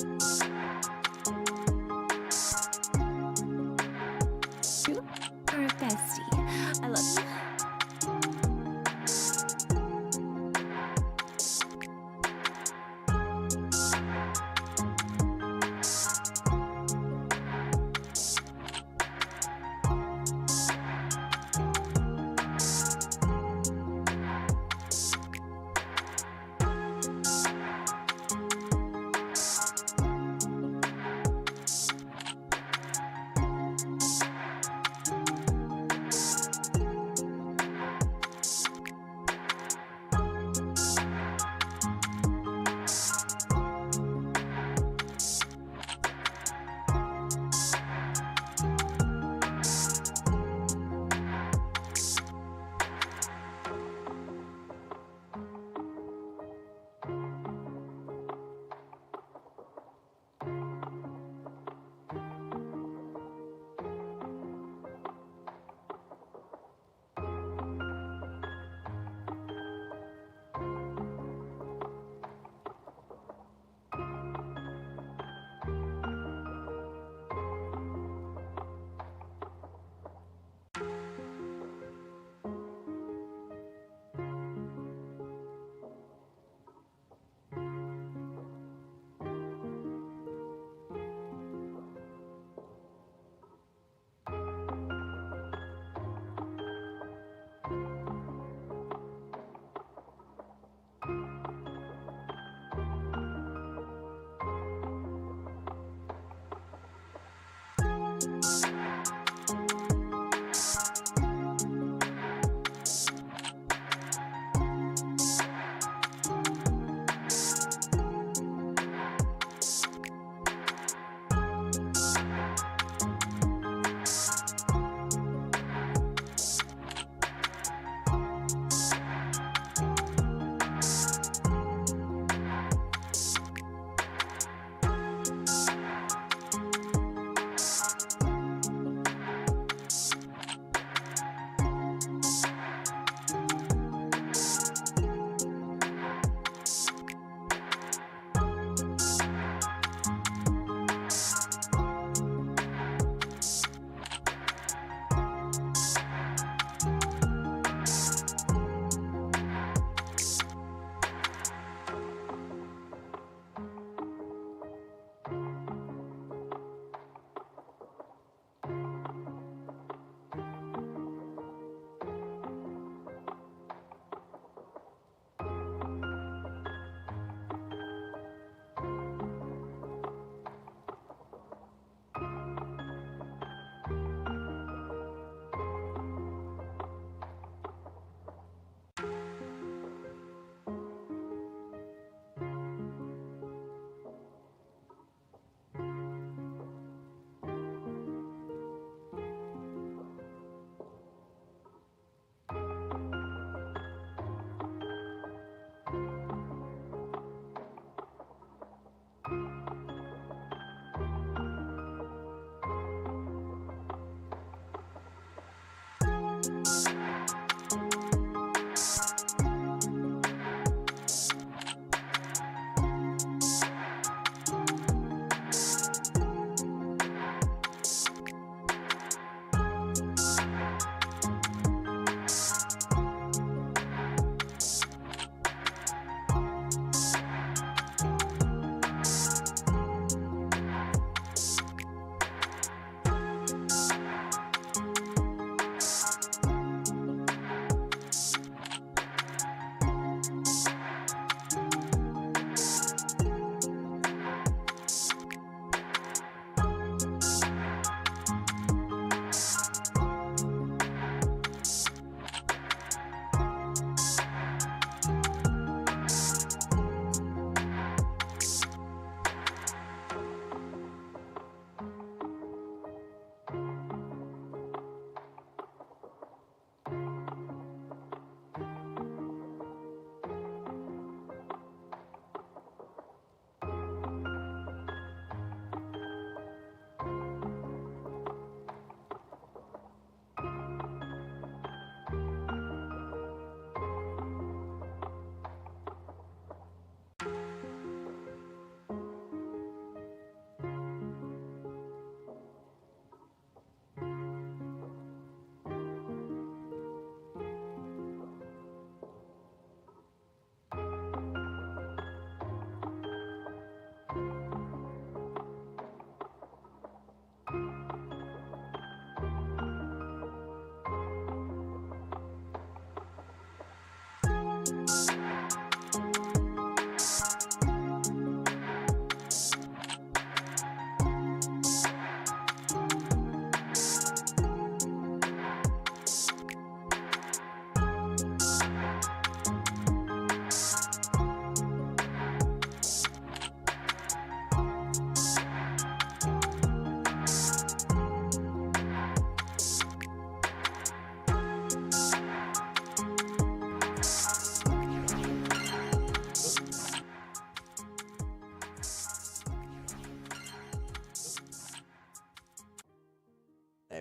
You are a bestie. I love you.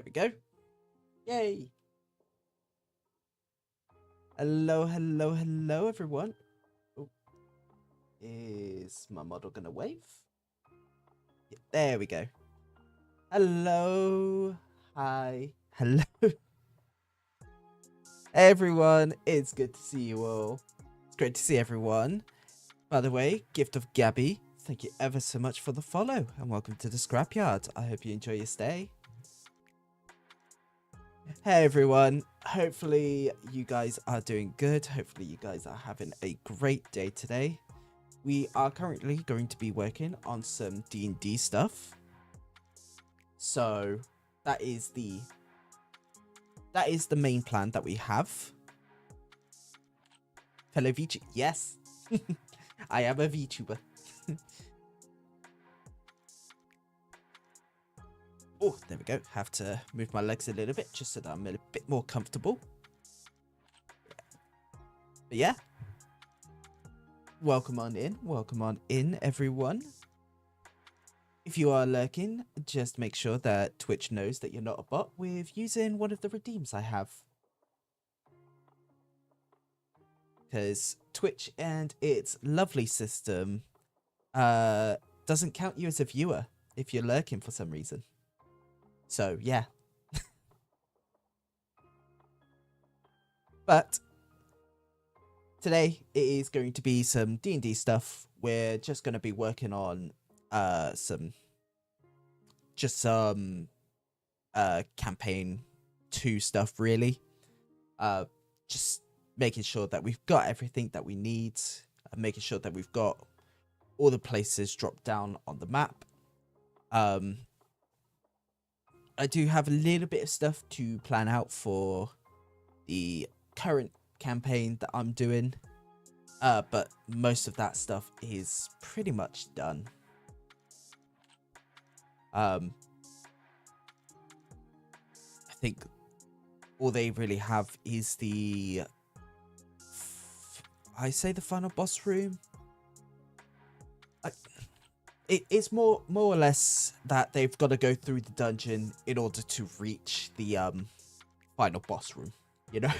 There we go. Yay. Hello, hello, hello, everyone. Oh, is my model gonna wave? Yeah, there we go. Hello. Hi. Hello. Everyone, it's good to see you all. It's great to see everyone. By the way, gift of Gabby, thank you ever so much for the follow and welcome to the scrapyard. I hope you enjoy your stay. Hey everyone, hopefully you guys are doing good. Hopefully you guys are having a great day today. We are currently going to be working on some D&D stuff. So that is the main plan that we have. Fellow VTuber, yes. I am a VTuber. Oh, there we go. Have to move my legs a little bit just so that I'm a bit more comfortable. But yeah. Welcome on in, everyone. If you are lurking, just make sure that Twitch knows that you're not a bot with using one of the redeems I have. Because Twitch and its lovely system doesn't count you as a viewer if you're lurking for some reason. So, yeah. But today it is going to be some D&D stuff. We're just going to be working on some campaign 2 stuff, really. Just making sure that we've got everything that we need, making sure that we've got all the places dropped down on the map. I do have a little bit of stuff to plan out for the current campaign that I'm doing, but most of that stuff is pretty much done. I think all they really have is the final boss room. It's more or less that they've got to go through the dungeon in order to reach the final boss room, you know.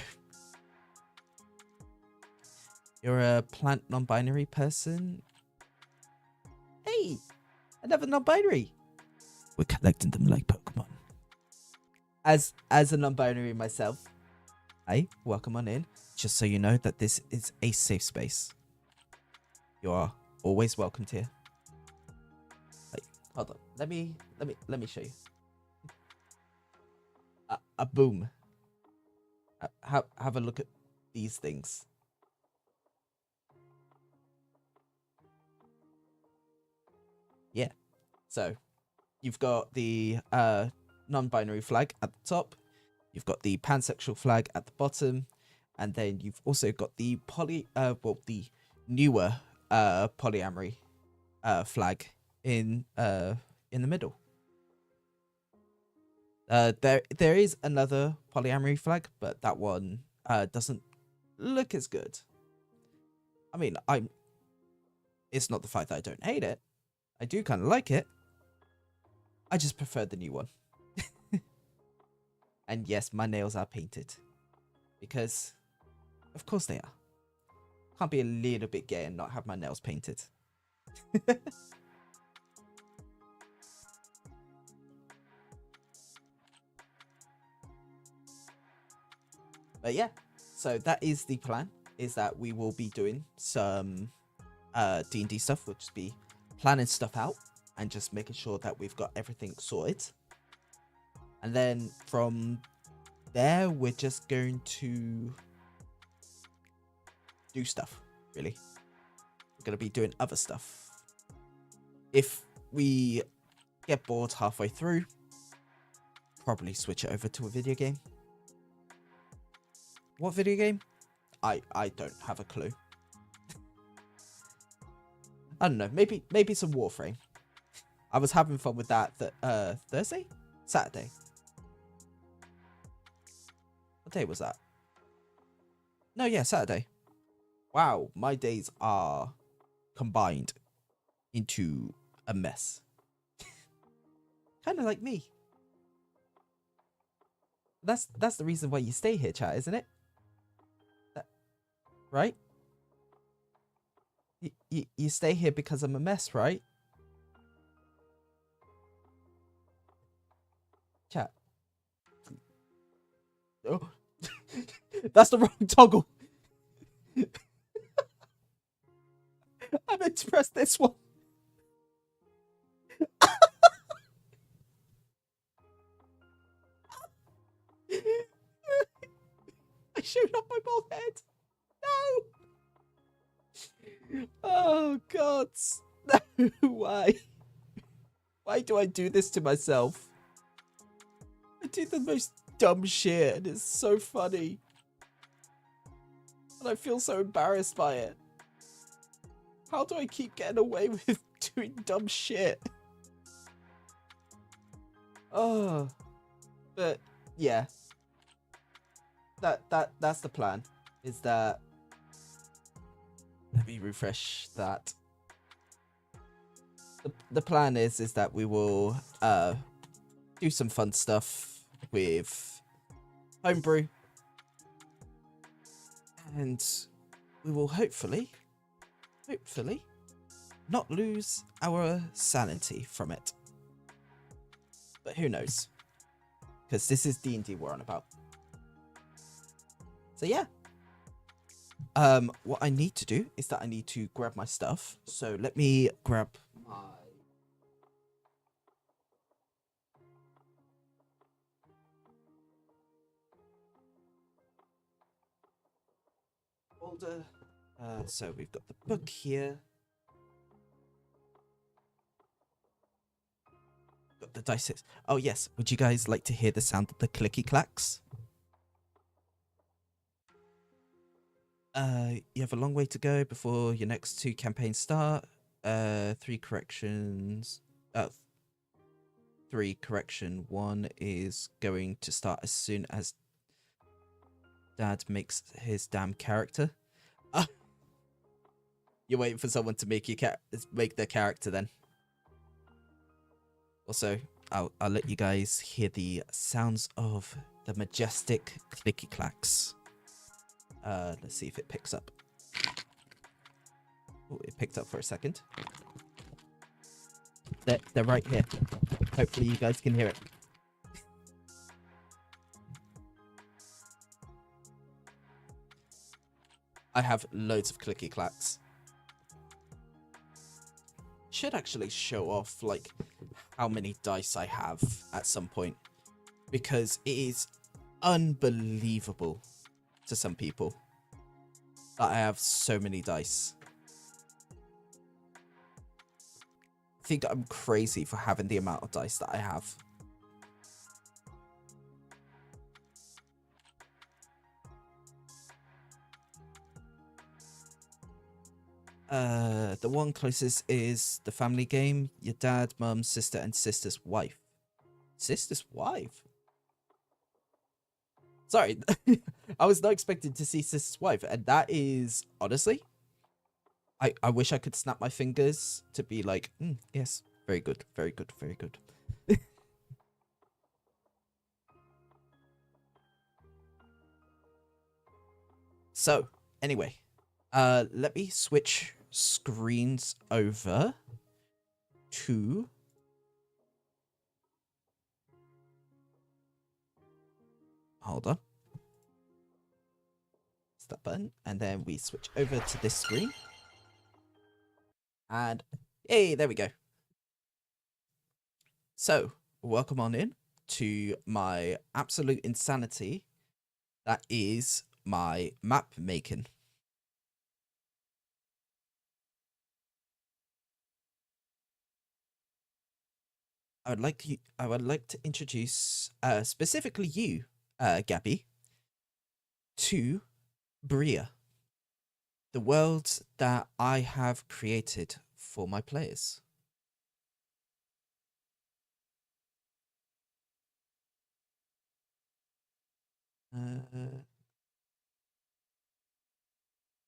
You're a plant non-binary person. Hey, another non-binary. We're collecting them like Pokemon. As a non-binary myself, hey, welcome on in. Just so you know that this is a safe space. You are always welcomed here. Wait, hold on. Let me show you. A boom. Have a look at these things. Yeah. So, you've got the non-binary flag at the top. You've got the pansexual flag at the bottom, and then you've also got the the newer polyamory flag in the middle. There is another polyamory flag, but that one doesn't look as good. I mean, it's not the fact that I don't hate it. I do kind of like it. I just prefer the new one. And yes, my nails are painted. Because, of course they are. Can't be a little bit gay and not have my nails painted. But yeah, so that is the plan, is that we will be doing some D&D stuff. We'll just be planning stuff out and just making sure that we've got everything sorted. And then from there, we're just going to do stuff, really. We're going to be doing other stuff. If we get bored halfway through, probably switch it over to a video game. What video game? I don't have a clue. I don't know. Maybe some Warframe. I was having fun with that Thursday? Saturday. What day was that? No, yeah, Saturday. Wow, my days are combined into a mess. Kind of like me. That's the reason why you stay here, chat, isn't it? That, right? You stay here because I'm a mess, right? Chat. Oh, that's the wrong toggle. I meant to press this one. I showed off my bald head. No. Oh God. No. Why? Why do I do this to myself? I do the most dumb shit, and it's so funny. And I feel so embarrassed by it. How do I keep getting away with doing dumb shit? Oh, but yeah, that's the plan. Is that? Let me refresh that. The plan is that we will do some fun stuff with Homebrew, and we will hopefully not lose our sanity from it. But who knows? Because this is D&D we're on about. So yeah. What I need to do is that I need to grab my stuff. So let me grab my folder. So we've got the book here. Got the dice. Oh yes, would you guys like to hear the sound of the clicky clacks? You have a long way to go before your next 2 campaigns start. 3 corrections. 3 correction. 1 is going to start as soon as Dad makes his damn character. You're waiting for someone to make make their character then. Also, I'll let you guys hear the sounds of the majestic clicky clacks. Let's see if it picks up. Oh, it picked up for a second. They're right here. Hopefully you guys can hear it. I have loads of clicky clacks. Should actually show off like how many dice I have at some point, because it is unbelievable to some people that I have so many dice. I think I'm crazy for having the amount of dice that I have. The one closest is the family game. Your dad, mum, sister, and sister's wife. Sister's wife? Sorry, I was not expecting to see sister's wife, and that is, honestly, I wish I could snap my fingers to be like, yes, very good, very good, very good. So, anyway, let me switch screens over to hold on. It's that button, and then we switch over to this screen. And hey, there we go. So, welcome on in to my absolute insanity. That is my map making. I would like to introduce specifically you, Gabby, to Bria, the world that I have created for my players. Let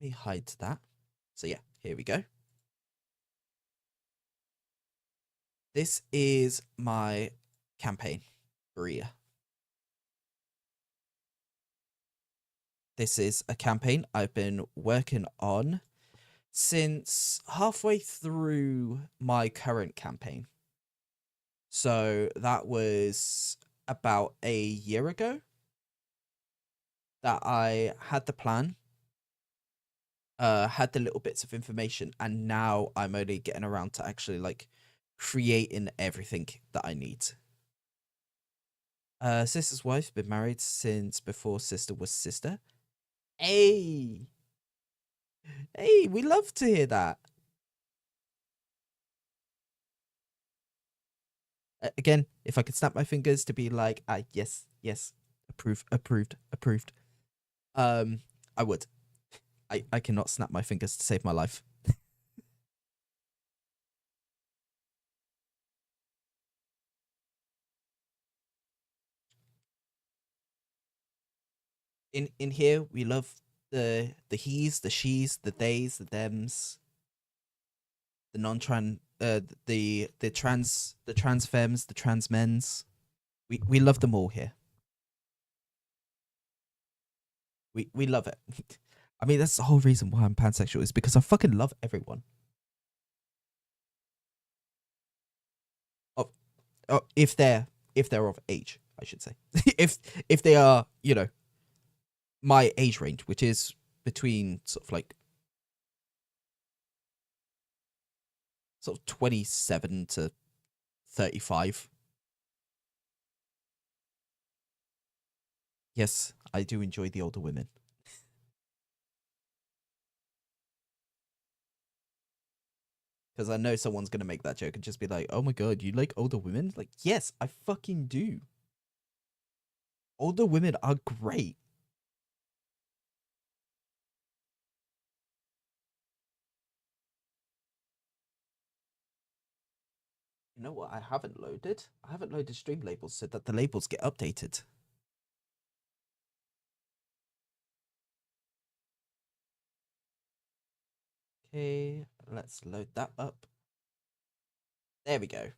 me hide that. So yeah, here we go. This is my campaign, Bria. this is a campaign I've been working on since halfway through my current campaign. So that was about a year ago that I had the plan, had the little bits of information, and now I'm only getting around to actually like creating everything that I need. Sister's wife, been married since before sister was sister. Hey, hey, we love to hear that. Again, if I could snap my fingers to be like, yes, yes, approved, I would. I cannot snap my fingers to save my life. In here, we love the he's, the she's, the theys, the thems, the non-trans, the trans femmes, the trans men's. We love them all here. We love it. I mean, that's the whole reason why I'm pansexual, is because I fucking love everyone. If they're of age, I should say. if they are, you know, my age range, which is between sort of 27 to 35. Yes, I do enjoy the older women. Because I know someone's going to make that joke and just be like, oh my god, you like older women? Like, yes, I fucking do. Older women are great. You know what I haven't loaded? I haven't loaded stream labels so that the labels get updated. Okay, let's load that up. There we go.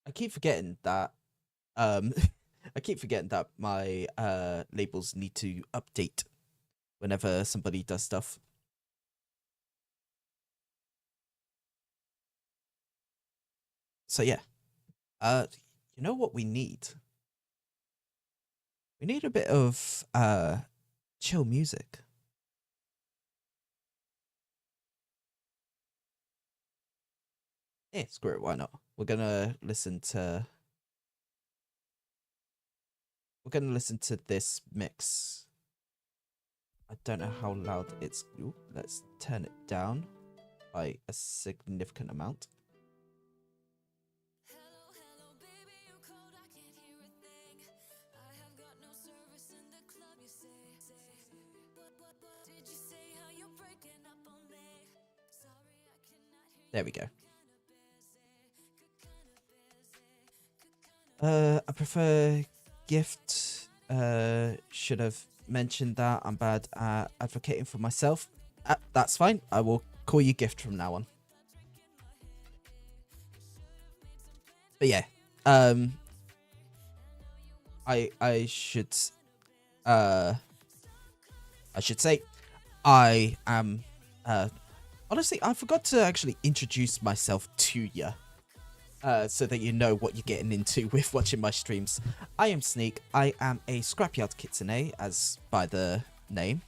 I keep forgetting that I keep forgetting that my labels need to update whenever somebody does stuff. So yeah. You know what we need? We need a bit of chill music. Yeah, screw it, why not? We're gonna listen to this mix. I don't know how loud it's. Ooh, let's turn it down by a significant amount. There we go. I prefer gift. Should have mentioned that. I'm bad at advocating for myself. That's fine. I will call you gift from now on. But yeah, I should say I am honestly, I forgot to actually introduce myself to you. So that you know what you're getting into with watching my streams. I am Sneak. I am a Scrapyard Kitsune, as by the name.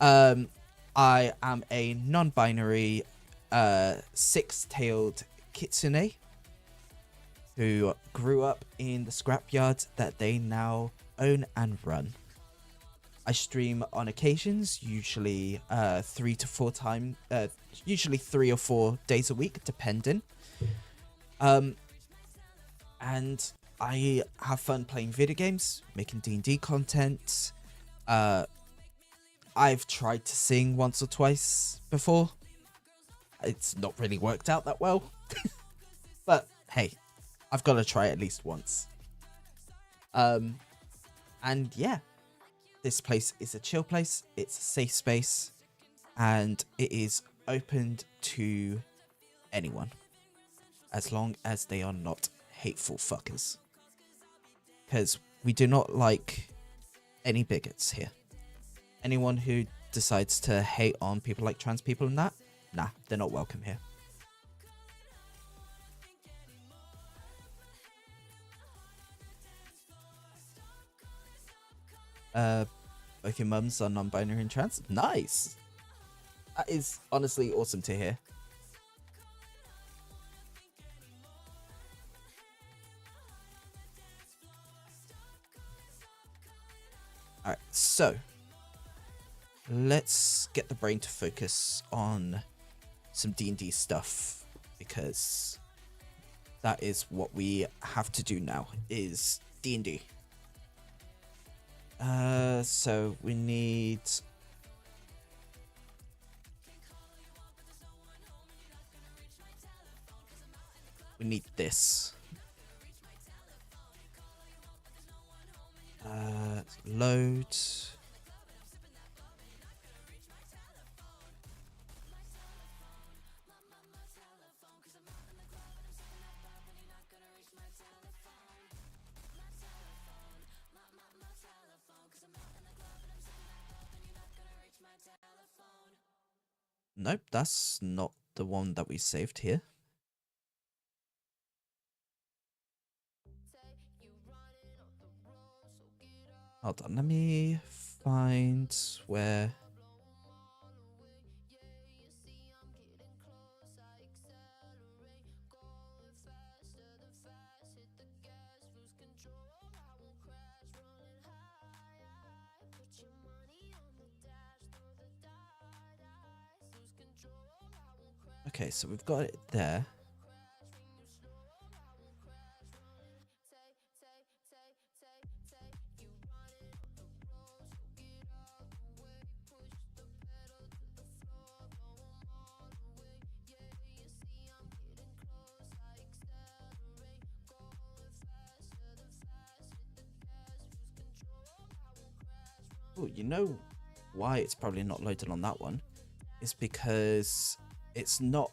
I am a non-binary, six-tailed kitsune who grew up in the scrapyard that they now own and run. I stream on occasions, usually 3 or 4 days a week, depending. And I have fun playing video games, making D&D content. I've tried to sing once or twice before. It's not really worked out that well. But hey, I've got to try at least once. And yeah, this place is a chill place. It's a safe space. And it is opened to anyone, as long as they are not hateful fuckers. Because we do not like any bigots here. Anyone who decides to hate on people like trans people and that, nah, they're not welcome here. Both your mums are non-binary and trans. Nice. That is honestly awesome to hear. Alright, so let's get the brain to focus on some D&D stuff, because that is what we have to do now, is D&D. So we need this. Load. Nope, that's not the one that we saved here. Hold on, let me find where... Okay, so we've got it there. Oh, you know why it's probably not loaded on that one? It's because it's not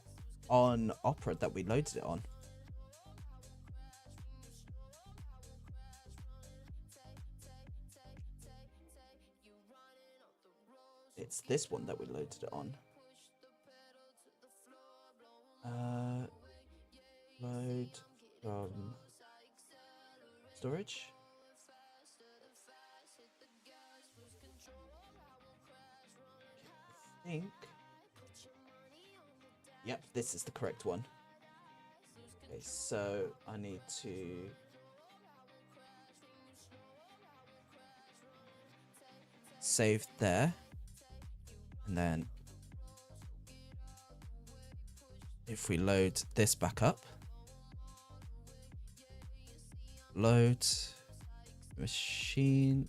on Opera that we loaded it on. It's this one that we loaded it on. Load from storage. I think. Yep, this is the correct one. Okay, so I need to save there, and then if we load this back up, load machine,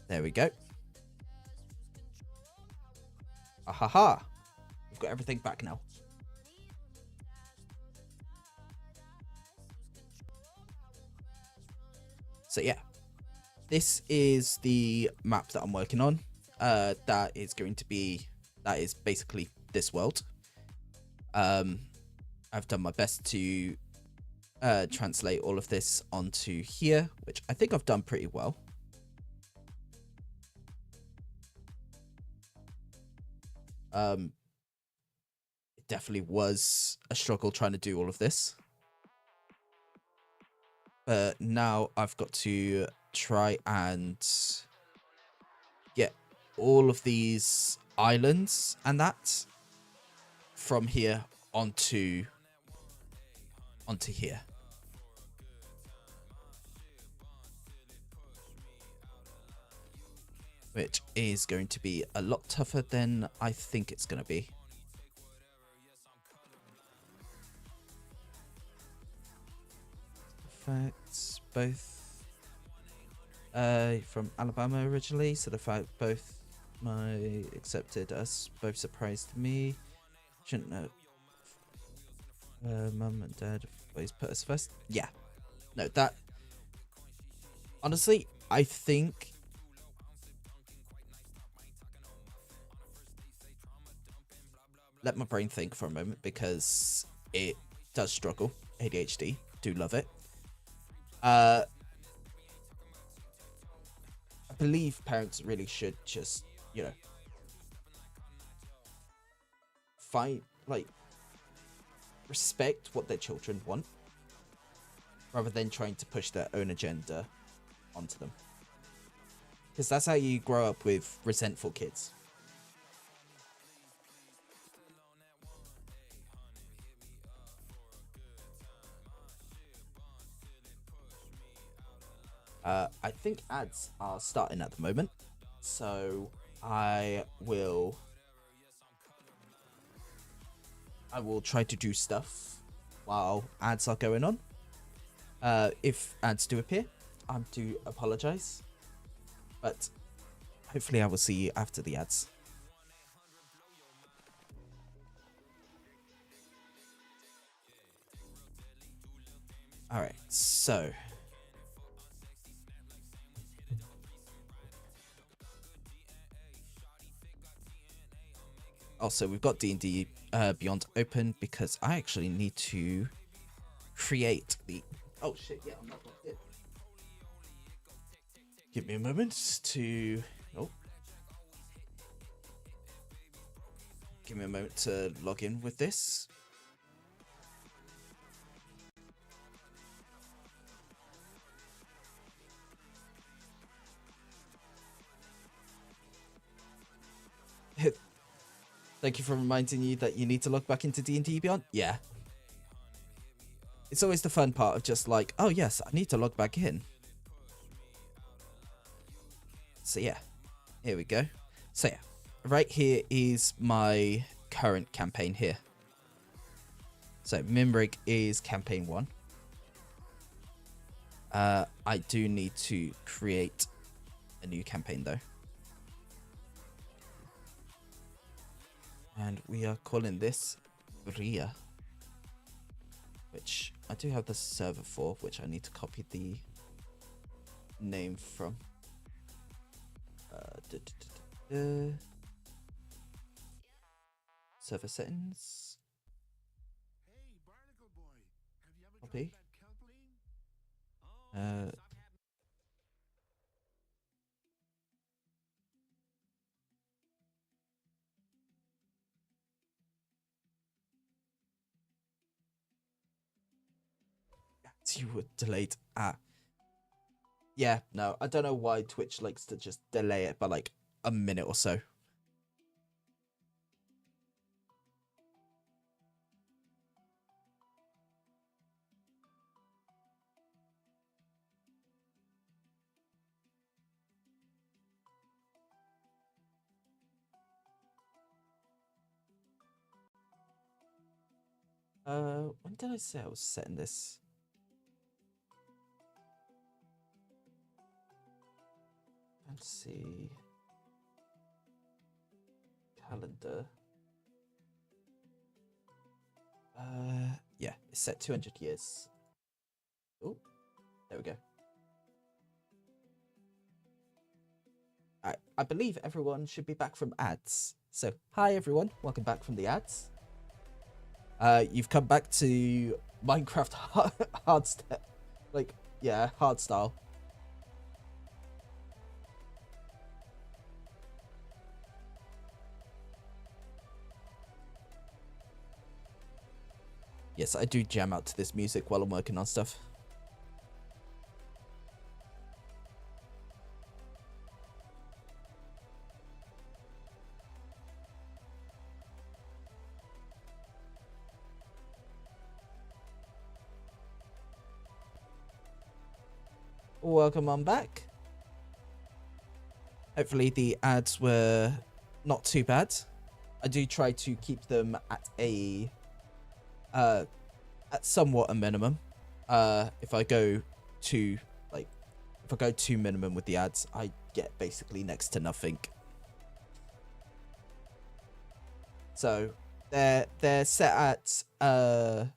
there we go. Ahaha, we've got everything back now. So yeah, this is the map that I'm working on. That is basically this world. I've done my best to translate all of this onto here, which I think I've done pretty well. It definitely was a struggle trying to do all of this. But now I've got to try and get all of these islands and that from here onto here. Which is going to be a lot tougher than I think it's going to be. Facts, both from Alabama originally, so the fact both my accepted us both surprised me. Shouldn't know. Mum and dad always put us first. Yeah, no, that honestly, I think let my brain think for a moment, because it does struggle. ADHD, do love it. believe parents really should just, you know, find, like, respect what their children want rather than trying to push their own agenda onto them. Because that's how you grow up with resentful kids. I think ads are starting at the moment, so I will try to do stuff while ads are going on. If ads do appear, I do apologize, but hopefully I will see you after the ads. Alright, so also we've got D&D Beyond open because I actually need to create the... Oh shit, yeah, I'm not it. Give me a moment to... Oh. Give me a moment to log in with this. Thank you for reminding you that you need to log back into D&D Beyond. Yeah. It's always the fun part of just like, oh yes, I need to log back in. So yeah, here we go. So yeah, right here is my current campaign here. So Mimrig is campaign 1. I do need to create a new campaign though. And we are calling this Ria, which I do have the server for, which I need to copy the name from. Server settings. Copy. You were delayed. Yeah, no, I don't know why Twitch likes to just delay it by like a minute or so. When did I say I was setting this? Let's see. Calendar. Yeah, it's set 200 years. Oh, there we go. I believe everyone should be back from ads. So, hi everyone, welcome back from the ads. You've come back to Minecraft hard step, like, yeah, hard style. Yes, I do jam out to this music while I'm working on stuff. Welcome on back. Hopefully the ads were not too bad. I do try to keep them at a at somewhat a minimum. If I go to minimum with the ads, I get basically next to nothing. So they're set at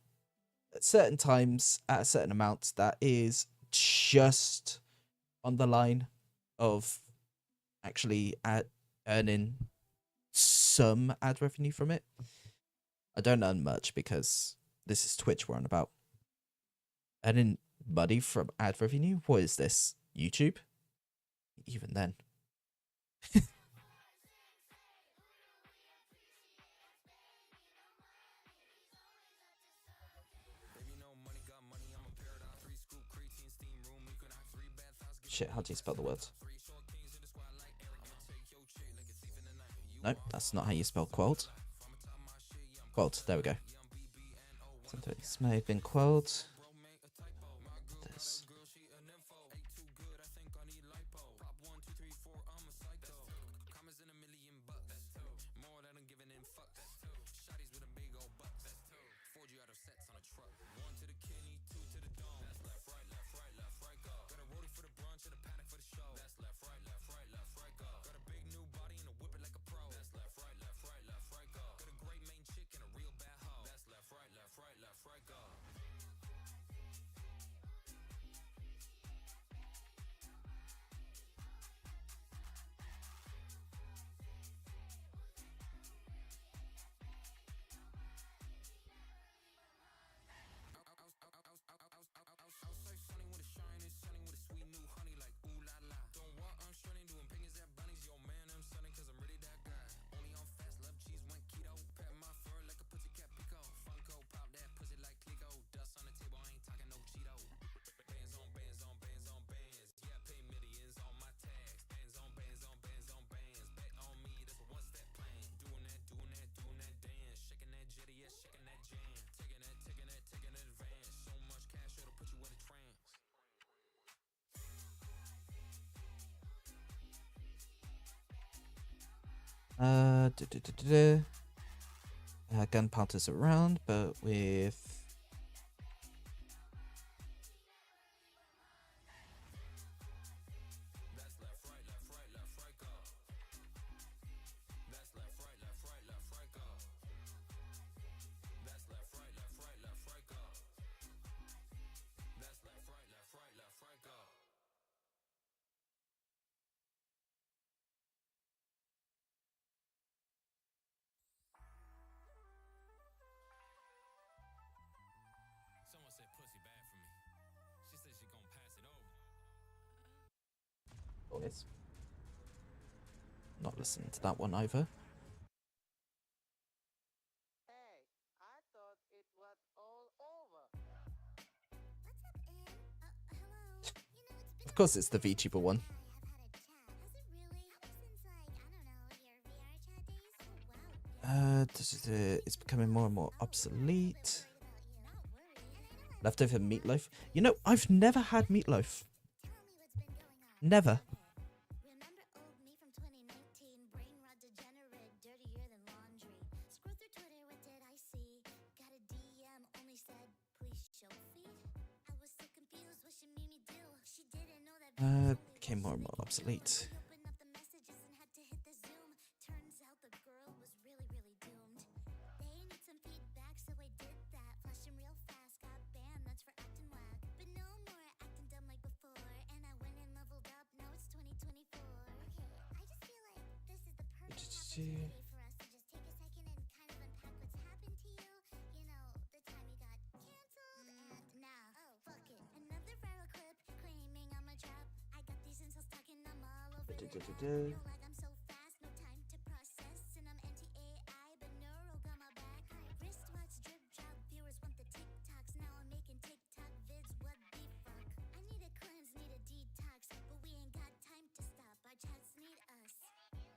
certain times at a certain amount that is just on the line of actually earning some ad revenue from it. I don't earn much because this is Twitch we're on about. Earning money from ad revenue? What is this? YouTube? even then. Shit, how do you spell the words? Nope, that's not how you spell quelled. Quelled, there we go. Something may have been quelled. This. Gunpowder's around, but with Someone said pussy bad for me. She said she gonna pass it over. boys. Not listening to that one either. Hey, I thought it was all over. What's up, Ann? Hello. You know, it's been Of course, it's the VTuber one. I have had a chat. Has it really? Ever since, like, I don't know, your VR chat days? Oh, wow. It's becoming more and more obsolete. Not worried. Leftover meatloaf. You know, I've never had meatloaf. Tell me what's been going on. Never. Remember old me from 2019? Brain rot degenerate, dirtier than laundry. Scroll through Twitter, what did I see? Got a DM, only said, please show feed. I was so confused, what she made me do. She didn't know that. Became more and more obsolete. Opened up the messages and had to hit the Zoom. Turns out the girl was really, really doomed. They need some feedback, so I did that. Flashed him real fast, got banned, that's for acting whack. But no more acting dumb like before. And I went and leveled up, now it's 2024. Okay, I just feel like this is the perfect opportunity for us to just take a second and kind of unpack what's happened to you. You know, the time you got canceled and now, oh, fuck it. Another viral clip claiming I'm a trap. I got these insults talking, I'm all over the net. Feel like I'm so fast, no time to process. And I'm anti-AI, but neuro got my back. Wristwatch, drip drop, viewers want the TikToks. Now I'm making TikTok vids, what the fuck? I need a cleanse, need a detox, but we ain't got time to stop. Our chats need us.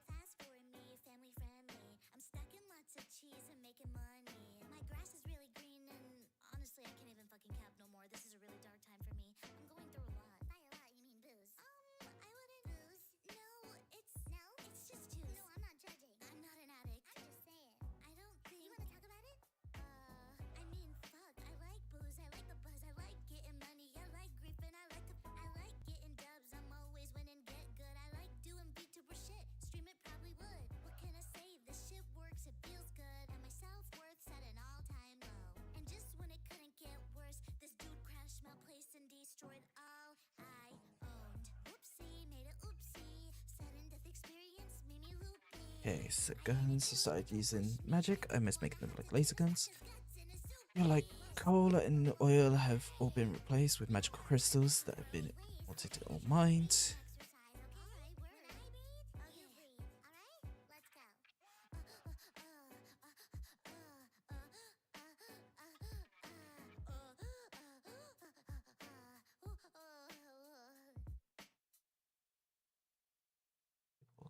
Fast forward me, family friendly. I'm stacking lots of cheese and making money. My grass is really green and honestly, I can't even fucking cap no more. This is a really dark time for me. I'm going through a lot. By a lot, you mean booze? I wouldn't booze. No, it's just juice. No, I'm not judging. I'm not an addict. I'm just saying. I don't think. You wanna talk about it? I mean, fuck. I like booze. I like the buzz. I like getting money. I like grief and I like getting dubs. I'm always winning, get good. I like doing VTuber shit. Stream it probably would. What can I say? This shit works. It feels good. And my self-worth's at an all-time low. And just when it couldn't get worse, this dude crashed my place and destroyed all I owned. Whoopsie, made it oopsie. Sudden death experience made me loopy. Okay, so guns started using magic. I miss making them like laser guns. You're like coal and oil have all been replaced with magical crystals that have been wanted to all mined.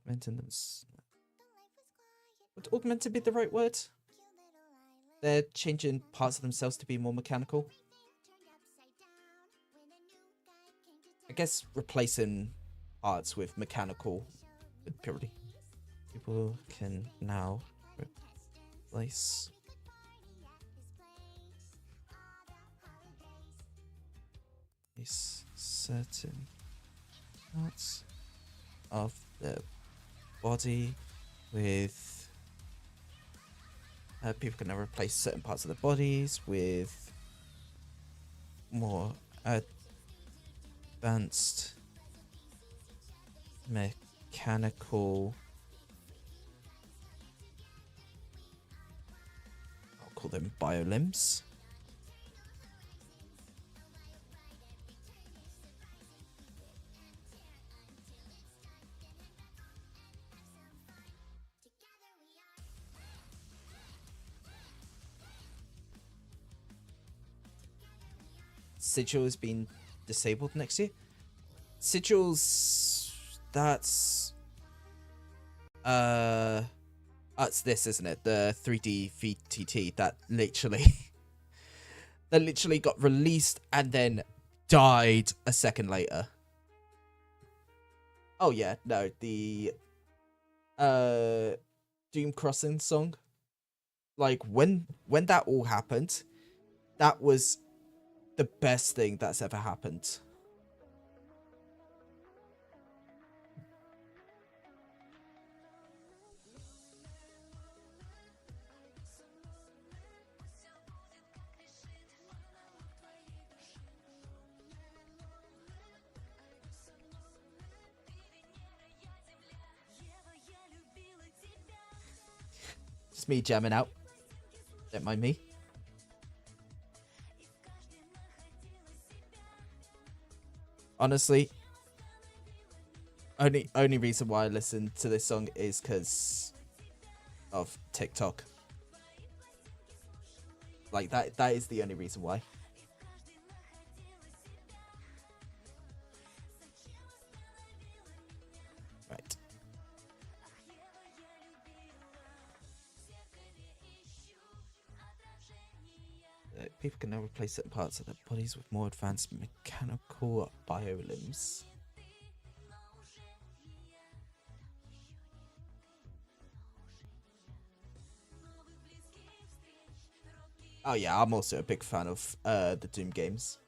Augmenting them. Would augmented be the right word? They're changing parts of themselves to be more mechanical. I guess replacing parts with mechanical would purely. People can now replace certain parts of the body with people can now replace certain parts of their bodies with more advanced mechanical, I'll call them biolimbs. Sigil has been disabled next year. Sigils, that's this, isn't it? The 3D VTT that literally got released and then died a second later. Oh yeah, no, the Doom Crossing song. Like when that all happened, that was the best thing that's ever happened. Just me jamming out. Don't mind me. Honestly, only reason why I listen to this song is because of TikTok. Like that is the only reason why. Right. People can now replace certain parts of their bodies with more advanced mechanical biolimbs. Oh yeah, I'm also a big fan of the Doom games.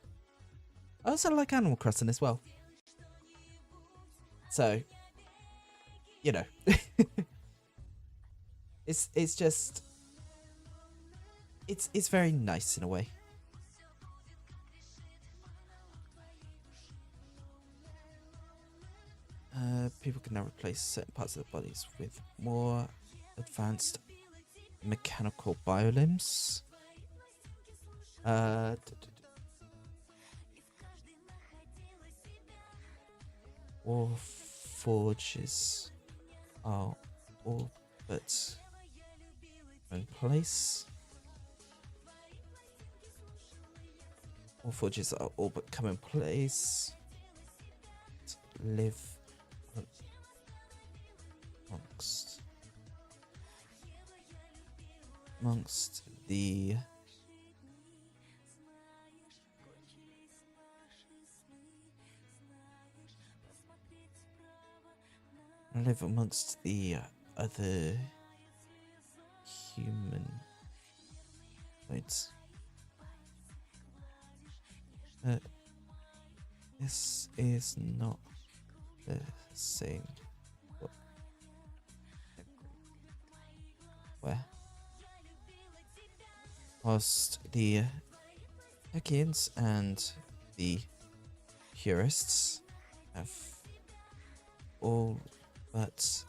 I also like Animal Crossing as well. So, you know, it's just it's very nice in a way. People can now replace certain parts of their bodies with more advanced mechanical biolimbs. War forges are all but in place. War forges are all but come in place. Live amongst the other human points. This is not the same. Where? Whilst the Hekians and the purists have all but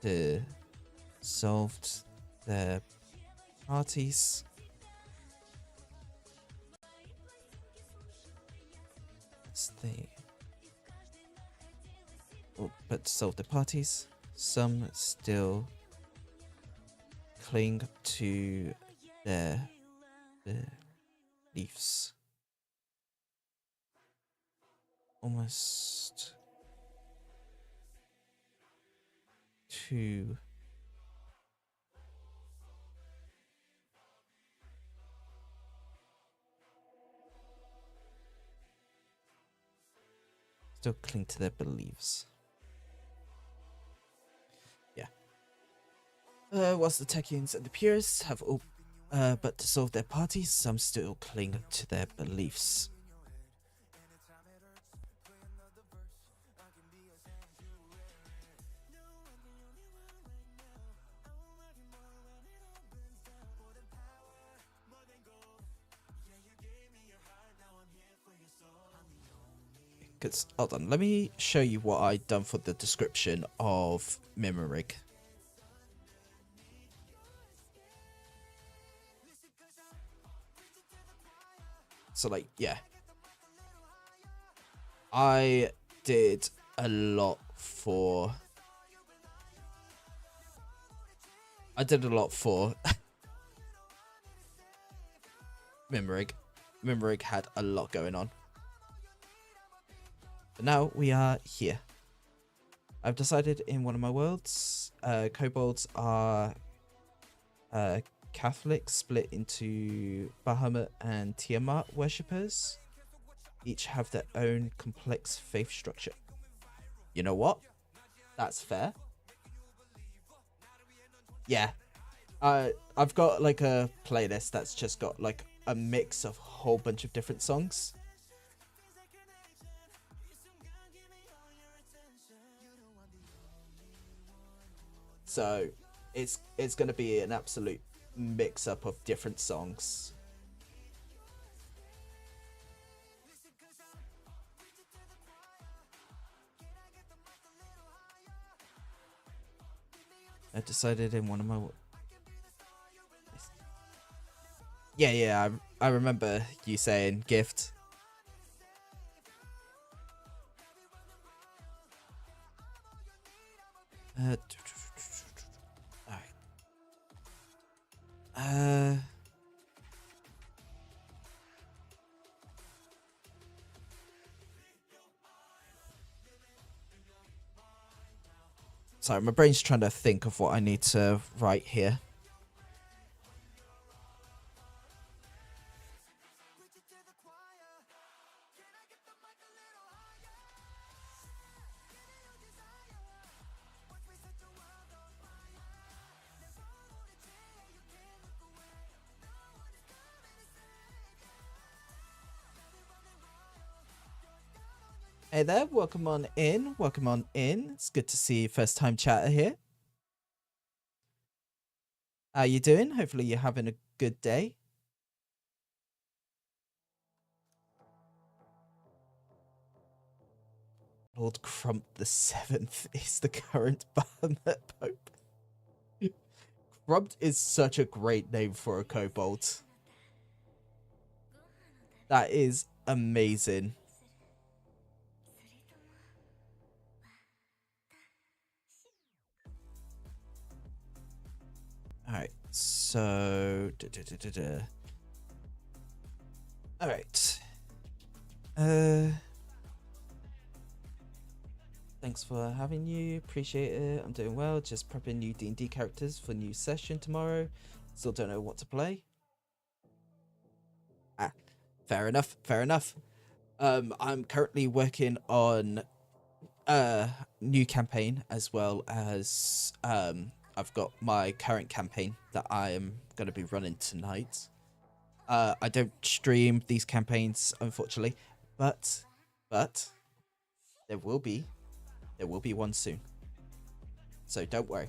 dissolved their parties, some still cling to their beliefs. Almost to... Still cling to their beliefs. Yeah. Whilst the Techians and the Purists have all but dissolved their parties, some still cling to their beliefs. Because, hold on, let me show you what I've done for the description of Mimmerig. So, like, yeah. I did a lot for... Mimmerig. Mimmerig had a lot going on. But now we are here. I've decided in one of my worlds, kobolds are Catholic, split into Bahamut and Tiamat worshippers. Each have their own complex faith structure. You know what? That's fair. Yeah. I've got like a playlist that's just got like a mix of a whole bunch of different songs. So it's going to be an absolute mix up of different songs. I decided in one of my... Yeah, I remember you saying gift. Alright. Sorry, my brain's trying to think of what I need to write here. Hey there, welcome on in. Welcome on in. It's good to see you, first time chatter here. How you doing? Hopefully you're having a good day. Lord Crump the 7th is the current Bahamut Pope. Crump is such a great name for a kobold. That is amazing. Alright, so... Alright. Thanks for having you. Appreciate it. I'm doing well. Just prepping new D&D characters for new session tomorrow. Still don't know what to play. Ah, fair enough. Fair enough. I'm currently working on a new campaign as well as I've got my current campaign that I am going to be running tonight. I don't stream these campaigns, unfortunately, but there will be one soon. So don't worry.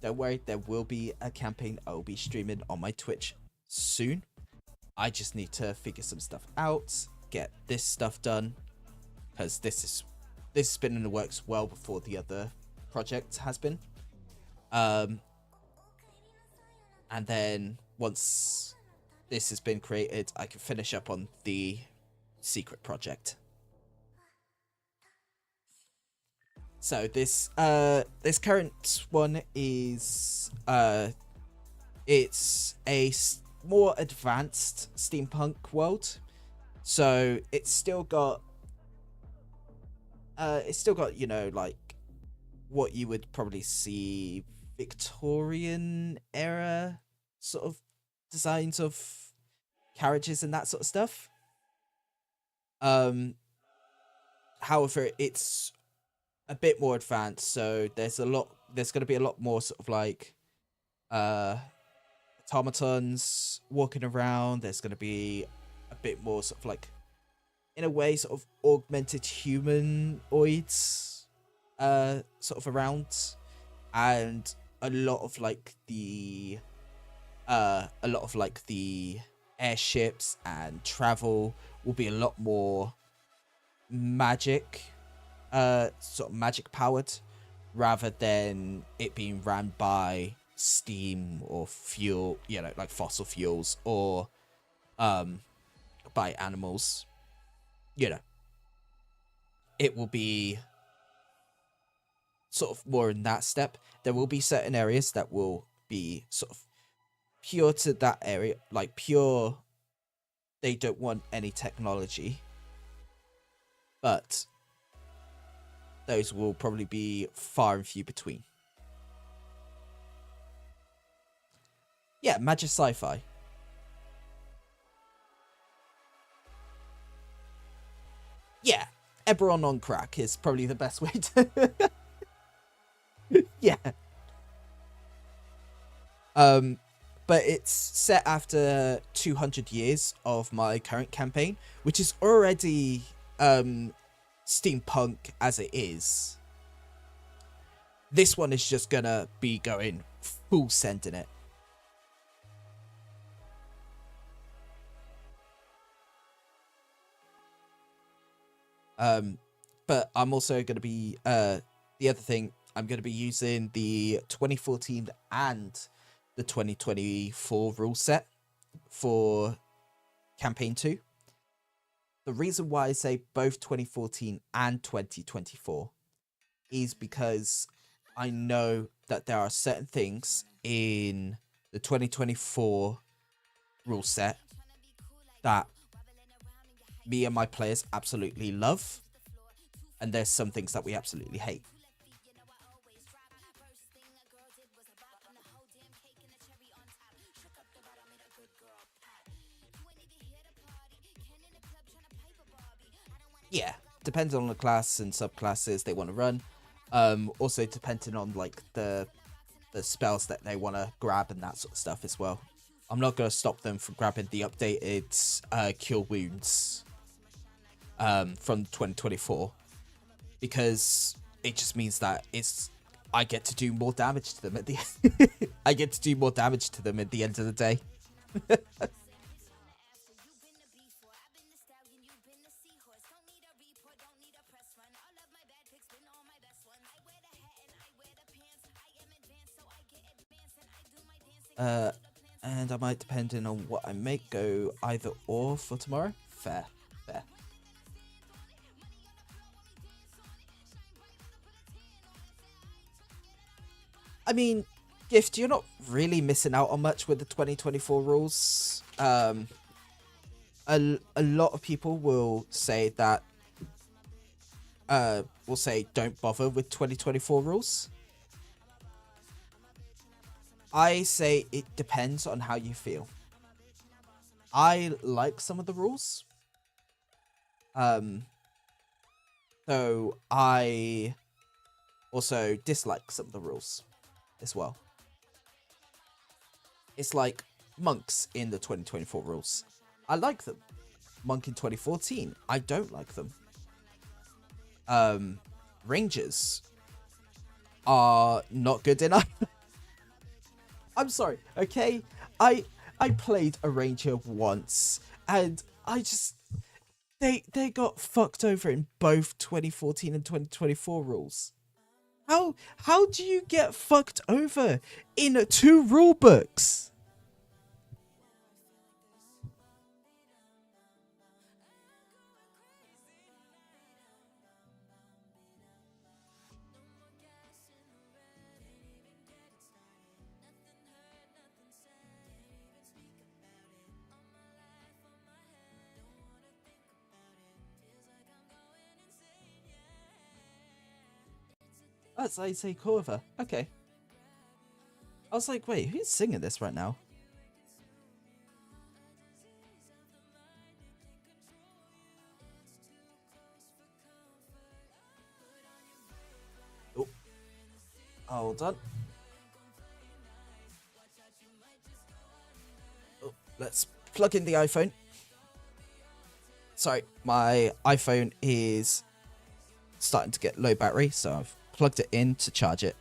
Don't worry, there will be a campaign I will be streaming on my Twitch soon. I just need to figure some stuff out, get this stuff done, because this has been in the works well before the other project has been. And then once this has been created, I can finish up on the secret project. So this current one is it's a more advanced steampunk world. So it's still got you know, like what you would probably see Victorian era sort of designs of carriages and that sort of stuff. However, it's a bit more advanced, so there's going to be a lot more sort of like automatons walking around. There's going to be a bit more sort of like, in a way, sort of augmented humanoids sort of around, and a lot of like the airships and travel will be a lot more magic, sort of magic powered, rather than it being ran by steam or fuel, like fossil fuels, or by animals. It will be sort of more in that step. There will be certain areas that will be sort of pure to that area, like pure, they don't want any technology, but those will probably be far and few between. Yeah, magic sci-fi. Yeah, Eberron on crack is probably the best way to... Yeah. But it's set after 200 years of my current campaign, which is already steampunk as it is. This one is just gonna be going full send in it. But I'm also going to be, the other thing, I'm going to be using the 2014 and the 2024 rule set for campaign 2. The reason why I say both 2014 and 2024 is because I know that there are certain things in the 2024 rule set that me and my players absolutely love, and there's some things that we absolutely hate. Yeah, depends on the class and subclasses they want to run. Also depending on like the spells that they want to grab and that sort of stuff as well. I'm not going to stop them from grabbing the updated Cure Wounds from 2024, because it just means that I get to do more damage to them at the I get to do more damage to them at the end of the day. And I might, depending on what I make, go either or for tomorrow. Fair. I mean, Gift, you're not really missing out on much with the 2024 rules. A lot of people will say that, don't bother with 2024 rules. I say it depends on how you feel. I like some of the rules. Though I also dislike some of the rules as well. It's like monks in the 2024 rules. I like them. Monk in 2014, I don't like them. Rangers are not good enough. I'm sorry, okay? I played a ranger once, and they got fucked over in both 2014 and 2024 rules. How do you get fucked over in 2 rule books? That's I say cover. Okay. I was like, wait, who's singing this right now? Oh, hold on. Oh, let's plug in the iPhone. Sorry, my iPhone is starting to get low battery, so I've plugged it in to charge it.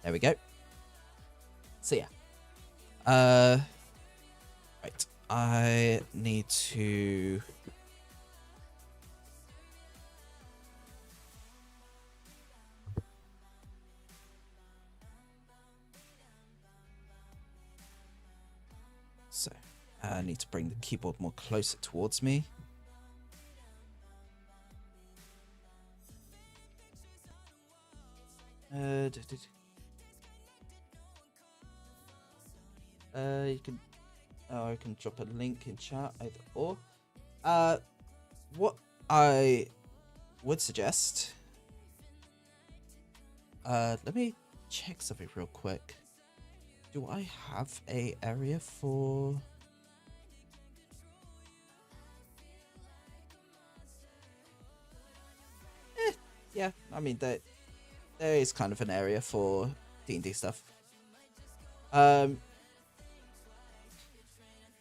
There we go. So yeah. Right. I need to I need to bring the keyboard more closer towards me. You can. Oh, I can drop a link in chat either or. What I would suggest. Let me check something real quick. Do I have a area for? Yeah, I mean there is kind of an area for D&D stuff.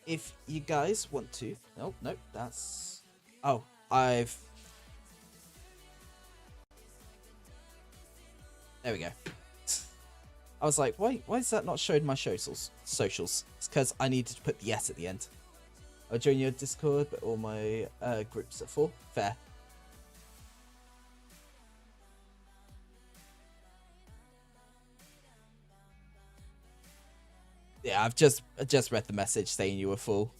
If you guys want to, nope, that's. Oh, there we go. I was like, why is that not showing my socials? It's because I needed to put the S at the end. I'll join your Discord, but all my groups are full. Fair. Yeah, I just read the message saying you were full.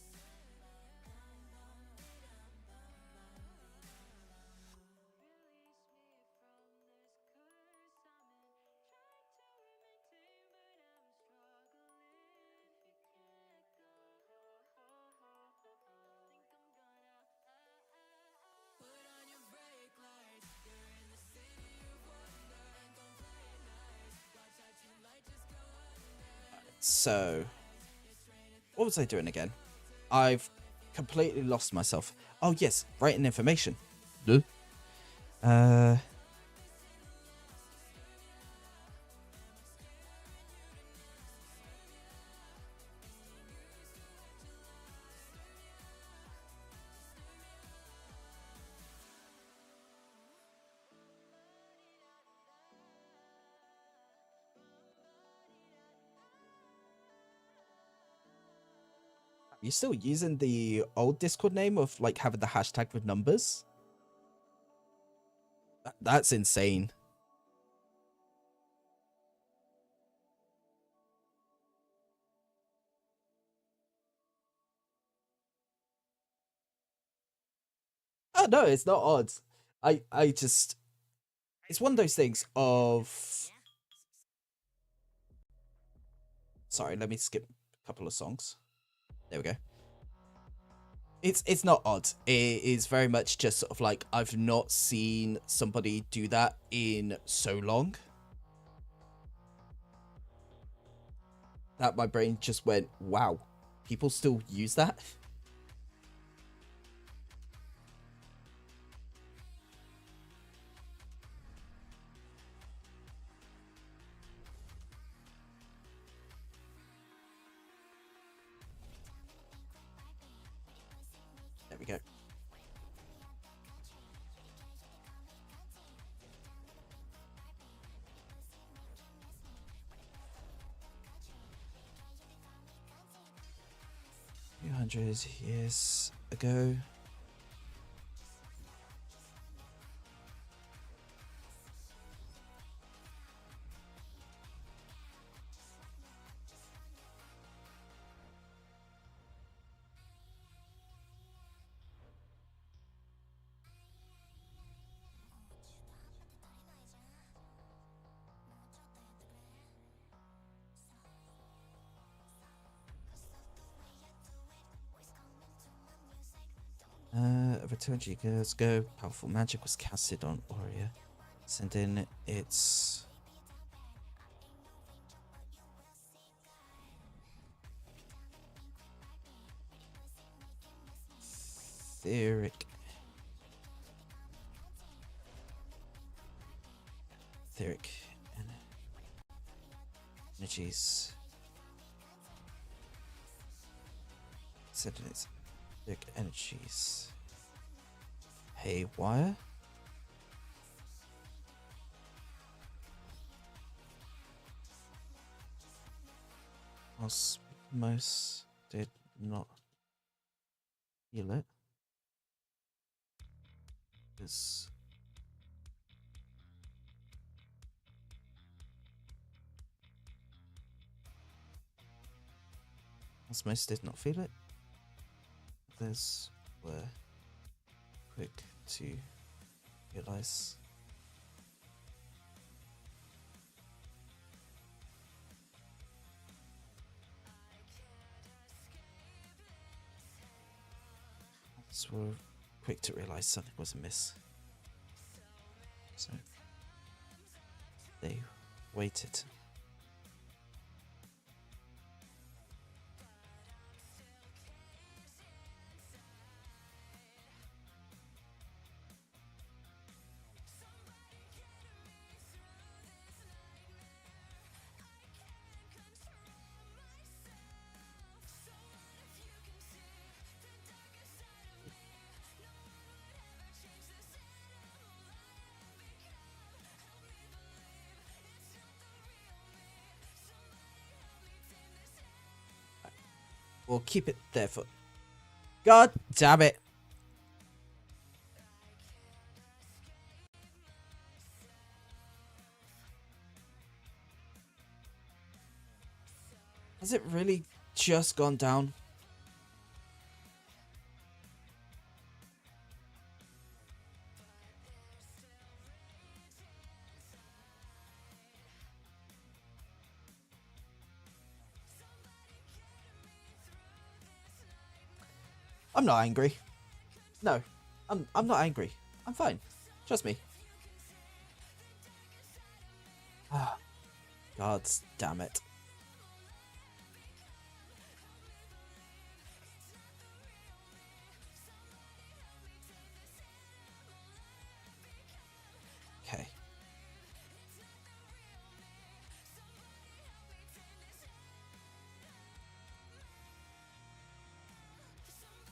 So, what was I doing again? I've completely lost myself. Oh yes, writing information. You still using the old Discord name of like having the hashtag with numbers? That's insane. Oh no, it's not odd. I just it's one of those things of. Sorry, let me skip a couple of songs. There we go. It's not odd. It is very much just sort of like I've not seen somebody do that in so long that my brain just went, wow, people still use that? There we go. A few hundred years ago. Over 200 years ago, powerful magic was casted on Aurea. Send in its etheric energies. Send in its etheric energies. Haywire. Most did not feel it. This most did not feel it. Others were quick to realize. Others were quick to realize something was amiss. So they waited. We'll keep it there for. God damn it! Has it really just gone down? I'm not angry. No, I'm not angry. I'm fine. Trust me. Ah, God damn it. Okay.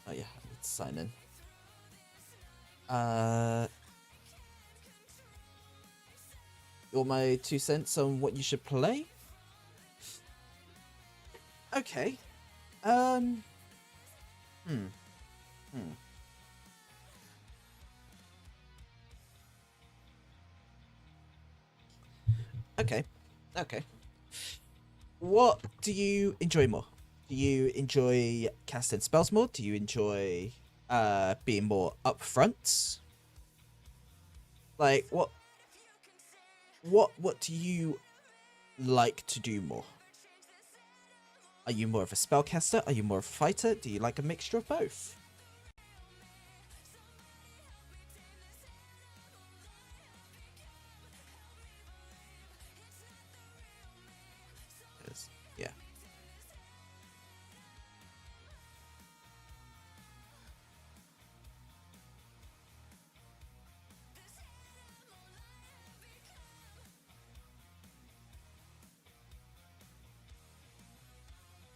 Oh yeah, let's sign in. You're my 2 cents on what you should play? Okay. Hmm. Okay. Okay. What do you enjoy more? Do you enjoy casting spells more? Do you enjoy being more upfront? Like what do you like to do more? Are you more of a spellcaster? Are you more of a fighter? Do you like a mixture of both? Yeah.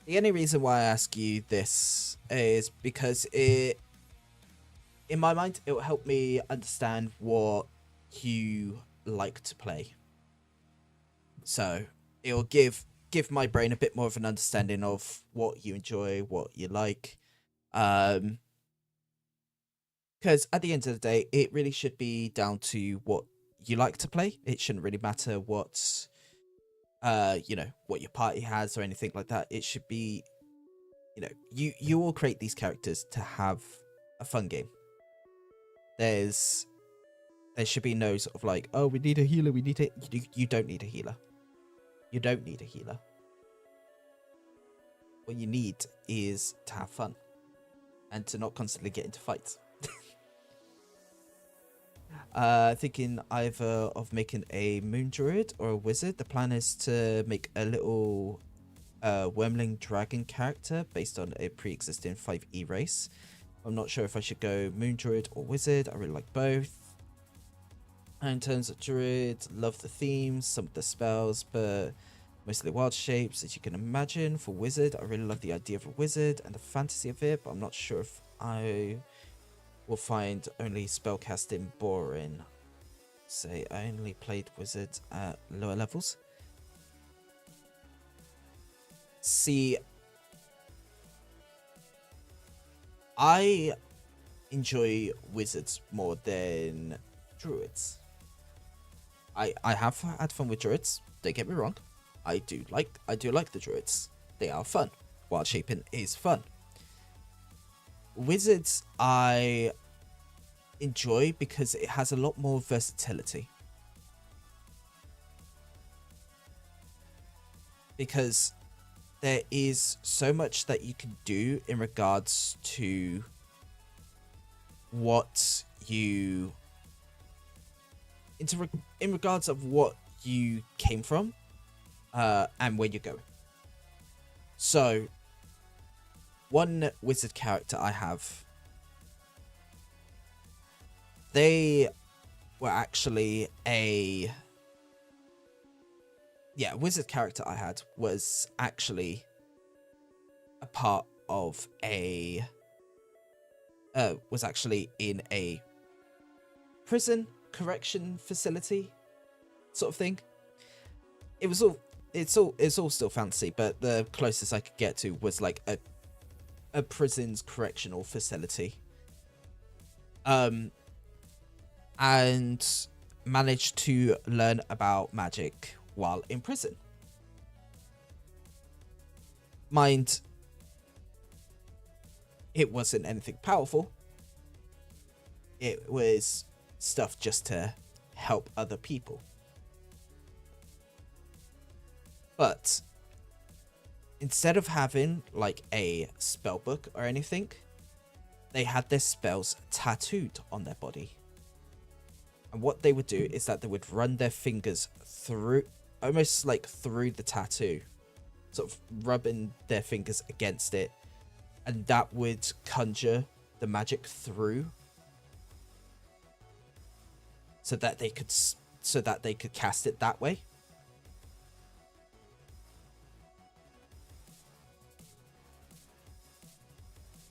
The only reason why I ask you this is because in my mind, it will help me understand what you like to play. So it will give my brain a bit more of an understanding of what you enjoy, what you like. Because at the end of the day, it really should be down to what you like to play. It shouldn't really matter what what your party has or anything like that. It should be, you all create these characters to have a fun game. There should be no sort of like, oh, we need a healer, we need it. You don't need a healer. You don't need a healer. What you need is to have fun and to not constantly get into fights. Thinking either of making a moon druid or a wizard. The plan is to make a little wormling dragon character based on a pre-existing 5e race. I'm not sure if I should go moon druid or wizard. I really like both. And in terms of druid, love the themes, some of the spells, but mostly wild shapes, as you can imagine. For wizard, I really love the idea of a wizard and the fantasy of it, but I'm not sure if I will find only spellcasting boring. Say, I only played wizard at lower levels. See, I enjoy wizards more than druids. I have had fun with druids, don't get me wrong. I do like the druids. They are fun. Wild shaping is fun. Wizards I enjoy because it has a lot more versatility. Because there is so much that you can do in regards to what you in regards of what you came from and where you're going. So one wizard character I have, they were actually a wizard character I had was actually a part of a was actually in a prison correction facility sort of thing. It's all still fantasy, but the closest I could get to was like a prison's correctional facility. And managed to learn about magic while in prison. Mind, it wasn't anything powerful. It was stuff just to help other people. But instead of having like a spell book or anything, they had their spells tattooed on their body. And what they would do is that they would run their fingers through, almost like through the tattoo, sort of rubbing their fingers against it, and that would conjure the magic through, so that they could cast it that way.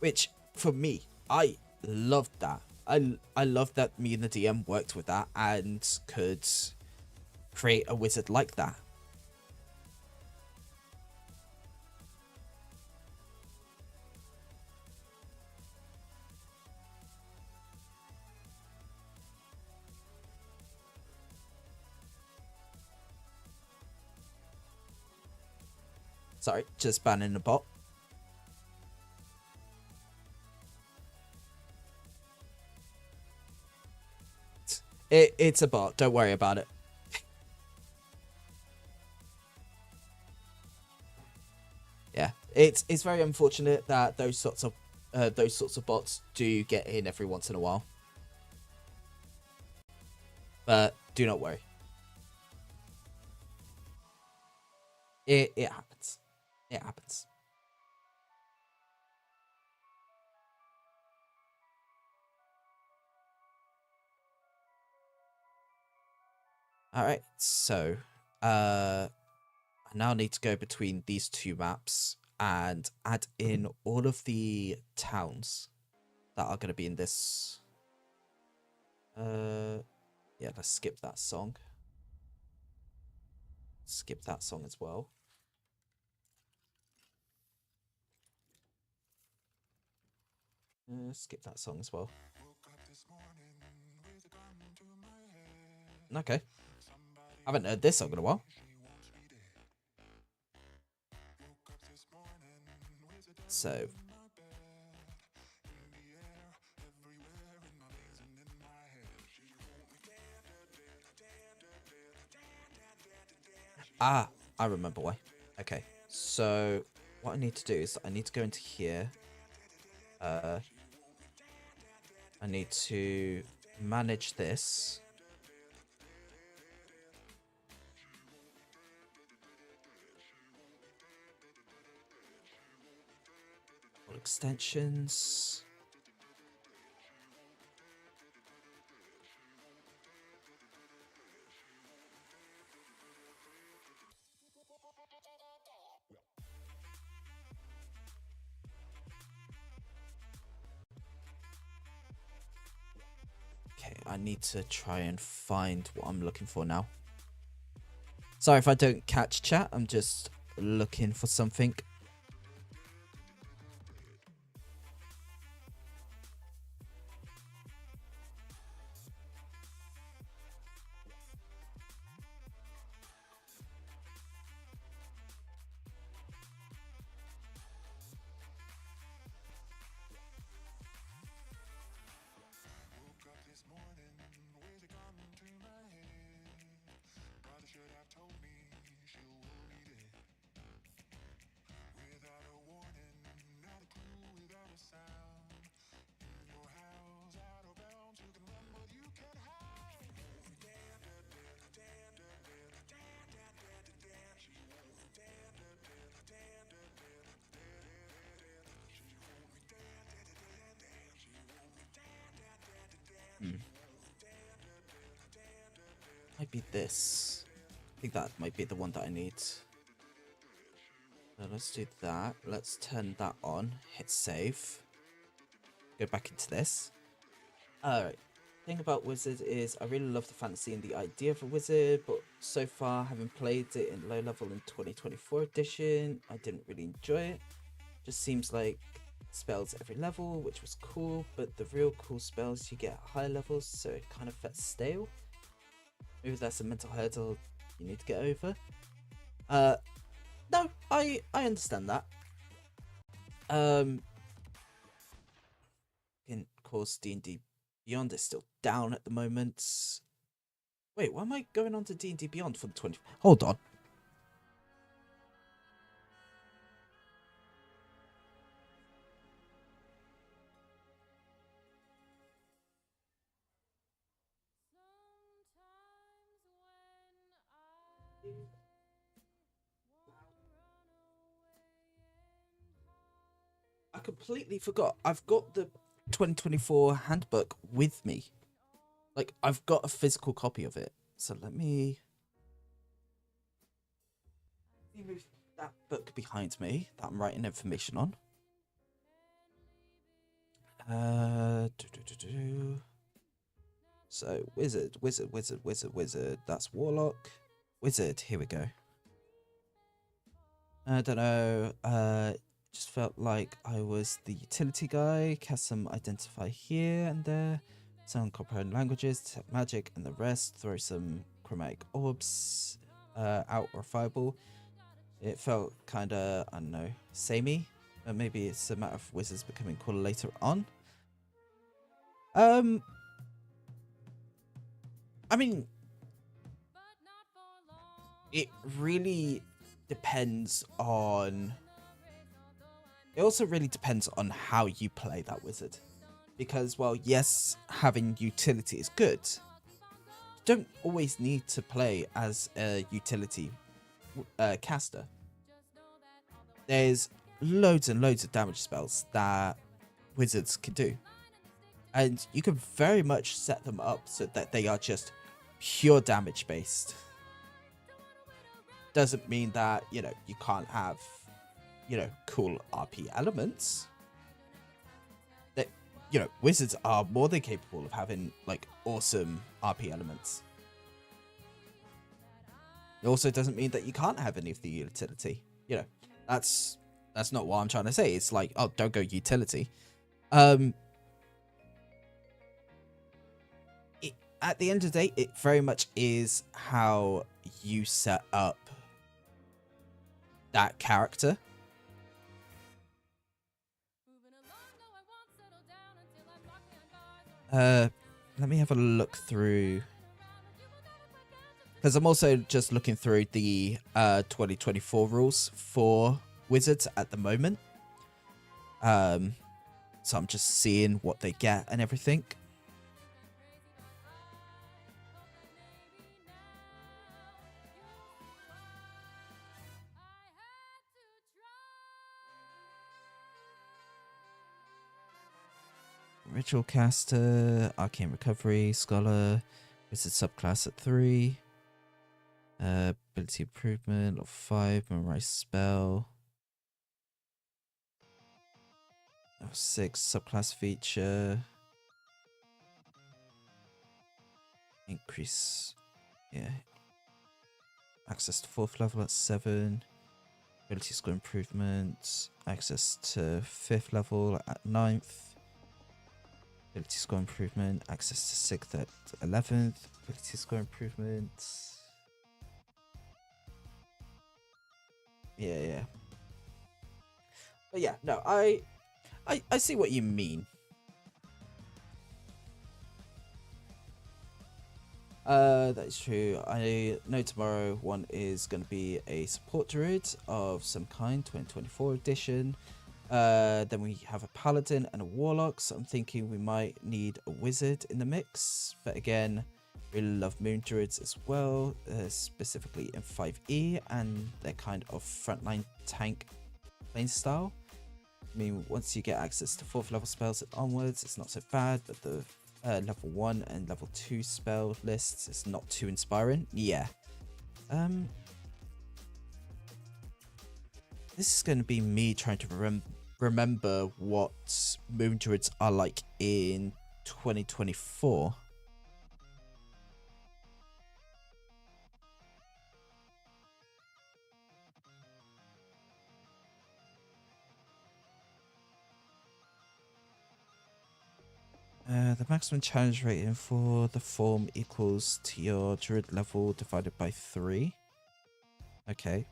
Which for me, I loved that. I loved that me and the DM worked with that and could create a wizard like that. Sorry, just banning the bot. It's a bot, don't worry about it. Yeah, it's very unfortunate that those sorts of bots do get in every once in a while. But do not worry. It happens. It happens. Alright, so I now need to go between these two maps and add in all of the towns that are going to be in this. Yeah, let's skip that song. Skip that song as well. Skip that song as well. Okay. I haven't heard this song in a while. So. Ah, I remember why. Okay, so what I need to do is I need to go into here. I need to manage this. All extensions. Okay, I need to try and find what I'm looking for now. Sorry if I don't catch chat, I'm just looking for something. Might be this. I think that might be the one that I need. So let's do that. Let's turn that on. Hit save. Go back into this. Alright. Thing about Wizard is I really love the fantasy and the idea of a wizard, but so far, having played it in low level in 2024 edition, I didn't really enjoy it. Just seems like spells every level, which was cool, but the real cool spells you get at higher levels, so it kind of felt stale. Maybe that's a mental hurdle you need to get over. No, I understand that. Of course, D&D Beyond is still down at the moment. Wait, why am I going on to D&D Beyond for the 20? Hold on. I completely forgot. I've got the 2024 handbook with me. Like, I've got a physical copy of it. So let me move that book behind me that I'm writing information on. So wizard. That's warlock. Wizard. Here we go. I don't know. Just felt like I was the utility guy. Cast some identify here and there. Some comprehend languages, detect magic, and the rest. Throw some chromatic orbs out or fireball. It felt kind of, I don't know, samey. Maybe it's a matter of wizards becoming cooler later on. I mean, it really depends on... It also really depends on how you play that wizard. Because, well, yes, having utility is good. You don't always need to play as a utility caster. There's loads and loads of damage spells that wizards can do. And you can very much set them up so that they are just pure damage based. Doesn't mean that, you can't have, cool RP elements. That, wizards are more than capable of having, like, awesome RP elements. It also doesn't mean that you can't have any of the utility. That's not what I'm trying to say. It's like, oh, don't go utility. At the end of the day, it very much is how you set up that character. Let me have a look through, because I'm also just looking through the 2024 rules for wizards at the moment. So I'm just seeing what they get and everything. Ritual Caster, Arcane Recovery, Scholar, Wizard subclass at 3. Ability Improvement, level 5, Memorize Spell. Level 6, subclass feature. Increase, yeah. Access to 4th level at 7. Ability score improvement. Access to 5th level at 9th. Ability score improvement. Access to 6th at 11th. Ability score improvement. Yeah. But yeah, no, I see what you mean. That is true. I know tomorrow one is going to be a support druid of some kind, 2024 edition. Then we have a paladin and a warlock, so I'm thinking we might need a wizard in the mix. But again, really love moon druids as well, specifically in 5e, and they're kind of frontline tank playing style. I mean, once you get access to 4th level spells and onwards, it's not so bad, but the level 1 and level 2 spell lists is not too inspiring. Yeah. This is going to be me trying to remember what moon druids are like in 2024. The maximum challenge rating for the form equals to your druid level divided by 3. Okay.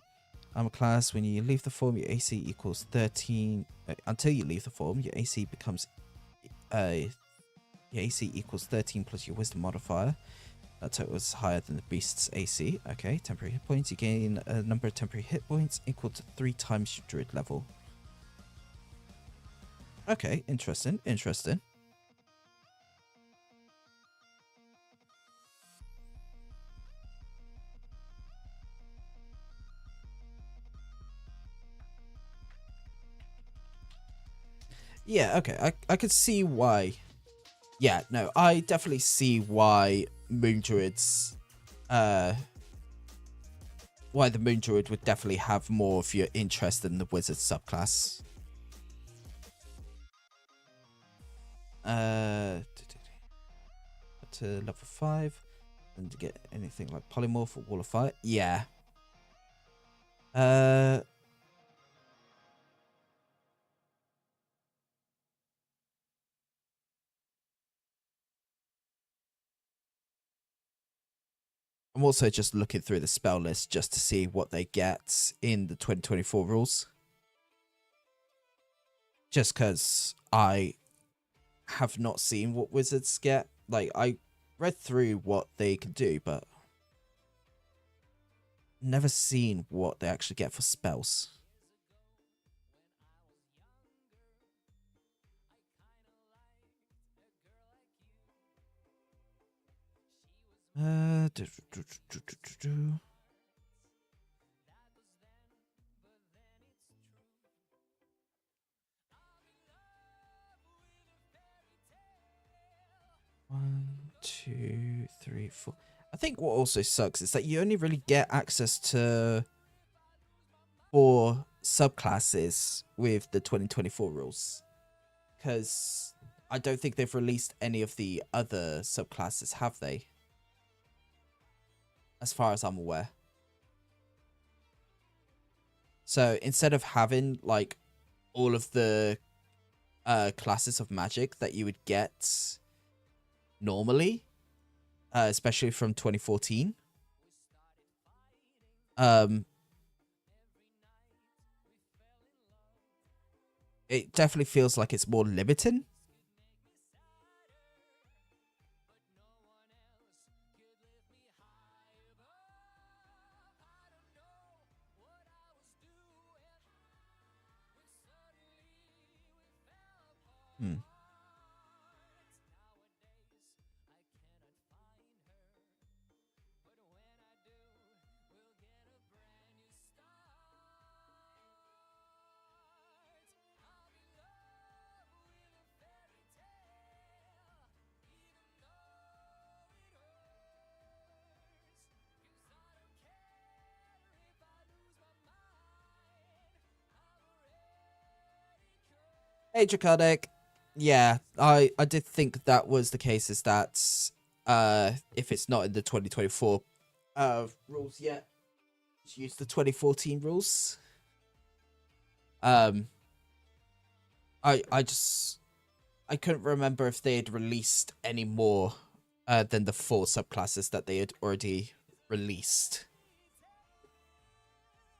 Armor class, when you leave the form, your AC equals 13. Until you leave the form, your AC becomes... your AC equals 13 plus your wisdom modifier. That total is higher than the beast's AC. Okay, temporary hit points. You gain a number of temporary hit points equal to 3 times your druid level. Okay, interesting. Yeah, okay, I could see why. Yeah, no, I definitely see why moon druids, why the moon druid would definitely have more of your interest than the wizard subclass. To level 5, and to get anything like polymorph or wall of fire. Yeah. I'm also just looking through the spell list just to see what they get in the 2024 rules. Just because I have not seen what wizards get. Like, I read through what they can do, but never seen what they actually get for spells. One, two, three, four. I think what also sucks is that you only really get access to 4 subclasses with the 2024 rules. Because I don't think they've released any of the other subclasses, have they? As far as I'm aware. So instead of having like all of the classes of magic that you would get normally, especially from 2014, it definitely feels like it's more limiting. Hey, Draconic. Yeah, I did think that was the case. Is that if it's not in the 2024 rules yet, use the 2014 rules. Um, I just I couldn't remember if they had released any more than the 4 subclasses that they had already released.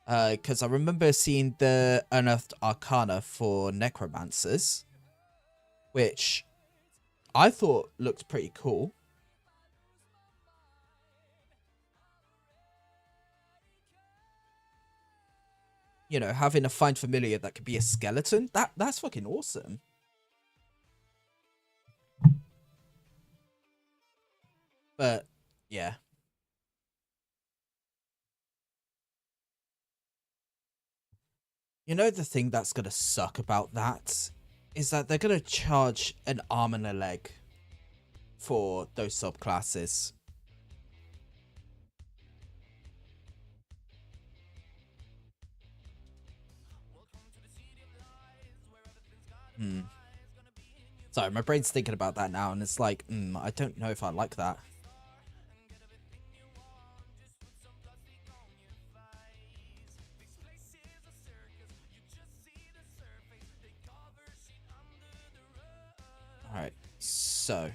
Because I remember seeing the Unearthed Arcana for Necromancers, which I thought looked pretty cool. You know, having a find familiar that could be a skeleton, that's fucking awesome. But yeah. You know, the thing that's gonna suck about that is that they're gonna charge an arm and a leg for those subclasses. Sorry, my brain's thinking about that now, and it's like, I don't know if I like that. Alright, so.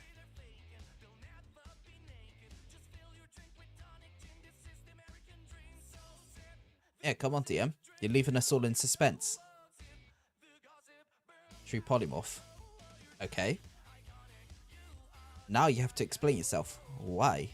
Yeah, come on, DM. You're leaving us all in suspense. True polymorph. Okay. Now you have to explain yourself. Why?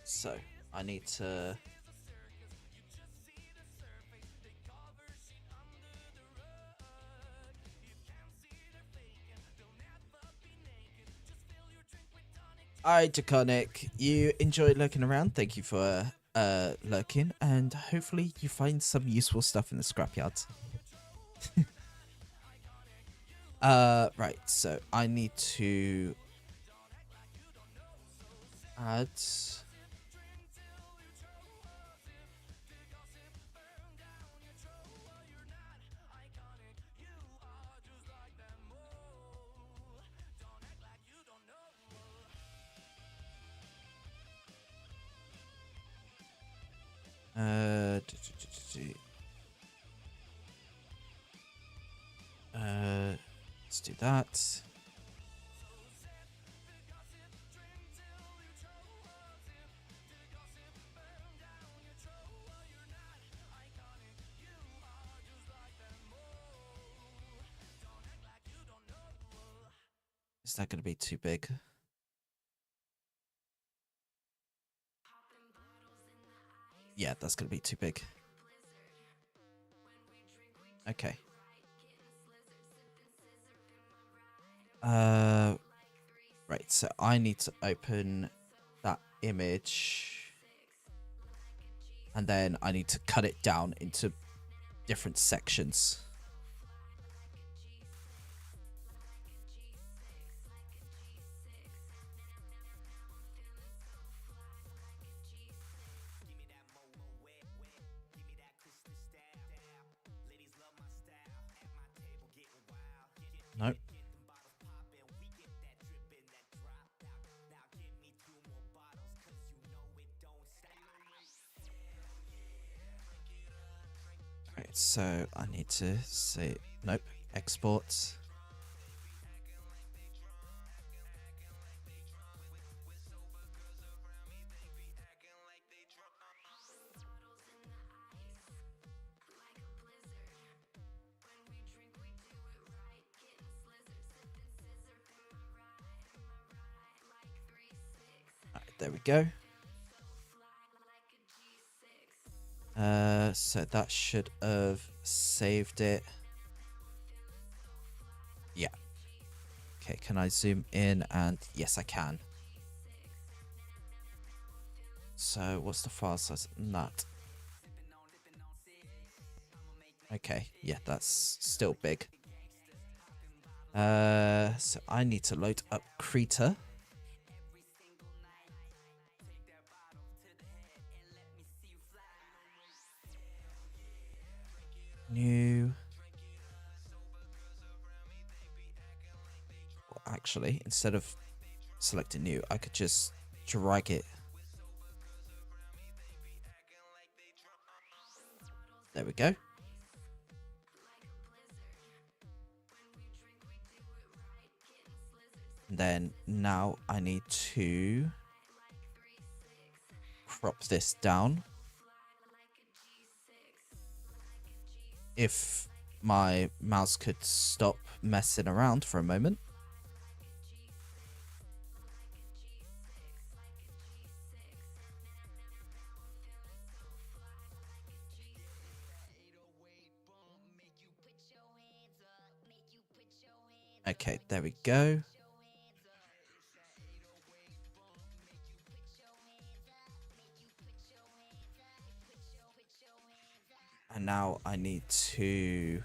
So, I need to... Alright, Draconic, you enjoyed lurking around. Thank you for lurking, and hopefully you find some useful stuff in the scrapyard. Right, so I need to add... let's do that. Is that going to be too big? Yeah, that's going to be too big. Okay. Right, so I need to open that image. And then I need to cut it down into different sections. Nope. Right, so I need to say, nope, export. there we go. So that should have saved it. Yeah. Okay, can I zoom in? And yes, I can. So what's the file size on that? Okay, yeah, that's still big. So I need to load up Krita. New. Well, actually, instead of selecting new, I could just drag it. There we go. And then now I need to crop this down. If my mouse could stop messing around for a moment. Okay, there we go. And now I need to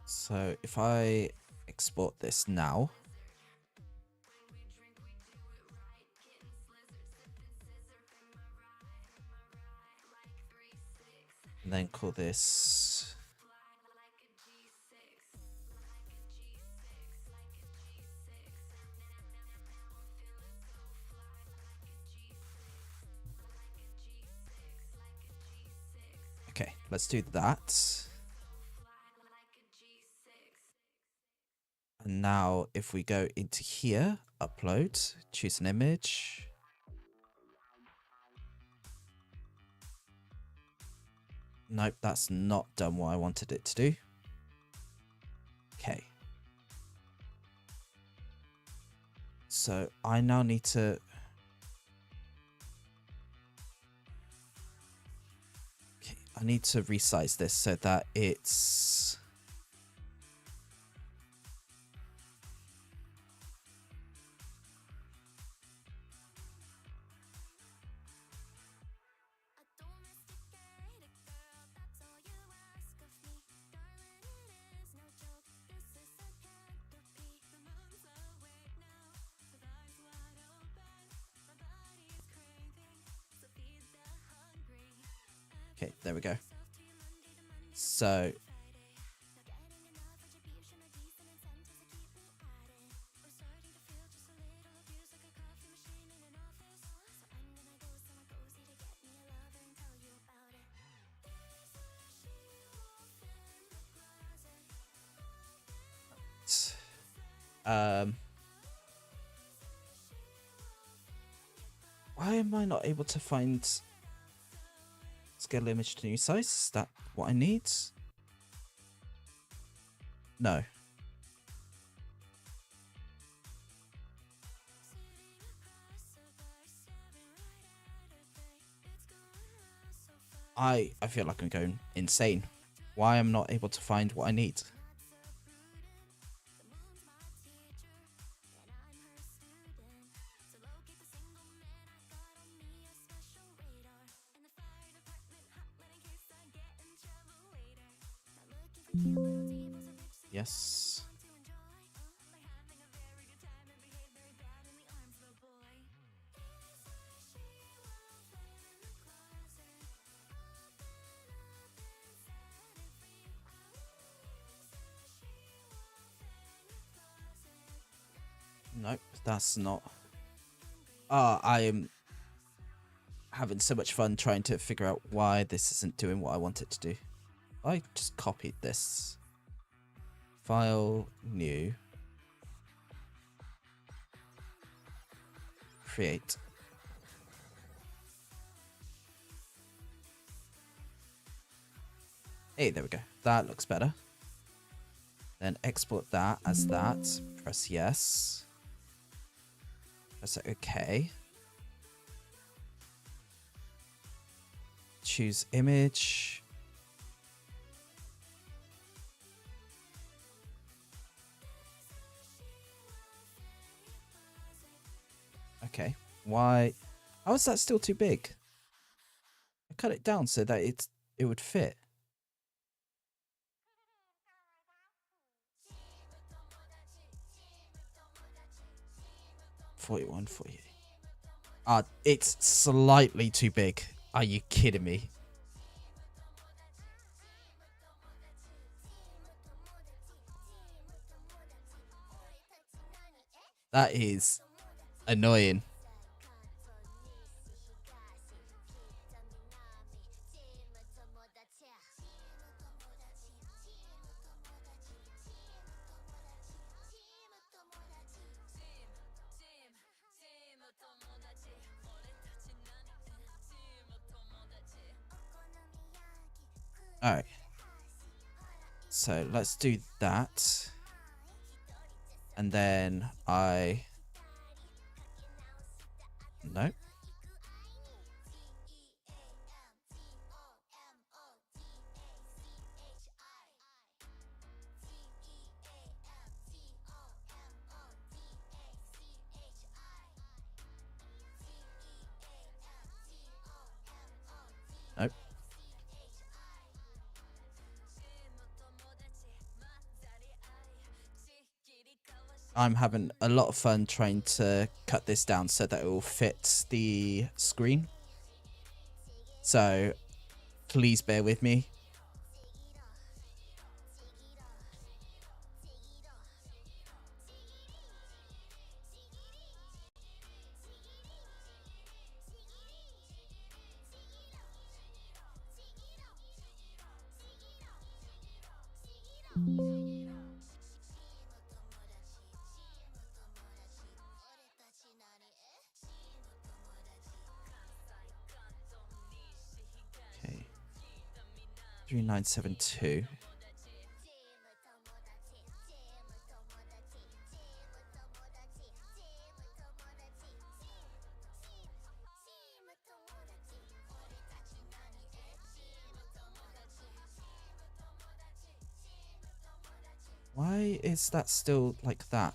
so if I export this now, and then call this okay, let's do that. And now if we go into here, upload, choose an image. Nope, that's not done what I wanted it to do. Okay. So I now need to I need to resize this so that it's okay, there we go. So why am I not able to find scale image to new size? Is that what I need? No. I feel like I'm going insane. Why am I not able to find what I need? Yes. Nope, that's not. I am having so much fun trying to figure out why this isn't doing what I want it to do. I just copied this. File, new. Create. Hey, there we go. That looks better. Then export that as that. Press yes. Press OK. Choose image. Okay. Why? How is that still too big? I cut it down so that it would fit. $41, $48. It's slightly too big. Are you kidding me? That is annoying. Alright. So let's do that. And then Nope. Nope. I'm having a lot of fun trying to cut this down so that it will fit the screen. So please bear with me. Okay. 3972. Why is that still like that?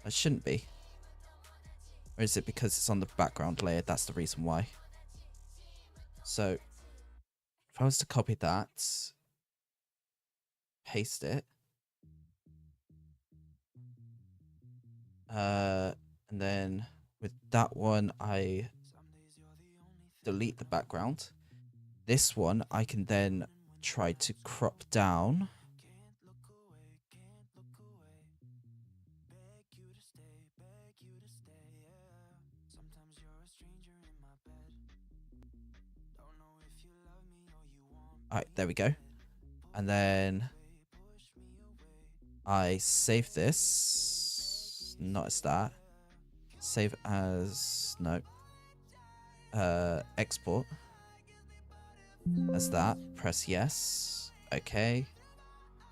It shouldn't be. Or is it because it's on the background layer? That's the reason why. So if I was to copy that, paste it, and then with that one, I delete the background. This one, I can then try to crop down. Alright, there we go. And then I save this. Not as that. Save as no. Export as that. Press yes. Okay.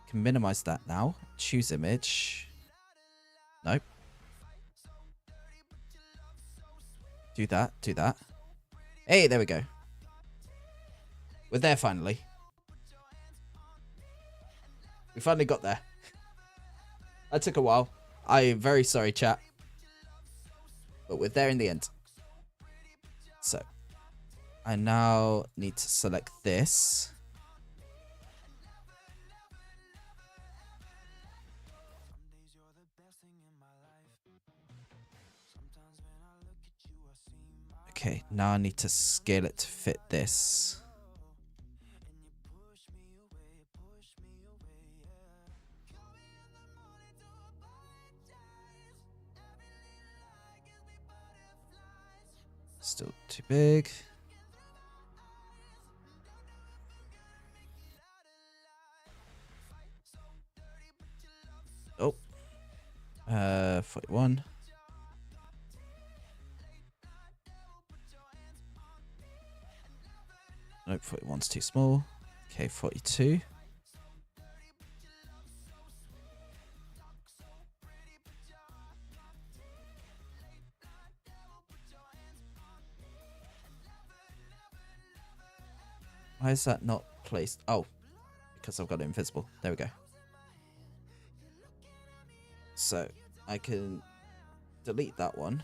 Can minimize that now. Choose image. Nope. Do that. Do that. Hey, there we go. We're there finally. We finally got there. That took a while. I am very sorry, chat. But we're there in the end. So, I now need to select this. Okay, now I need to scale it to fit this. Still too big. Oh. 41. Nope, 41's too small. Okay, 42. Why is that not placed? Oh, because I've got it invisible. There we go. So I can delete that one.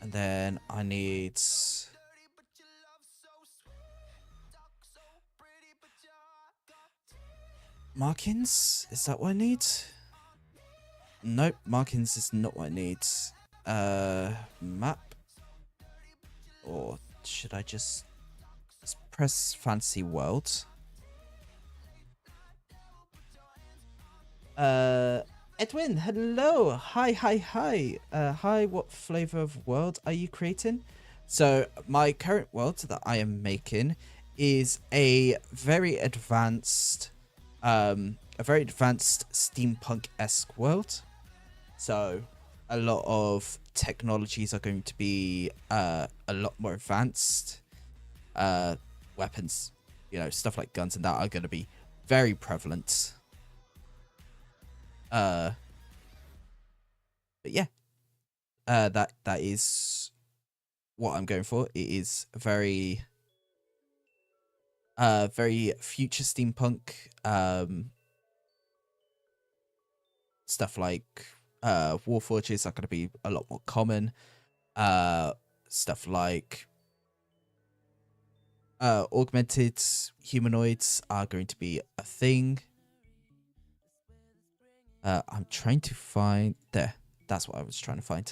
And then I need markings. Is that what I need? Nope, markings is not what I need. Map. Or should I just press fancy world? Edwin, hello. Hi. Hi, what flavor of world are you creating? So my current world that I am making is a very advanced steampunk-esque world. So a lot of technologies are going to be a lot more advanced. Weapons, stuff like guns and that are going to be very prevalent. But yeah, that is what I'm going for. It is very future steampunk. Stuff like warforges are going to be a lot more common. Stuff like augmented humanoids are going to be a thing. I'm trying to find there. That's what I was trying to find.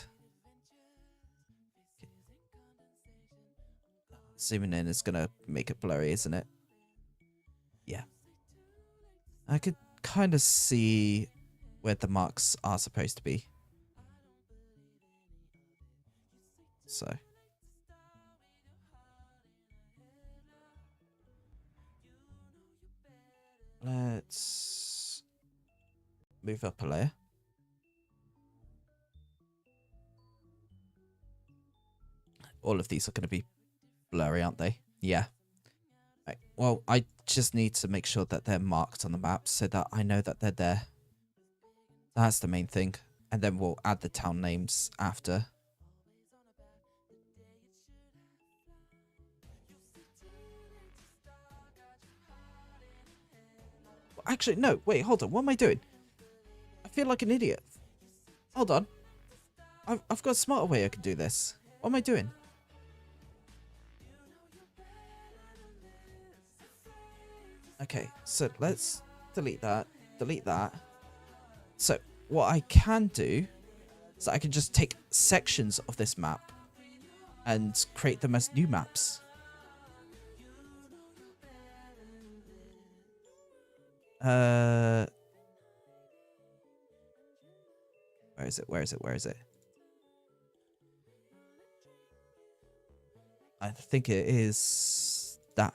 Zooming in is gonna make it blurry, isn't it? Yeah. I could kind of see where the marks are supposed to be. So. Let's move up a layer. All of these are going to be blurry, aren't they? Yeah. Right. Well, I just need to make sure that they're marked on the map so that I know that they're there. That's the main thing. And then we'll add the town names after. Actually, no. Wait, hold on. What am I doing? I feel like an idiot. Hold on. I've got a smarter way I can do this. What am I doing? Okay, so let's delete that. Delete that. So what I can do is I can just take sections of this map and create them as new maps. Where is it? Where is it? Where is it? I think it is that.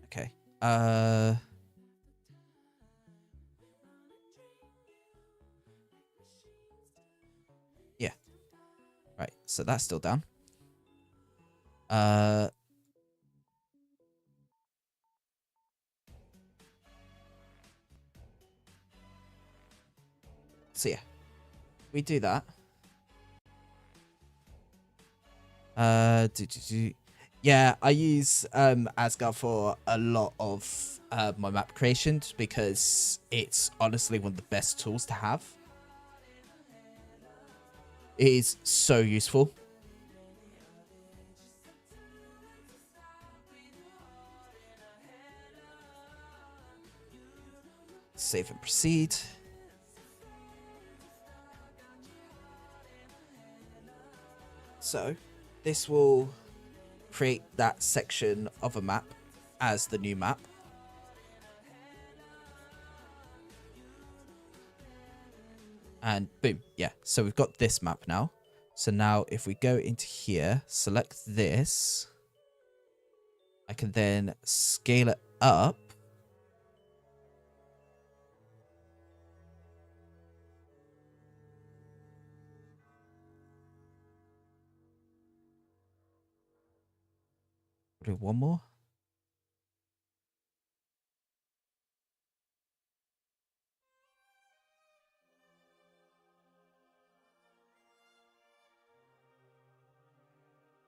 Okay. Yeah. Right. So that's still down. So yeah, we do that. Yeah, I use Asgard for a lot of my map creations because it's honestly one of the best tools to have. It is so useful. Save and proceed. So this will create that section of a map as the new map. And boom, yeah. So we've got this map now. So now if we go into here, select this, I can then scale it up. do one more.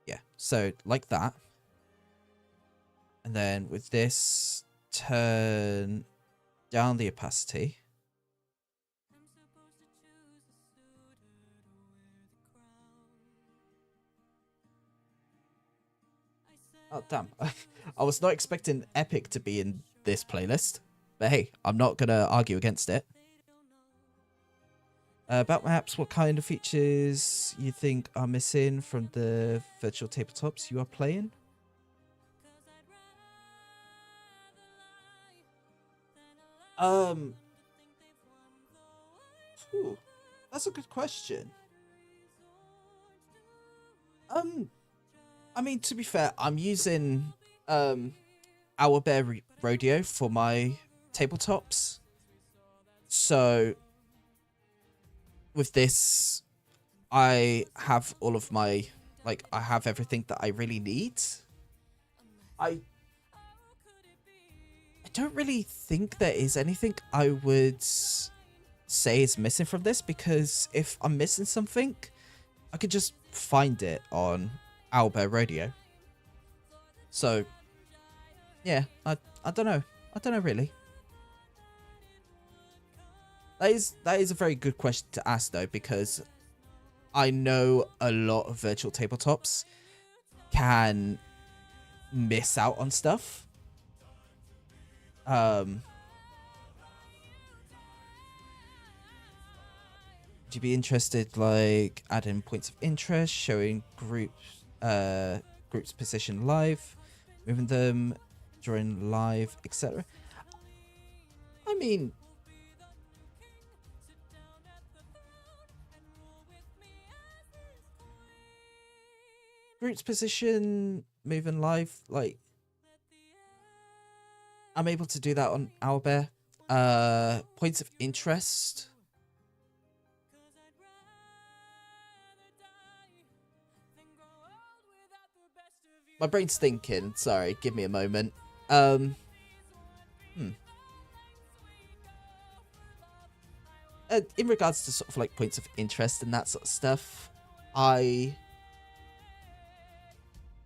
Yeah, so like that. And then with this, turn down the opacity. Oh, damn. I was not expecting Epic to be in this playlist. But hey, I'm not going to argue against it. About maps, what kind of features you think are missing from the virtual tabletops you are playing? Ooh, that's a good question. I mean, to be fair, I'm using Owlbear Rodeo for my tabletops. So with this, I have all of my, like, I have everything that I really need. I don't really think there is anything I would say is missing from this, because if I'm missing something, I could just find it on Owlbear Radio. So yeah, I don't know. I don't know really. That is a very good question to ask though, because I know a lot of virtual tabletops can miss out on stuff. Would you be interested, like, adding points of interest, showing groups position live, moving them during live, etc.? I mean, groups position, moving live, like, I'm able to do that on Owlbear. Points of interest. My brain's thinking. Sorry, give me a moment. In regards to sort of like points of interest and that sort of stuff, I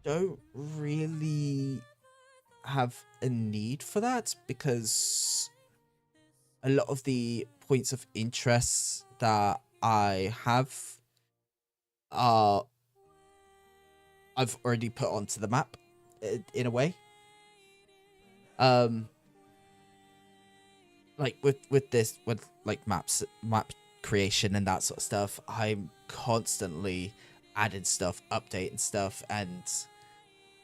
don't really have a need for that, because a lot of the points of interest that I have are I've already put onto the map in a way. Like with like map creation and that sort of stuff, I'm constantly adding stuff, updating stuff, and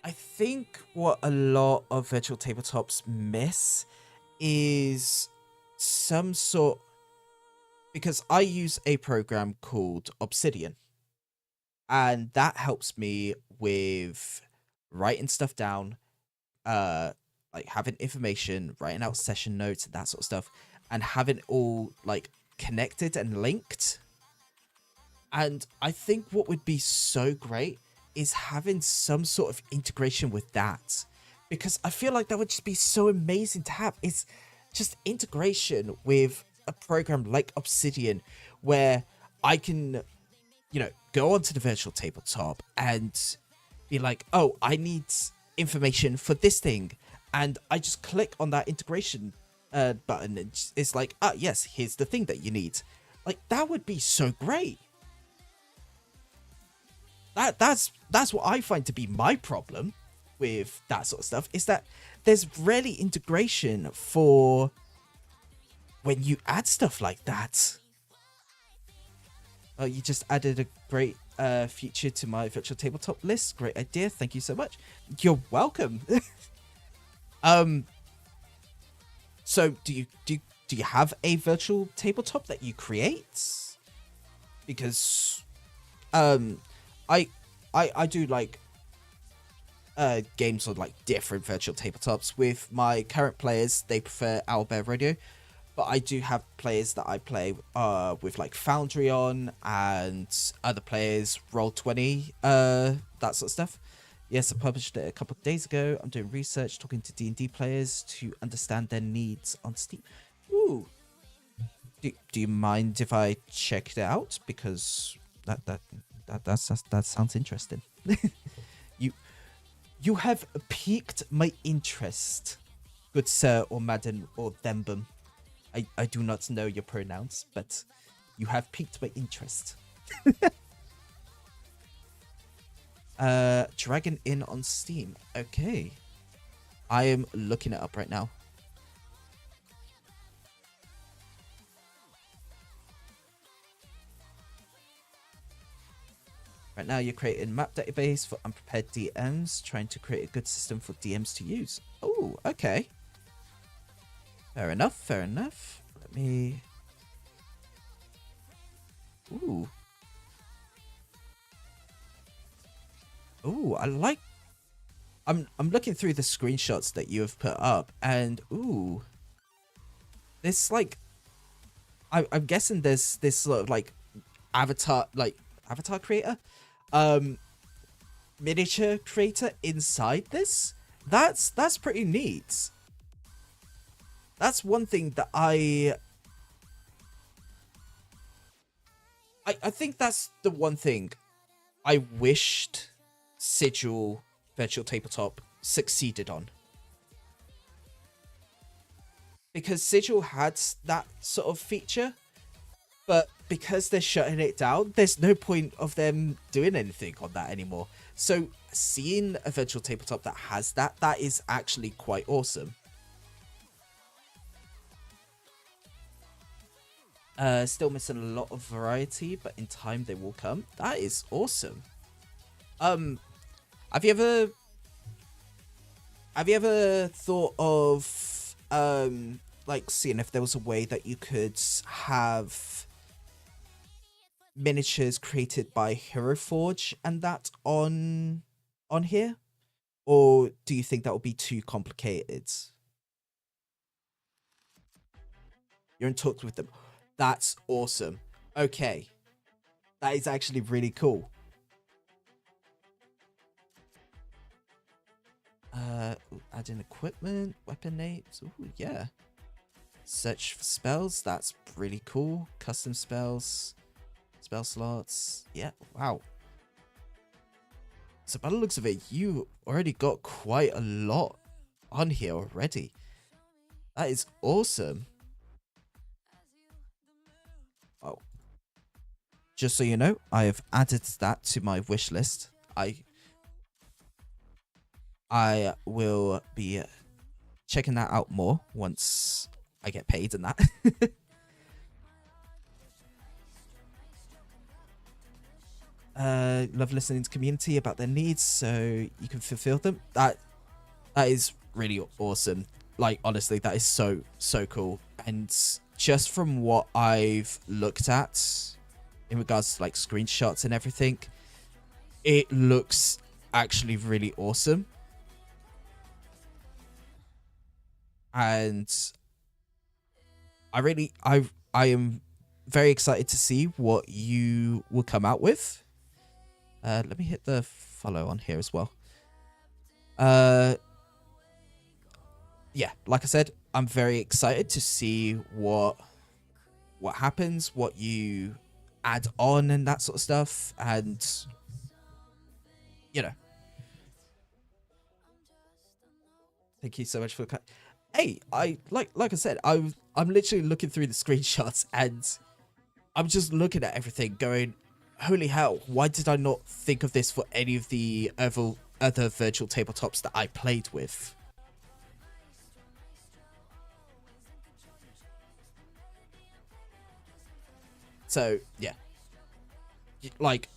I think what a lot of virtual tabletops miss is some sort, because I use a program called Obsidian, and that helps me with writing stuff down, like having information, writing out session notes and that sort of stuff, and having it all like connected and linked. And I think what would be so great is having some sort of integration with that, because I feel like that would just be so amazing to have. It's just integration with a program like Obsidian, where I can, you know, go onto the virtual tabletop and be like, oh, I need information for this thing, and I just click on that integration button, and it's like, ah, yes, here's the thing that you need. Like, that would be so great. That's what I find to be my problem with that sort of stuff, is that there's rarely integration for when you add stuff like that. Oh, you just added a great feature to my virtual tabletop list. Great idea. Thank you so much. You're welcome. So do you have a virtual tabletop that you create? Because I do like games on like different virtual tabletops. With my current players, they prefer Owlbear Radio, but I do have players that I play with like Foundry on, and other players Roll20, that sort of stuff. Yes, I published it a couple of days ago. I'm doing research, talking to D&D players to understand their needs on Steam. Ooh. Do you mind if I check it out? Because that sounds interesting. You have piqued my interest, good sir or madam or thembum. I do not know your pronouns, but you have piqued my interest. Dragon Inn on Steam. Okay. I am looking it up right now. Right now, you're creating a map database for unprepared DMs, trying to create a good system for DMs to use. Oh, okay. Fair enough, fair enough. Let me... Ooh. Ooh, I like... I'm looking through the screenshots that you have put up, and ooh. This, like... I'm guessing there's this sort of, like, avatar creator? Miniature creator inside this. That's pretty neat. That's one thing that I think that's the one thing I wished Sigil Virtual Tabletop succeeded on, because Sigil had that sort of feature, but because they're shutting it down, there's no point of them doing anything on that anymore. So seeing a virtual tabletop that has that is actually quite awesome. Still missing a lot of variety, but in time they will come. That is awesome. Have you ever thought of like seeing if there was a way that you could have miniatures created by Hero Forge and that on here, or do you think that would be too complicated? You're in talks with them. That's awesome. Okay, that is actually really cool. Add in equipment, weapon names. Ooh, yeah. Search for spells. That's really cool. Custom spells. Spell slots. Yeah, wow. So by the looks of it, you already got quite a lot on here already. That is awesome. Oh. Just so you know, I have added that to my wish list. I will be checking that out more once I get paid and that. Love listening to community about their needs so you can fulfill them. That is really awesome. Like, honestly, that is so cool. And just from what I've looked at in regards to like screenshots and everything, it looks actually really awesome. And I am very excited to see what you will come out with. Let me hit the follow on here as well. Yeah, like I said, I'm very excited to see what happens, what you add on and that sort of stuff, and you know. Thank you so much for hey, I like I said, I'm literally looking through the screenshots and I'm just looking at everything going, holy hell, why did I not think of this for any of the other virtual tabletops that I played with? So, yeah. Like,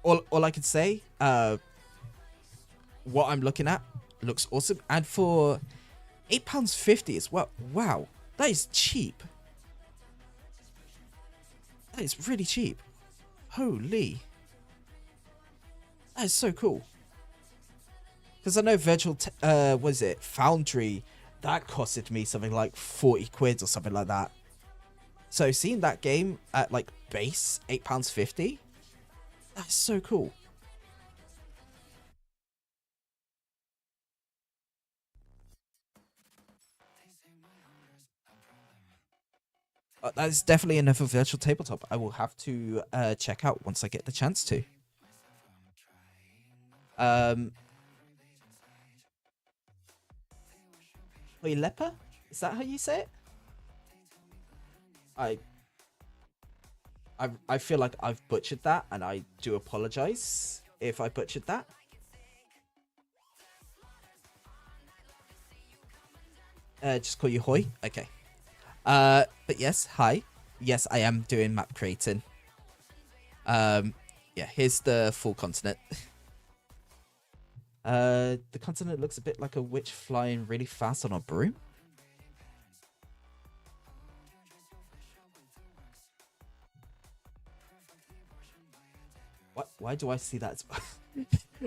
all I can say, what I'm looking at looks awesome. And for £8.50 as well. Wow, that is cheap. That is really cheap. Holy. That is so cool. Because I know virtual, what is it? Foundry, that costed me something like 40 quid or something like that. So seeing that game at like base £8.50, that's so cool. That's definitely another virtual tabletop I will have to check out once I get the chance to. Leper? Is that how you say it? I feel like I've butchered that, and I do apologize if I butchered that. Just call you Hoy? Okay. But yes, hi. Yes, I am doing map creating. Yeah, here's the full continent. The continent looks a bit like a witch flying really fast on a broom. Why do I see that?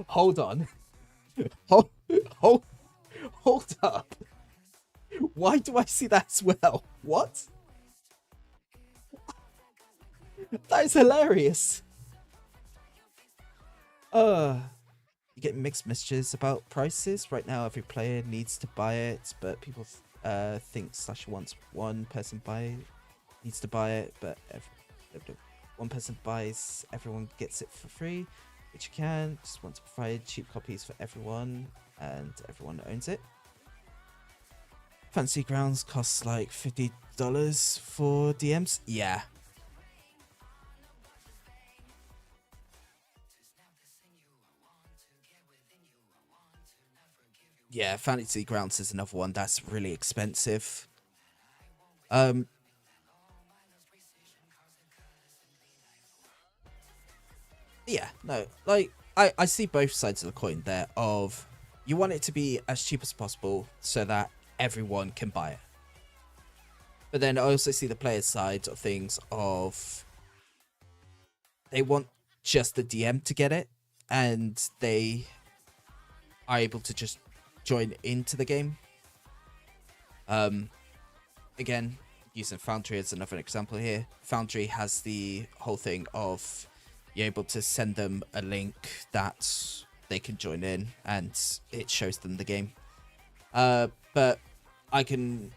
Hold on. Hold up. Why do I see that as well? What? That is hilarious. You get mixed messages about prices. Right now, every player needs to buy it, but people think Slash wants one person needs to buy it, but one person buys, everyone gets it for free, which you can. Just want to provide cheap copies for everyone, and everyone owns it. Fantasy Grounds costs like $50 for DMs. Yeah. Yeah, Fantasy Grounds is another one that's really expensive. Yeah, no, like I see both sides of the coin there. Of you want it to be as cheap as possible so that everyone can buy it, but then I also see the player side of things. Of they want just the DM to get it, and they are able to just join into the game. Again, using Foundry as another example here. Foundry has the whole thing of you're able to send them a link that they can join in, and it shows them the game. But I can,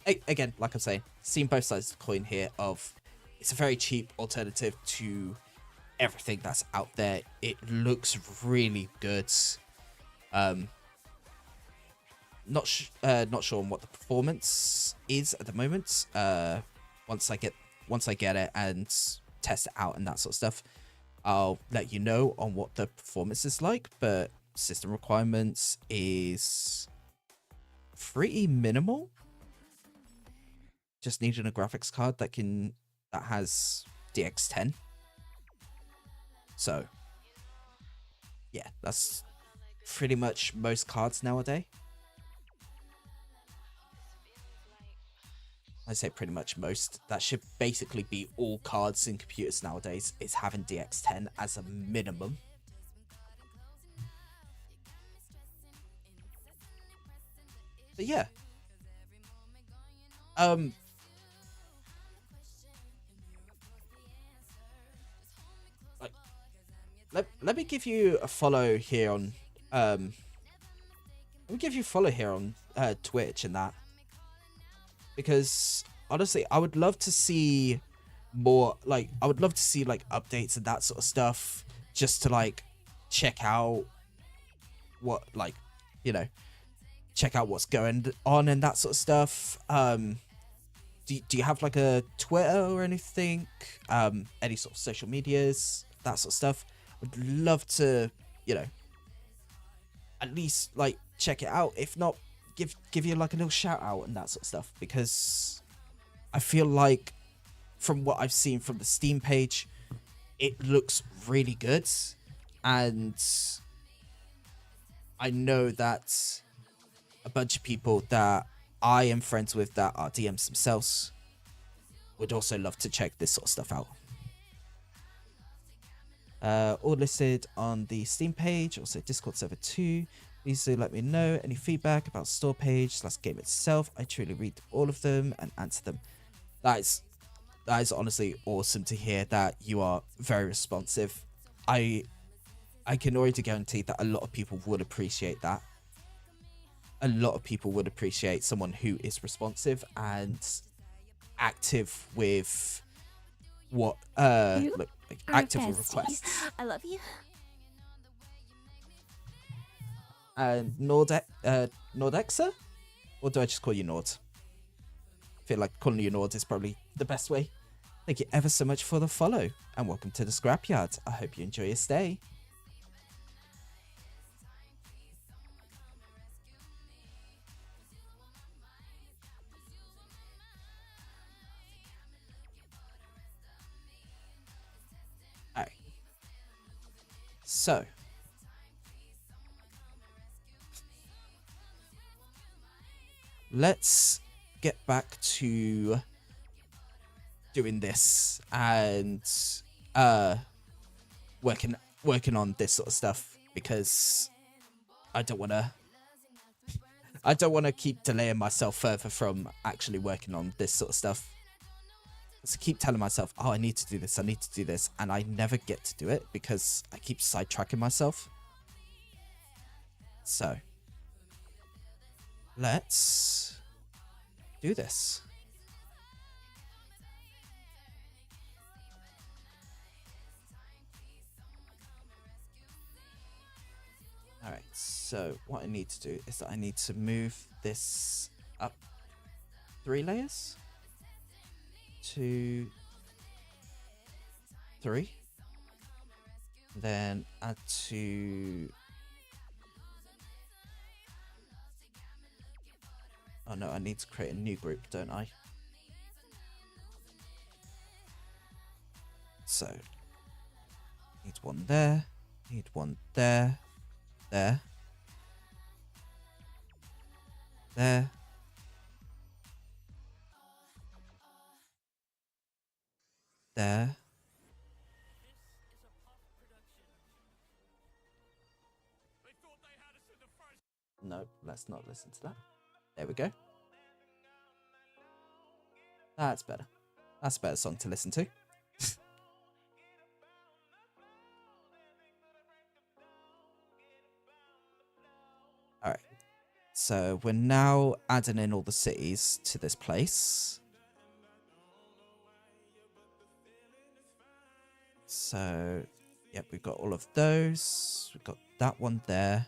again, like I'm saying, seeing both sides of the coin here. Of it's a very cheap alternative to everything that's out there. It looks really good. Not sure on what the performance is at the moment. Once I get it and test it out and that sort of stuff, I'll let you know on what the performance is like. But system requirements is pretty minimal. Just needing a graphics card that has DX10. So yeah, that's pretty much most cards nowadays. I say pretty much most. That should basically be all cards in computers nowadays. Is having DX10 as a minimum. But yeah. Let me give you a follow here on Twitch and that. Because honestly, I would love to see more, like I would love to see like updates and that sort of stuff, just to like check out what, like, you know, check out what's going on and that sort of stuff. Do you have like a Twitter or anything? Any sort of social medias, that sort of stuff? Would love to, you know, at least like check it out. If not, give you like a little shout out and that sort of stuff, because I feel like from what I've seen from the Steam page, it looks really good, and I know that a bunch of people that I am friends with that are DMs themselves would also love to check this sort of stuff out. All listed on the Steam page, also Discord server 2. Please do let me know any feedback about store page / game itself. I truly read all of them and answer them. That is honestly awesome to hear that you are very responsive. I can already guarantee that a lot of people would appreciate that. A lot of people would appreciate someone who is responsive and active with what You look like are active with besties. requests. I love you. And Nordexa? Or do I just call you Nord? I feel like calling you Nord is probably the best way. Thank you ever so much for the follow, and welcome to the Scrapyard. I hope you enjoy your stay. Alright. So. Let's get back to doing this and working on this sort of stuff, because I don't want to keep delaying myself further from actually working on this sort of stuff. So keep telling myself, oh, I need to do this, and I never get to do it because I keep sidetracking myself. So let's do this. Alright, so what I need to do is that I need to move this up 3 layers. 2, 3. Then add to... Oh no, I need to create a new group, don't I? So, need one there, need one there, there, there, there. No, let's not listen to that. There we go. That's better. That's a better song to listen to. Alright. So we're now adding in all the cities to this place. So, yep, we've got all of those. We've got that one there.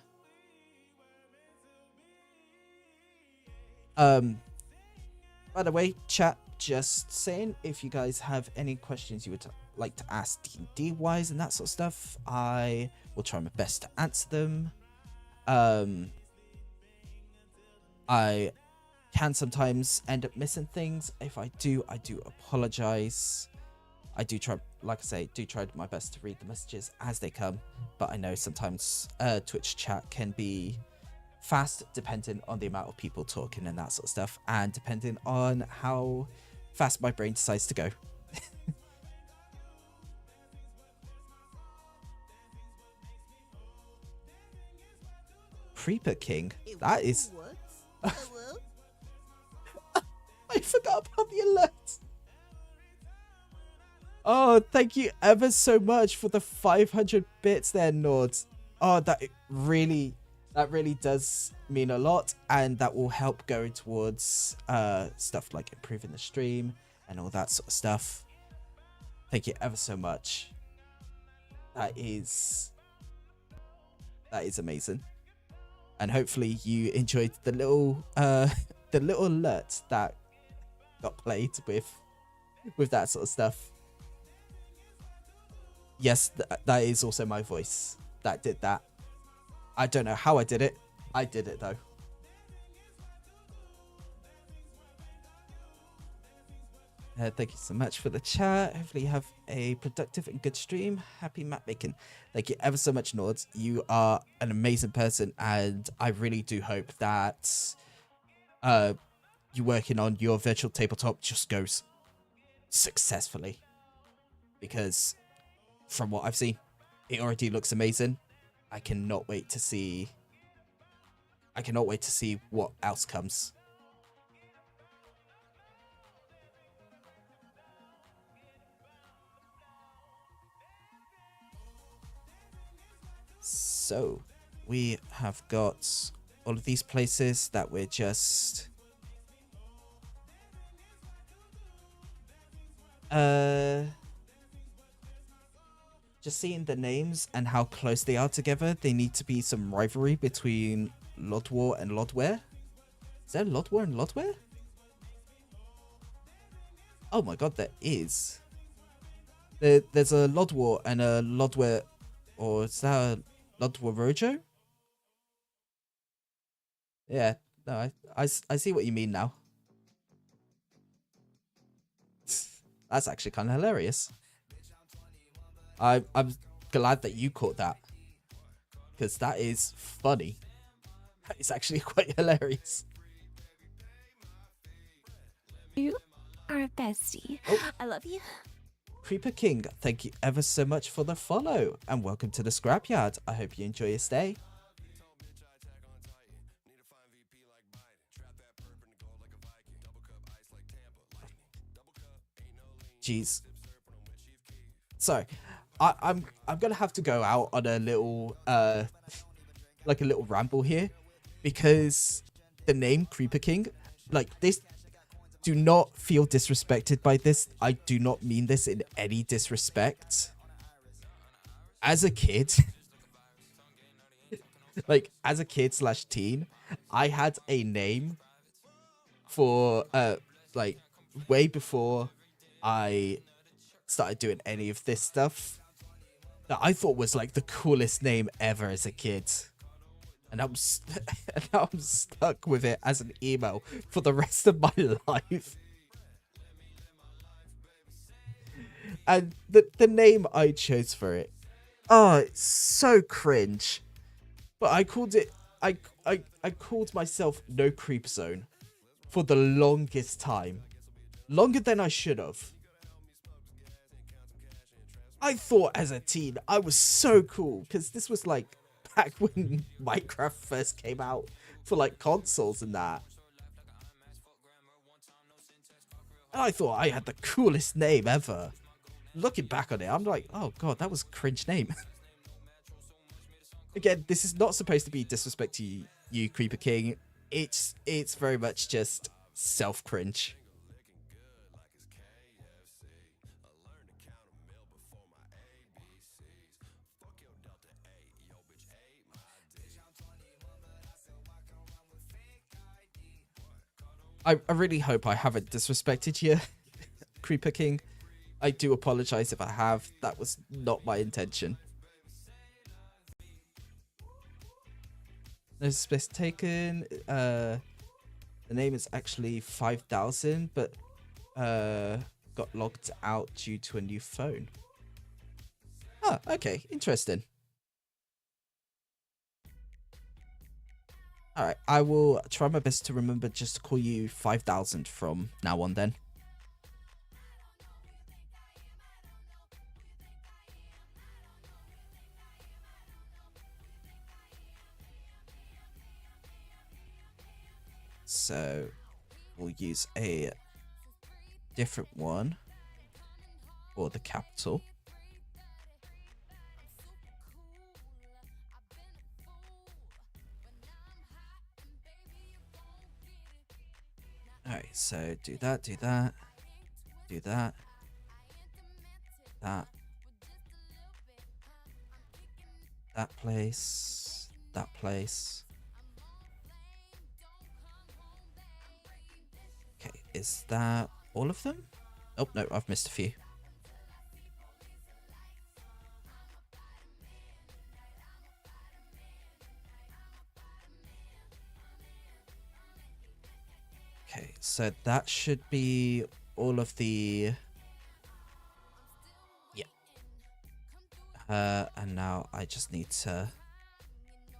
By the way, chat, just saying, if you guys have any questions you would like to ask D&D wise and that sort of stuff, I will try my best to answer them. I can sometimes end up missing things. If I do apologize. I do try, like I say, try my best to read the messages as they come, but I know sometimes Twitch chat can be fast depending on the amount of people talking and that sort of stuff, and depending on how fast my brain decides to go. Creeper King, that is... I forgot about the alert. Oh, thank you ever so much for the 500 bits there, Nord. Oh, that really does mean a lot, and that will help go towards stuff like improving the stream and all that sort of stuff. Thank you ever so much. That is amazing. And hopefully you enjoyed the little alert that got played with that sort of stuff. Yes, that is also my voice that did that. I don't know how I did it. I did it though. Thank you so much for the chat. Hopefully you have a productive and good stream. Happy map making. Thank you ever so much, Nords. You are an amazing person, and I really do hope that you working on your virtual tabletop just goes successfully, because from what I've seen, it already looks amazing. I cannot wait to see what else comes. So we have got all of these places that we're just Uh, just seeing the names and how close they are together, there need to be some rivalry between Lodwar and Lodware. Is there Lodwar and Lodware? Oh my god, there is. There's a Lodwar and a Lodware, or is that a Lodwar Rojo? Yeah, no, I see what you mean now. That's actually kind of hilarious. I'm glad that you caught that, because that is funny. That is actually quite hilarious. You are a bestie. Oh. I love you. Creeper King, thank you ever so much for the follow, and welcome to the Scrapyard. I hope you enjoy your stay. Jeez. So, I'm gonna have to go out on a little like a little ramble here, because the name Creeper King, like this, do not feel disrespected by this. I do not mean this in any disrespect. As a kid, like as a kid slash teen, I had a name for like way before I started doing any of this stuff that I thought was like the coolest name ever as a kid. And I'm and now I'm stuck with it as an email for the rest of my life. And the name I chose for it, oh, it's so cringe. But I called it, I called myself No Creep Zone for the longest time. Longer than I should have. I thought as a teen I was so cool, because this was like back when Minecraft first came out for like consoles and that. And I thought I had the coolest name ever. Looking back on it, I'm like, oh god, that was a cringe name. Again, this is not supposed to be disrespect to you, Creeper King. It's very much just self-cringe. I really hope I haven't disrespected you, Creeper King. I do apologize if I have. That was not my intention. No space taken. The name is actually 5000, but got logged out due to a new phone. Ah, okay, interesting. Alright, I will try my best to remember just to call you 5000 from now on then. So we'll use a different one for the capital. Alright, so do that, do that, do that, that place, that place. Okay, is that all of them? Oh, no, I've missed a few. Okay, so that should be all of the... Yeah. And now I just need to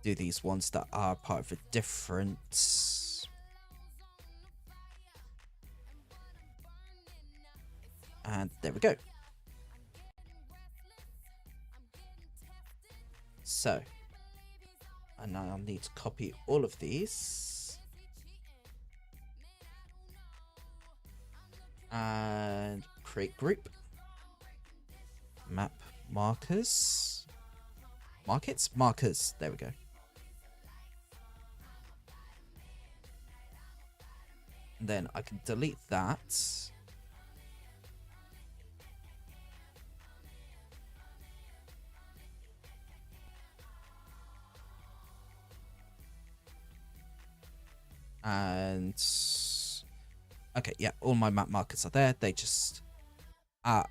do these ones that are part of a different... And there we go. So, and now I'll need to copy all of these. And create group. Map markers. Markets? Markers. There we go. And then I can delete that. And okay, yeah, all my map markers are there. They just no,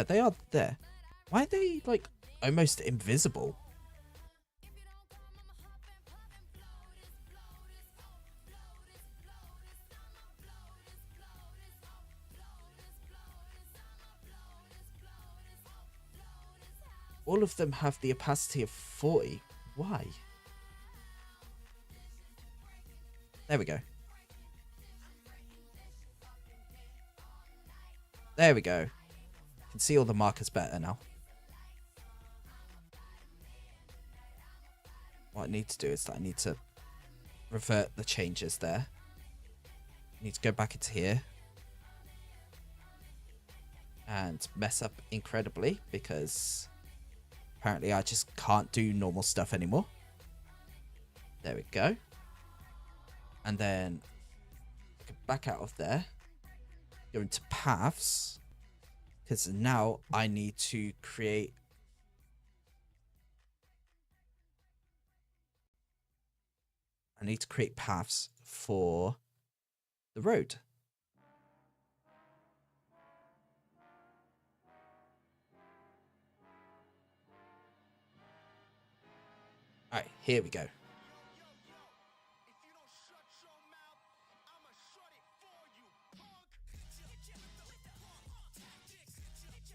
they are there. Why are they like almost invisible? All of them have the opacity of 40. Why? There we go. There we go. You can see all the markers better now. What I need to do is that I need to revert the changes there. I need to go back into here. And mess up incredibly because apparently I just can't do normal stuff anymore. There we go. And then I can back out of there. Go into paths. Because now I need to create... I need to create paths for the road. Alright, here we go.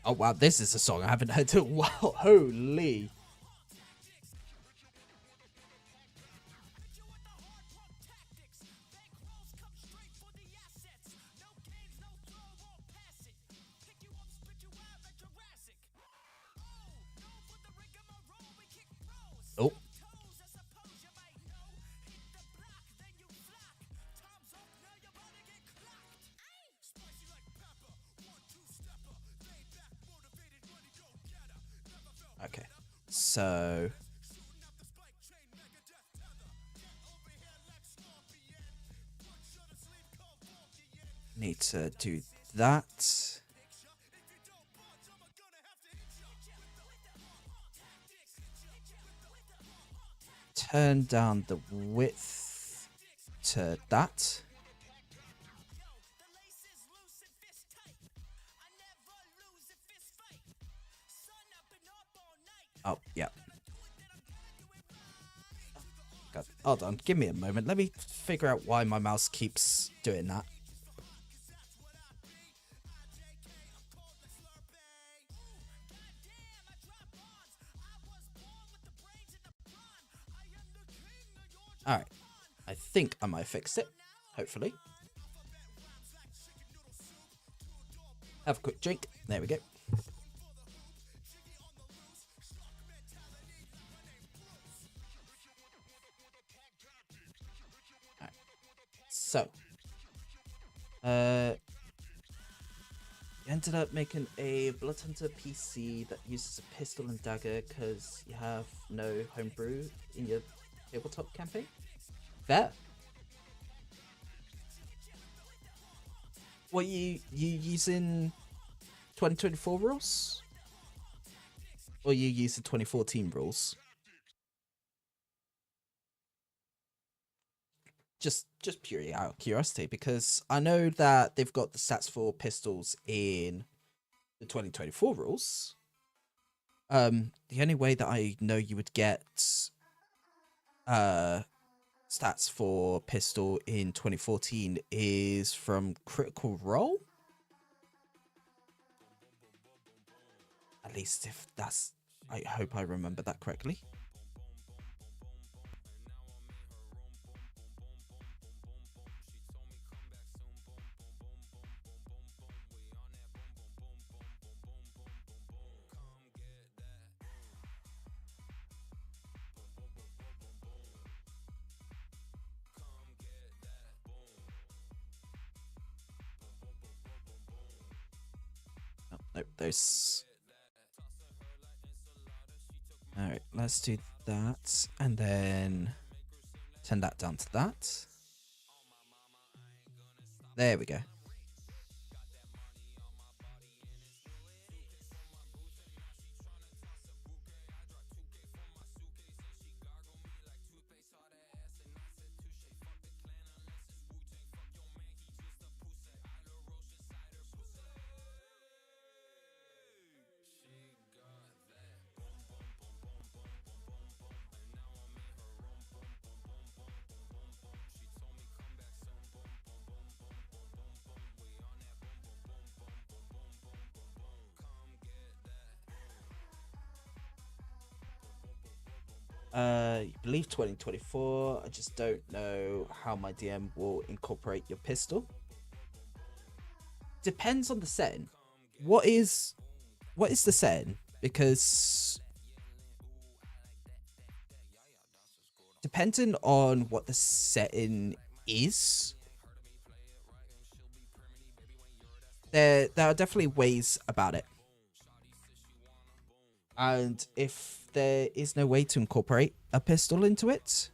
Oh wow, this is a song I haven't heard in a while. Holy. Oh. Okay, so need to do that. Turn down the width to that. Oh, yeah. God, hold on, give me a moment. Let me figure out why my mouse keeps doing that. Alright. I think I might have fixed it. Hopefully. Have a quick drink. There we go. Alright. So. You ended up making a Blood Hunter PC that uses a pistol and dagger because you have no homebrew in your tabletop campaign? Fair. What, you using 2024 rules? Or you using 2014 rules? Just purely out of curiosity, because I know that they've got the stats for pistols in the 2024 rules. The only way that I know you would get stats for pistol in 2014 is from Critical Role. At least if that's... I hope I remember that correctly. Nope, those. Alright, let's do that. And then turn that down to that. There we go. You believe 2024. I just don't know how my DM will incorporate your pistol. Depends on the setting. What is the setting? Because depending on what the setting is, there are definitely ways about it. And if there is no way to incorporate a pistol into it,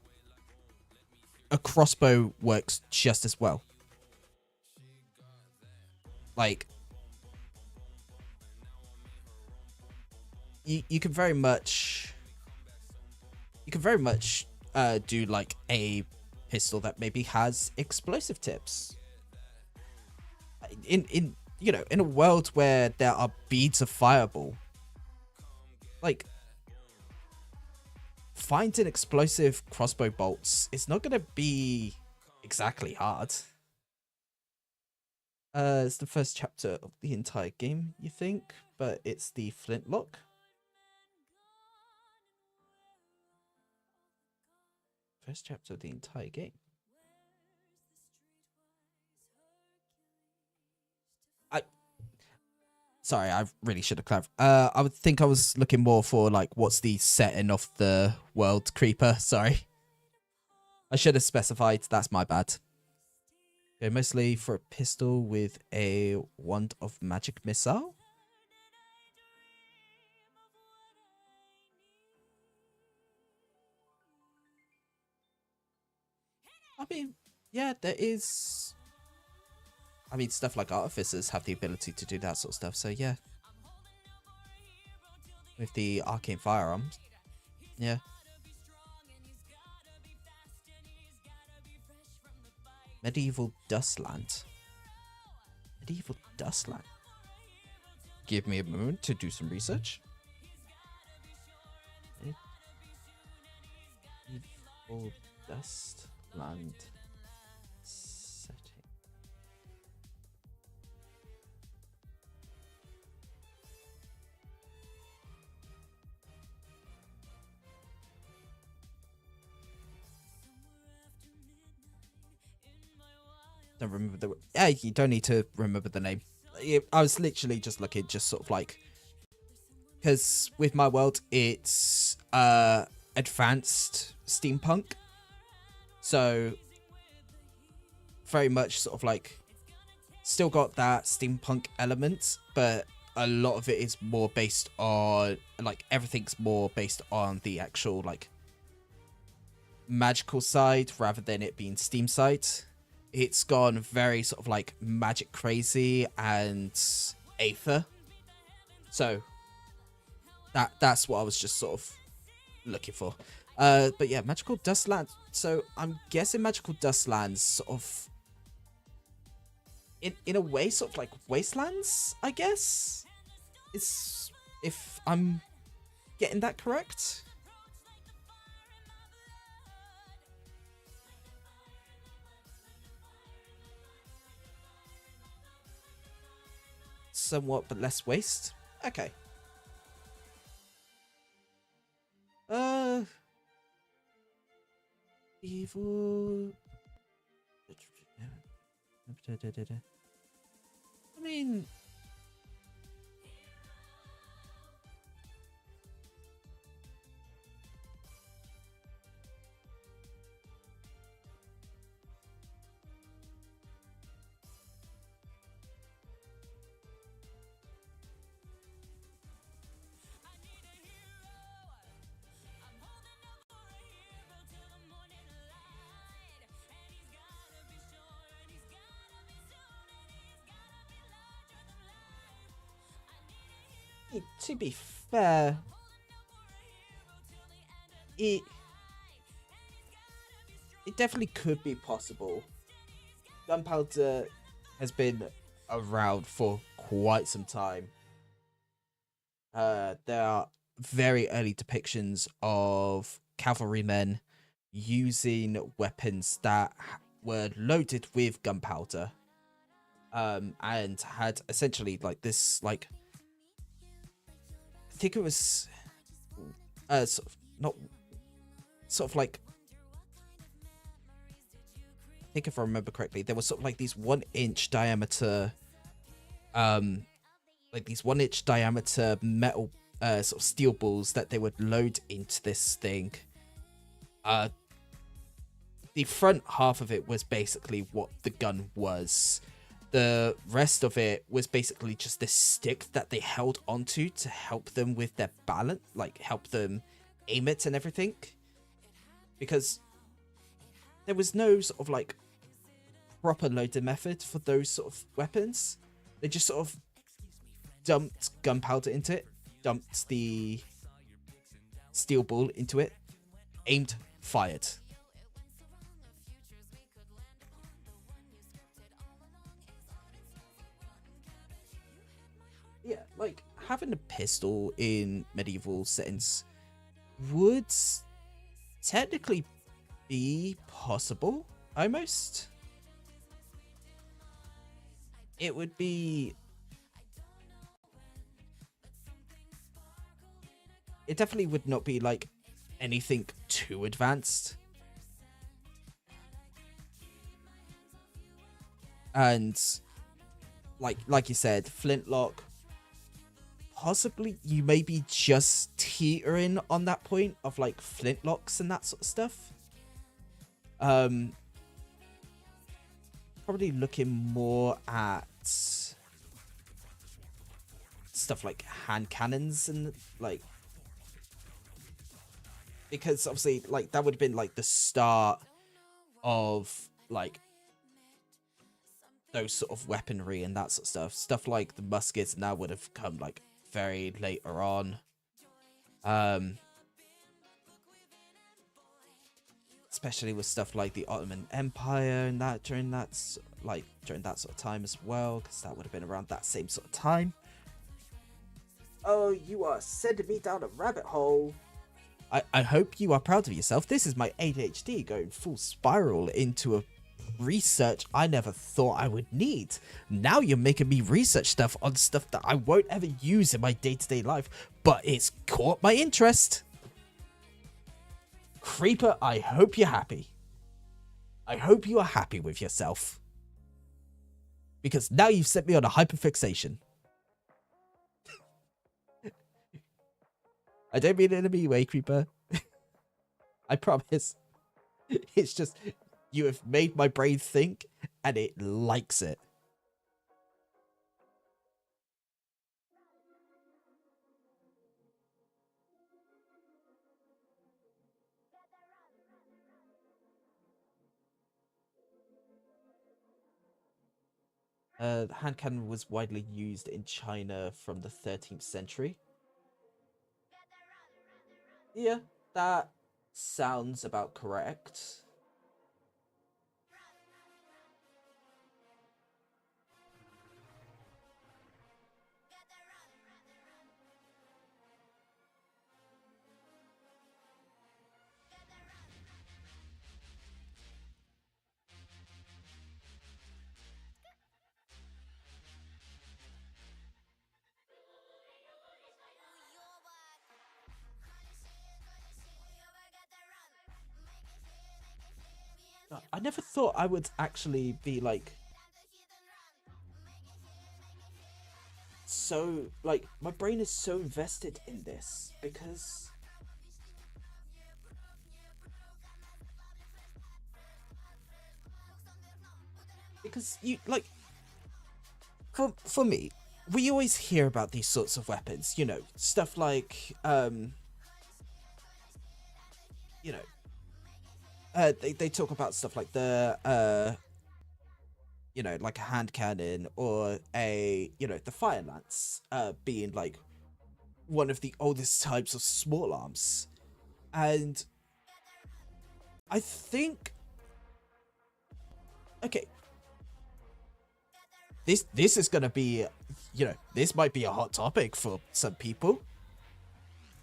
a crossbow works just as well. Like, you can very much do like a pistol that maybe has explosive tips. In in a world where there are beads of fireball, like, finding explosive crossbow bolts is not going to be exactly hard. It's the first chapter of the entire game, you think, but it's the flintlock. First chapter of the entire game. Sorry, I really should have clarified. I would think I was looking more for like what's the setting of the world creeper. Sorry, I should have specified. That's my bad. Okay, mostly for a pistol with a wand of magic missile. I mean, yeah, there is. I mean, stuff like artificers have the ability to do that sort of stuff. So yeah, with the arcane firearms, yeah. Medieval Dustland. Medieval Dustland. Give me a moment to do some research. Medieval Dustland setting. Don't remember the. Yeah, you don't need to remember the name. I was literally just looking, just sort of like, because with my world it's advanced steampunk, so very much sort of like still got that steampunk element, but a lot of it is more based on like everything's more based on the actual like magical side rather than it being steam side. It's gone very sort of like magic crazy and aether. So that's what I was just sort of looking for. But yeah, Magical Dustlands. So I'm guessing Magical Dustlands sort of in a way sort of like wastelands, I guess. It's if I'm getting that correct. Somewhat, but less waste. Okay. Evil. I mean, to be fair, it definitely could be possible. Gunpowder has been around for quite some time. There are very early depictions of cavalrymen using weapons that were loaded with gunpowder, and had essentially like this like. I think it was sort of not sort of like, I think if I remember correctly, there was sort of like these 1-inch diameter, metal, sort of steel balls that they would load into this thing. The front half of it was basically what the gun was. The rest of it was basically just this stick that they held onto to help them with their balance, like help them aim it and everything. Because there was no sort of like proper loading method for those sort of weapons. They just sort of dumped gunpowder into it, dumped the steel ball into it, aimed, fired. Yeah, like having a pistol in medieval settings would technically be possible, almost. It would be... It definitely would not be like anything too advanced. And like you said, flintlock, possibly you may be just teetering on that point of like flintlocks and that sort of stuff. Probably looking more at stuff like hand cannons and like, because obviously like that would have been like the start of like those sort of weaponry and that sort of stuff like the muskets now would have come like very later on. Especially with stuff like the Ottoman Empire and that during that sort of time as well, because that would have been around that same sort of time. Oh, you are sending me down a rabbit hole. I hope you are proud of yourself. This is my ADHD going full spiral into a research I never thought I would need. Now you're making me research stuff on stuff that I won't ever use in my day-to-day life, but it's caught my interest. Creeper, I hope you're happy. I hope you are happy with yourself. Because now you've set me on a hyperfixation. I don't mean it in a mean way, Creeper. I promise. It's just, you have made my brain think, and it likes it. The hand cannon was widely used in China from the 13th century. Yeah, that sounds about correct. I never thought I would actually be like so like my brain is so invested in this because you like for me, we always hear about these sorts of weapons, you know, stuff like you know, they talk about stuff like the you know, like a hand cannon or a, you know, the fire lance being like one of the oldest types of small arms. And I think, okay, this is gonna be, you know, this might be a hot topic for some people.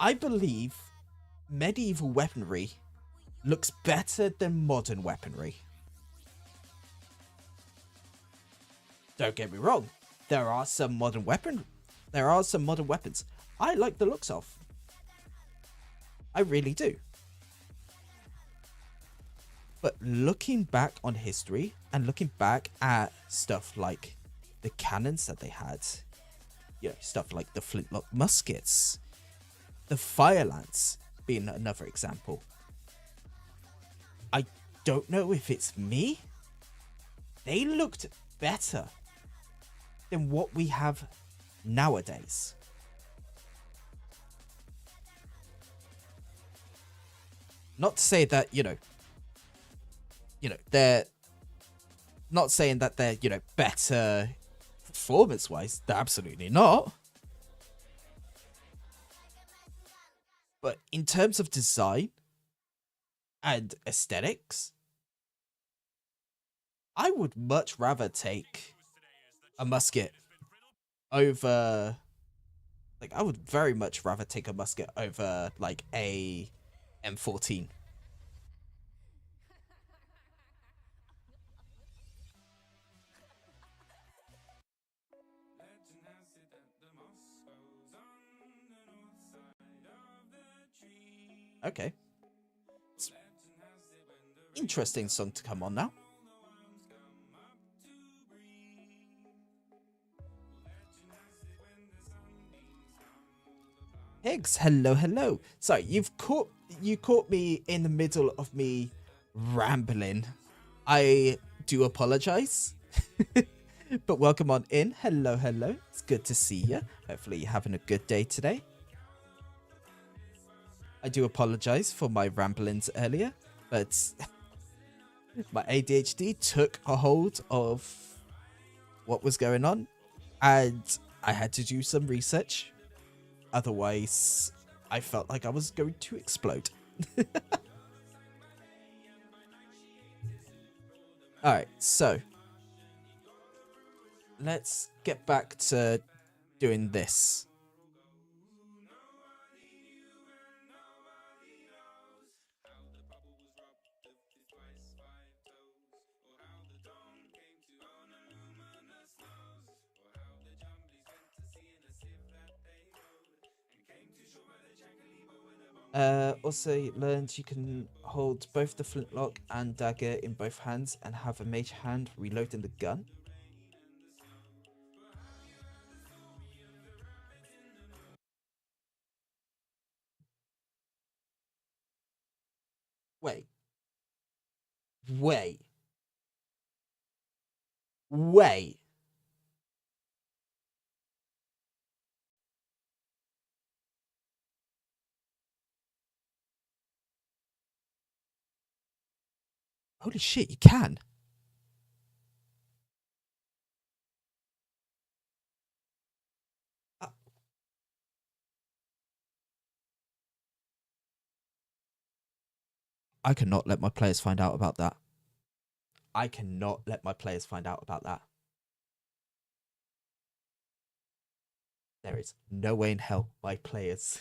I believe medieval weaponry looks better than modern weaponry. Don't get me wrong, there are some modern weapons I like the looks of. I really do. But looking back on history and looking back at stuff like the cannons that they had, stuff like the flintlock muskets, the fire lance being another example. I don't know if it's me. They looked better than what we have nowadays. Not to say that, they're not saying that they're, better performance-wise. They're absolutely not. But in terms of design and aesthetics, I would much rather take a musket over... Like, I would very much rather take a musket over, like, a M14. Okay. Interesting song to come on now. Higgs, hello. Sorry, you caught me in the middle of me rambling. I do apologize. But welcome on in. Hello. It's good to see you. Hopefully you're having a good day today. I do apologize for my ramblings earlier, but my ADHD took a hold of what was going on, and I had to do some research. Otherwise, I felt like I was going to explode. Alright, so let's get back to doing this. Also learned you can hold both the flintlock and dagger in both hands and have a mage hand reloading the gun. Wait. Holy shit, you can. I cannot let my players find out about that. There is no way in hell my players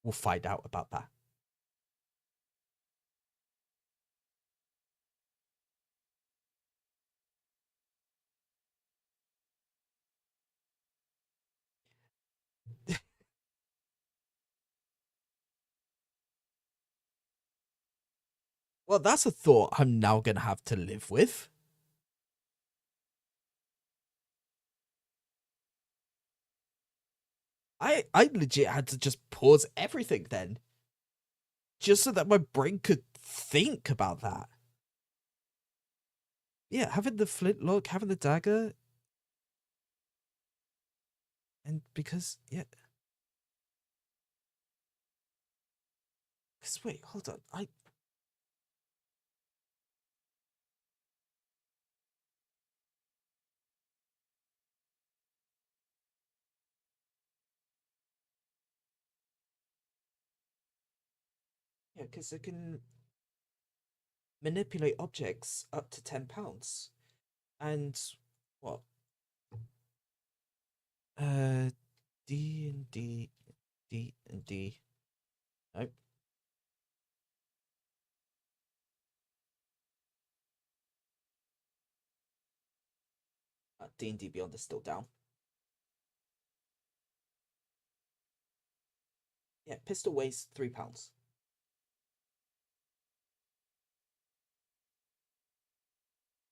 will find out about that. Well, that's a thought I'm now going to have to live with. I legit had to just pause everything then. Just so that my brain could think about that. Yeah, having the flintlock, having the dagger. And because, yeah. Because, wait, hold on. Yeah, because it can manipulate objects up to £10. And what? D&D. Nope. D&D Beyond is still down. Yeah, pistol weighs £3.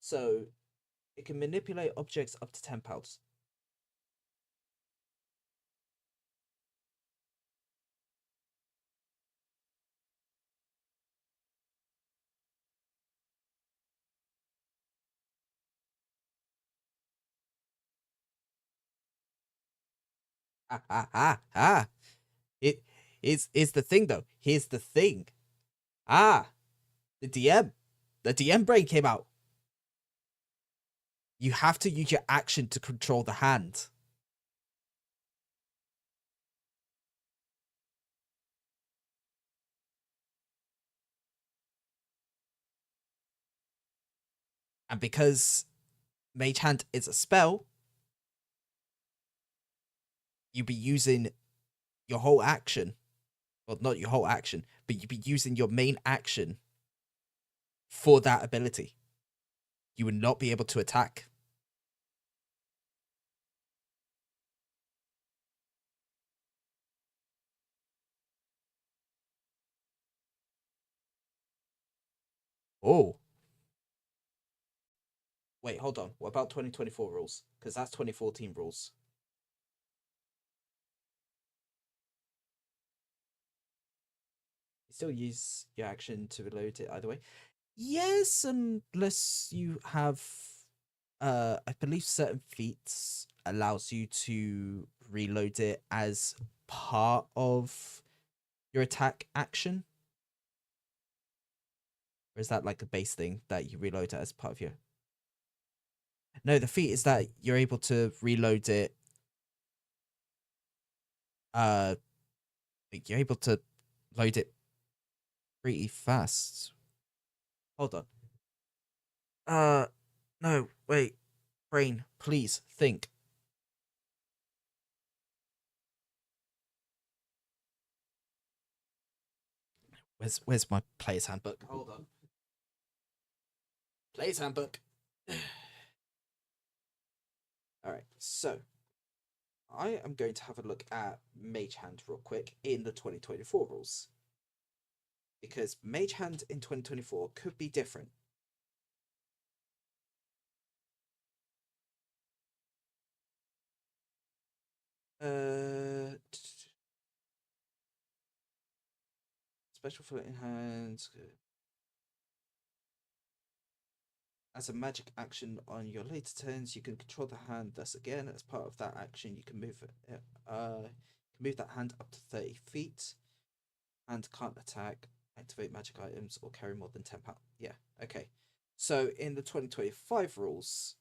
So it can manipulate objects up to 10 pounds. Ah, ah, ah, ah. It is the thing though. Here's the thing. Ah, the DM. The DM brain came out. You have to use your action to control the hand. And because Mage Hand is a spell, you'd be using your whole action. Well, not your whole action, but you'd be using your main action for that ability. You would not be able to attack. Oh. Wait, hold on. What about 2024 rules? Because that's 2014 rules. You still use your action to reload it either way. Yes, unless you have I believe certain feats allows you to reload it as part of your attack action. Or is that like a base thing that you reload it as part of your... No, the feat is that you're able to reload it. You're able to load it pretty fast. Hold on. No, wait. Brain, please think. Where's my player's handbook? Hold on. Player's handbook. All right, so I am going to have a look at Mage Hand real quick in the 2024 rules. Because Mage Hand in 2024 could be different. Special floating hands. As a magic action on your later turns, you can control the hand. Thus, again, as part of that action, you can move that hand up to 30 feet. And can't attack, activate magic items, or carry more than 10 pounds. Yeah, okay. So in the 2025 rules,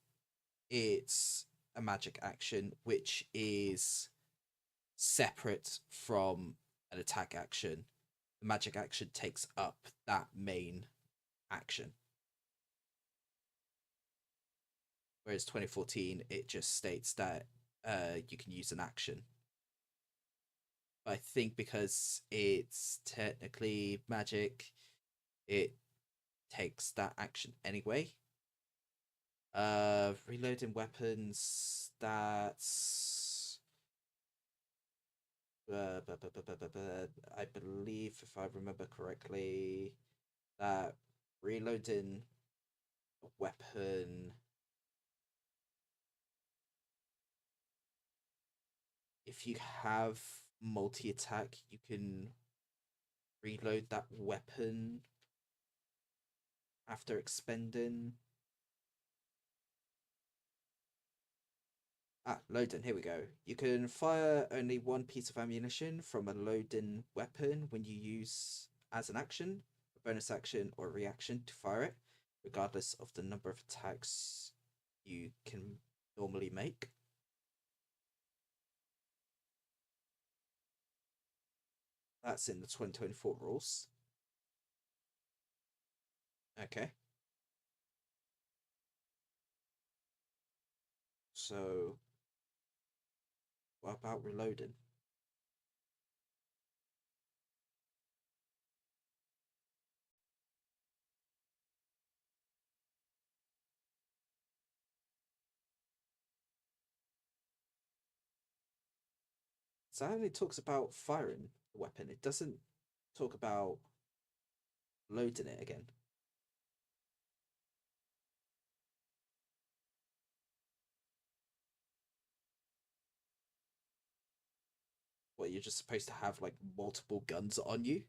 it's a magic action which is separate from an attack action. The magic action takes up that main action. Whereas 2014, it just states that you can use an action. But I think because it's technically magic, it takes that action anyway. Reloading weapons, that's I believe, if I remember correctly, that reloading a weapon, if you have multi-attack, you can reload that weapon after expending... loading, here we go. You can fire only one piece of ammunition from a loading weapon when you use as an action, a bonus action, or a reaction to fire it, regardless of the number of attacks you can normally make. That's in the 2024 rules. Okay. So, what about reloading? So it only talks about firing the weapon. It doesn't talk about loading it again. where you're just supposed to have like multiple guns on you.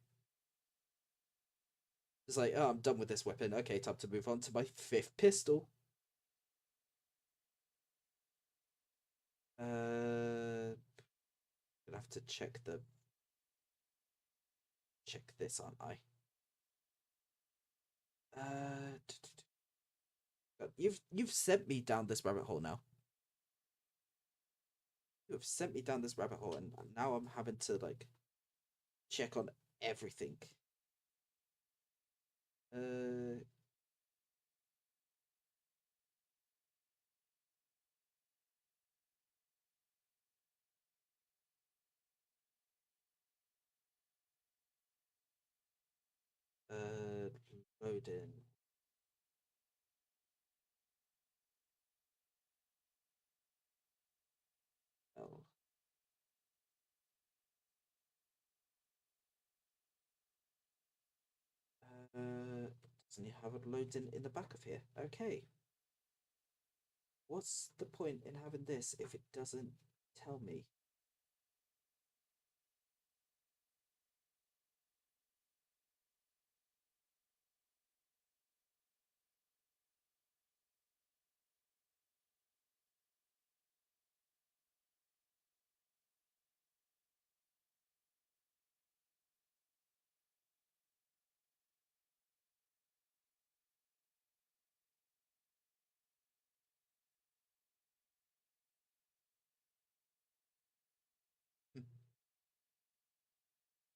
It's like, oh, I'm done with this weapon. Okay, time to move on to my 5th pistol. Gonna have to check this, aren't I? You've sent me down this rabbit hole now. You have sent me down this rabbit hole, and now I'm having to like check on everything. Loading. Oh. Doesn't he have it loading in the back of here? Okay. What's the point in having this if it doesn't tell me?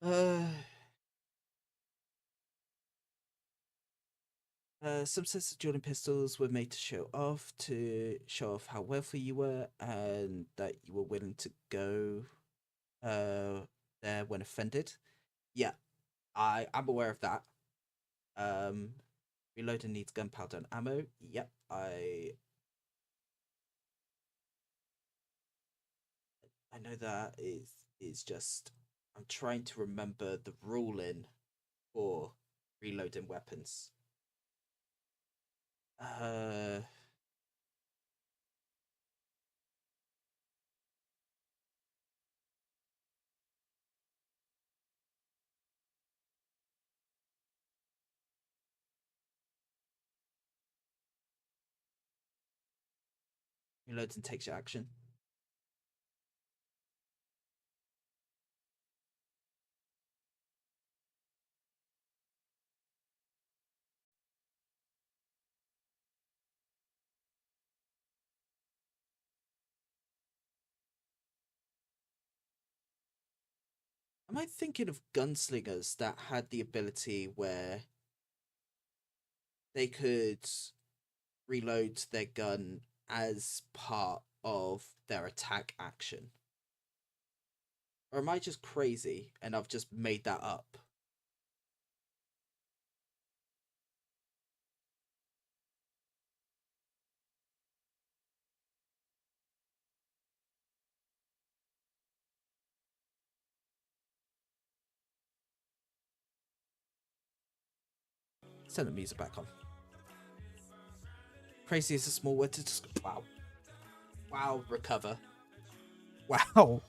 Uh, some sets of dueling pistols were made to show off how wealthy you were and that you were willing to go there when offended. Yeah, I'm aware of that. Reloading needs gunpowder and ammo. Yep, I know that is just I'm trying to remember the ruling for reloading weapons. Reloading takes your action. Am I thinking of gunslingers that had the ability where they could reload their gun as part of their attack action? Or am I just crazy and I've just made that up? Turn the music back on. Crazy is a small word to just. Wow. Wow, recover. Wow.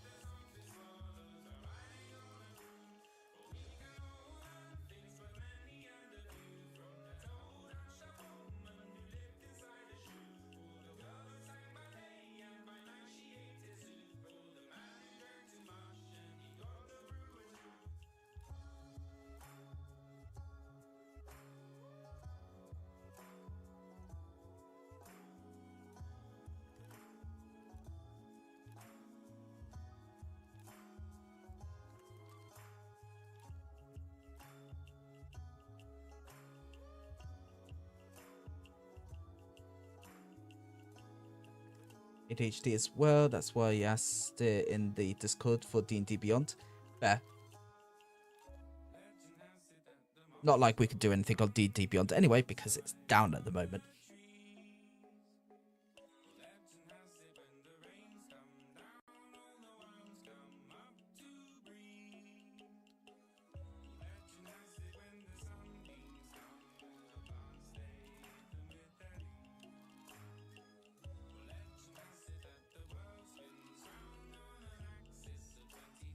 ADHD as well. That's why I asked it in the Discord for D&D Beyond. Fair. Not like we could do anything on D&D Beyond anyway, because it's down at the moment.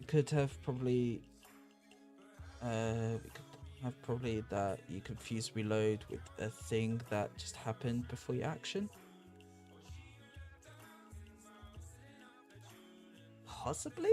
could have probably we could have probably that you confuse reload with a thing that just happened before your action. Possibly.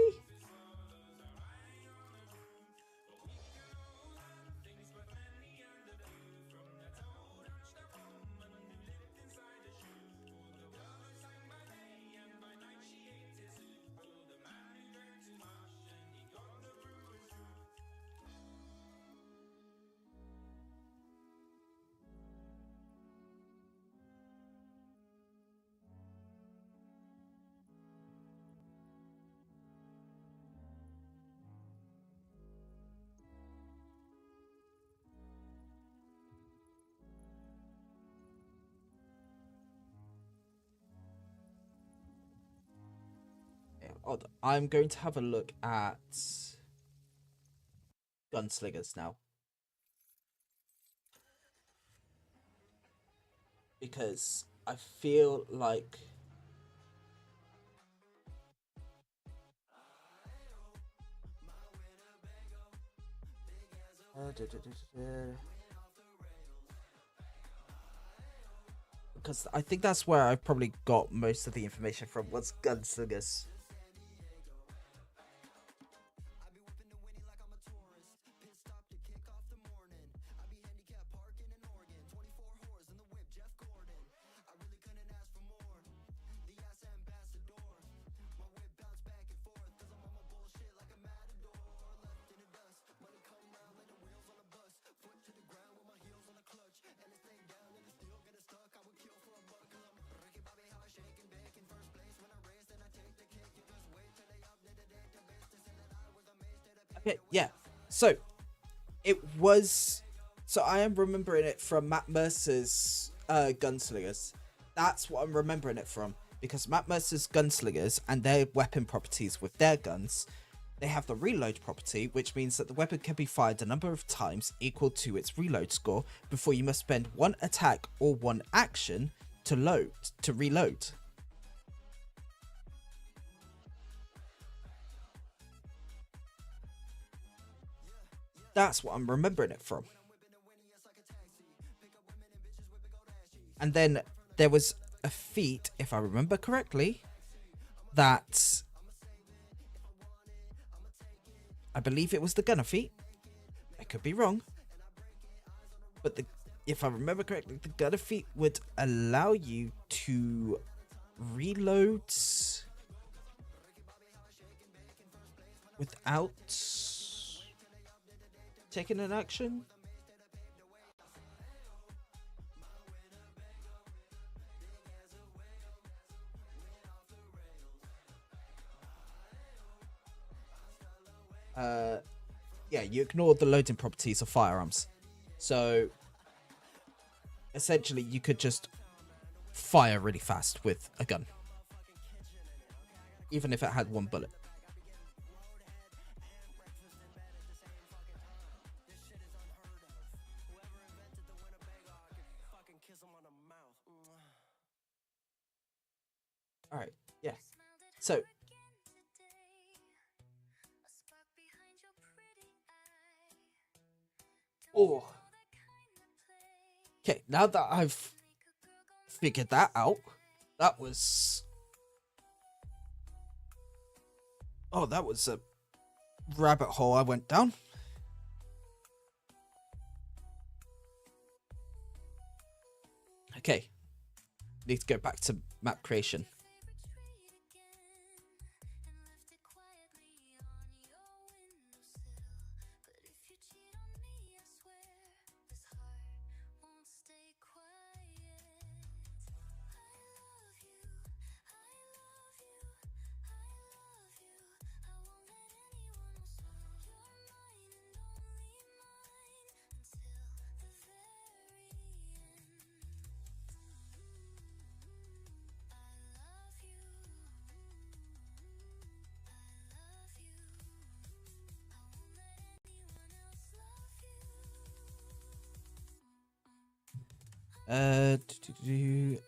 I'm going to have a look at gunslingers now, because I feel like because I think that's where I probably got most of the information from, was gunslingers. Okay, yeah. So it was. So I am remembering it from Matt Mercer's Gunslingers. That's what I'm remembering it from, because Matt Mercer's Gunslingers and their weapon properties with their guns, they have the reload property, which means that the weapon can be fired a number of times equal to its reload score before you must spend one attack or one action to reload. That's what I'm remembering it from. And then there was a feat, if I remember correctly, that I believe it was the gunner feat. I could be wrong. But if I remember correctly, the gunner feat would allow you to reload without taking an action. Yeah, you ignore the loading properties of firearms. So essentially you could just fire really fast with a gun, even if it had one bullet. All right, yeah. So oh, okay, now that I've figured that out, that was a rabbit hole I went down. Okay, need to go back to map creation.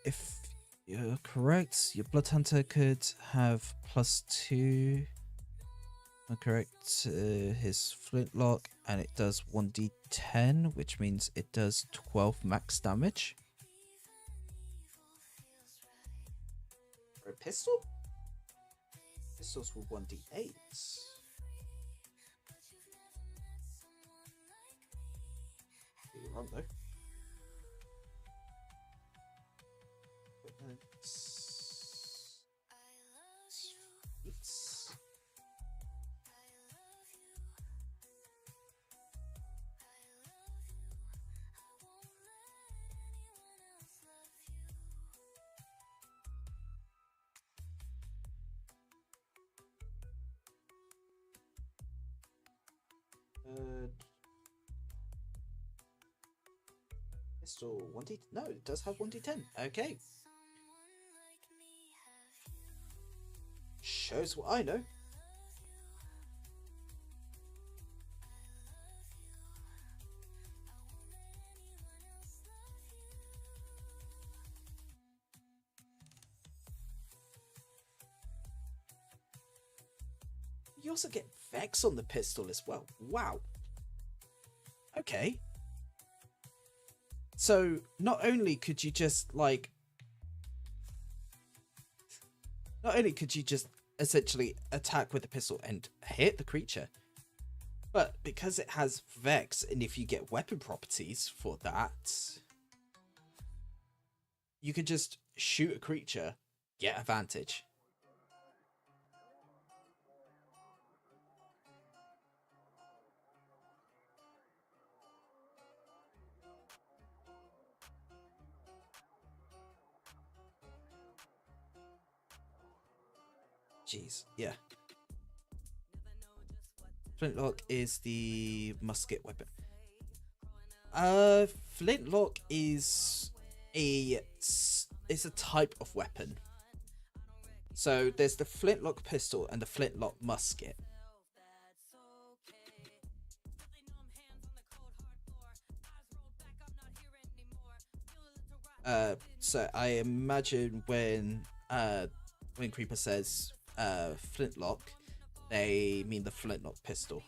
If you're correct, your Blood Hunter could have +2 I'm correct. His flintlock, and it does 1d10, which means it does 12 max damage. For a pistol? Pistols were 1d8. You're wrong though. It's pistol 1d. No, it does have 1d10. Okay. Shows what I know. You also get Vex on the pistol as well. Wow. Okay. So not only could you just like, not only could you just essentially attack with the pistol and hit the creature, but because it has Vex, and if you get weapon properties for that, you can just shoot a creature, get advantage. Jeez, yeah. Flintlock is the musket weapon. Flintlock is it's a type of weapon. So there's the flintlock pistol and the flintlock musket. So I imagine when Creeper says flintlock, they mean the flintlock pistol.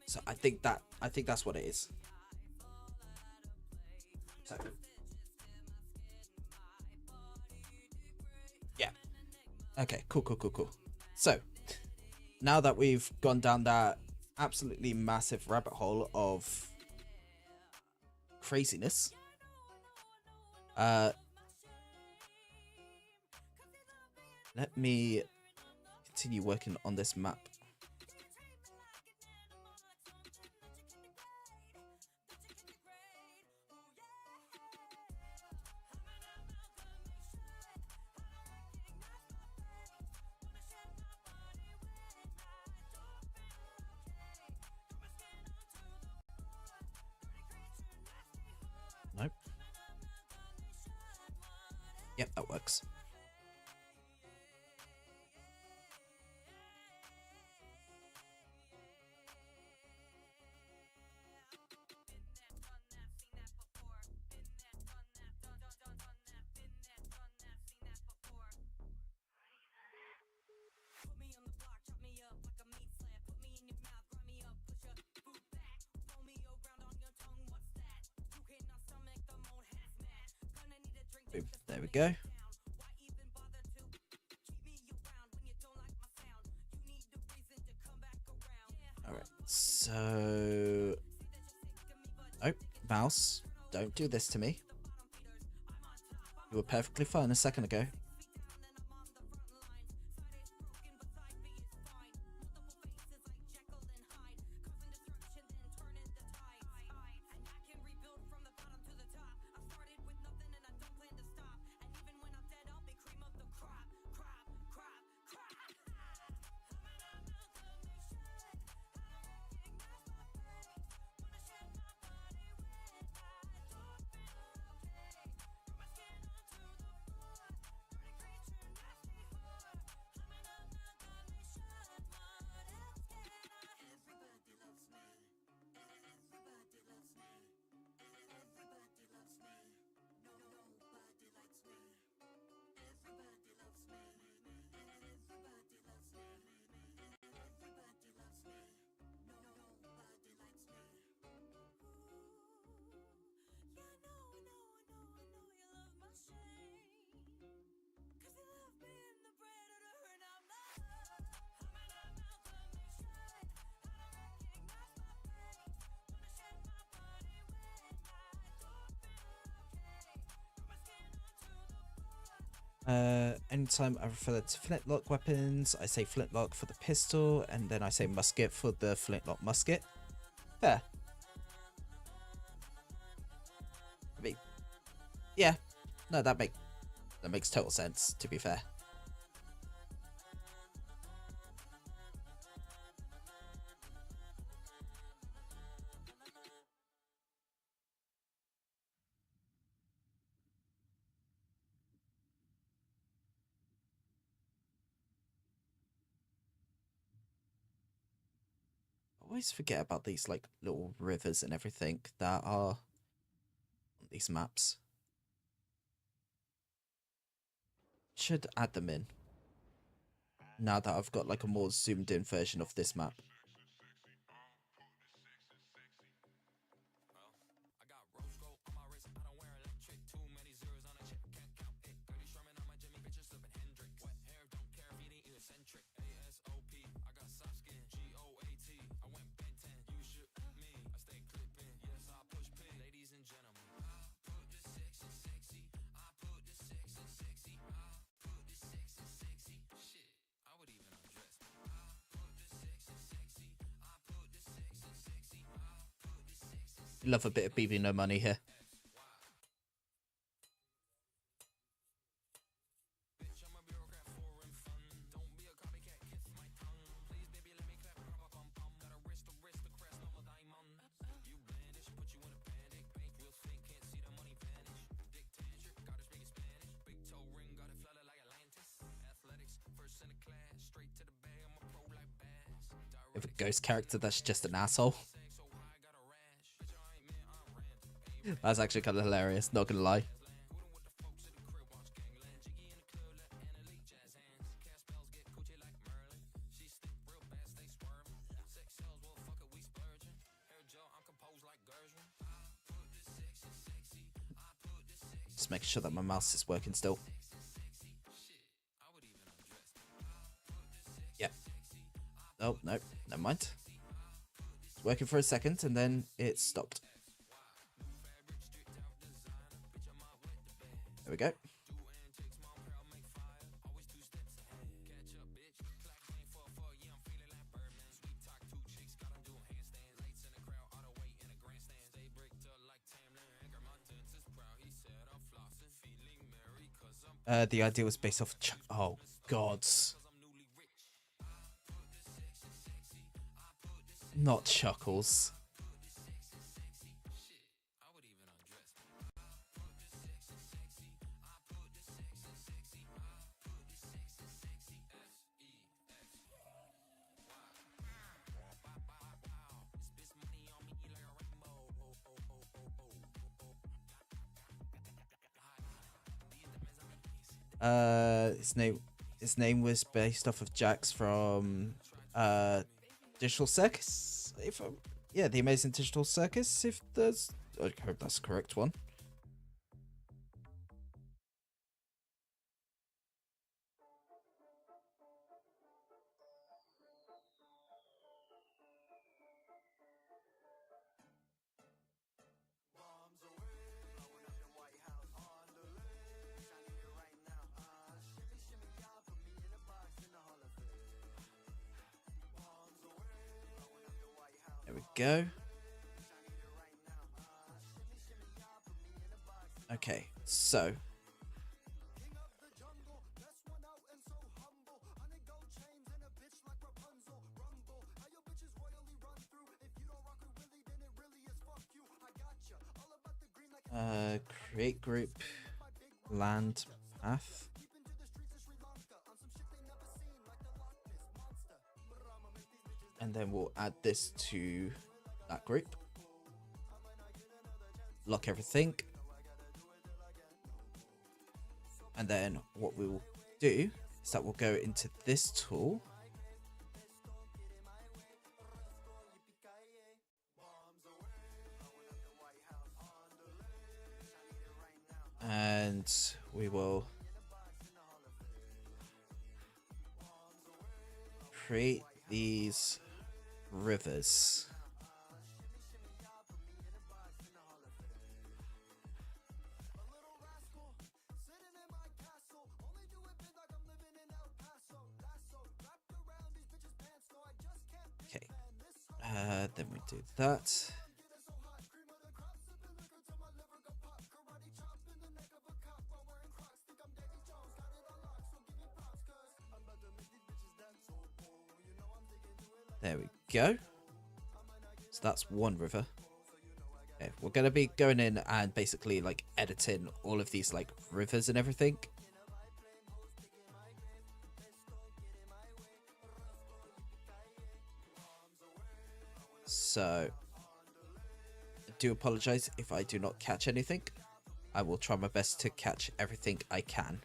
So I think that's what it is. So, yeah. Okay, cool. So now that we've gone down that absolutely massive rabbit hole of craziness, let me continue working on this map. Nope. Yep, that works. Boom. There we go. Alright, so... Oh, mouse, don't do this to me. You were perfectly fine a second ago. Anytime I refer to flintlock weapons, I say flintlock for the pistol, and then I say musket for the flintlock musket. Fair. I mean, yeah, no, that makes total sense. To be fair. I always forget about these like little rivers and everything that are on these maps. Should add them in now that I've got like a more zoomed in version of this map. Love a bit of BB No Money here. If a ghost character that's just an asshole. That's actually kind of hilarious, not gonna lie. Just making sure that my mouse is working still. Yeah. Oh, no, never mind. It's working for a second and then it stopped. There we go. The idea was based off. Oh, gods. Not Chuckles. His name was based off of Jax from Digital Circus. Yeah, the Amazing Digital Circus. I hope that's the correct one. There we go. Okay, so create group, land path. And then we'll add this to that group. Lock everything. And then what we'll do is that we'll go into this tool. And we will create these rivers. then we do that. There we go. So that's one river. Okay, we're going to be going in and basically like editing all of these like rivers and everything. So I do apologize if I do not catch anything. I will try my best to catch everything I can.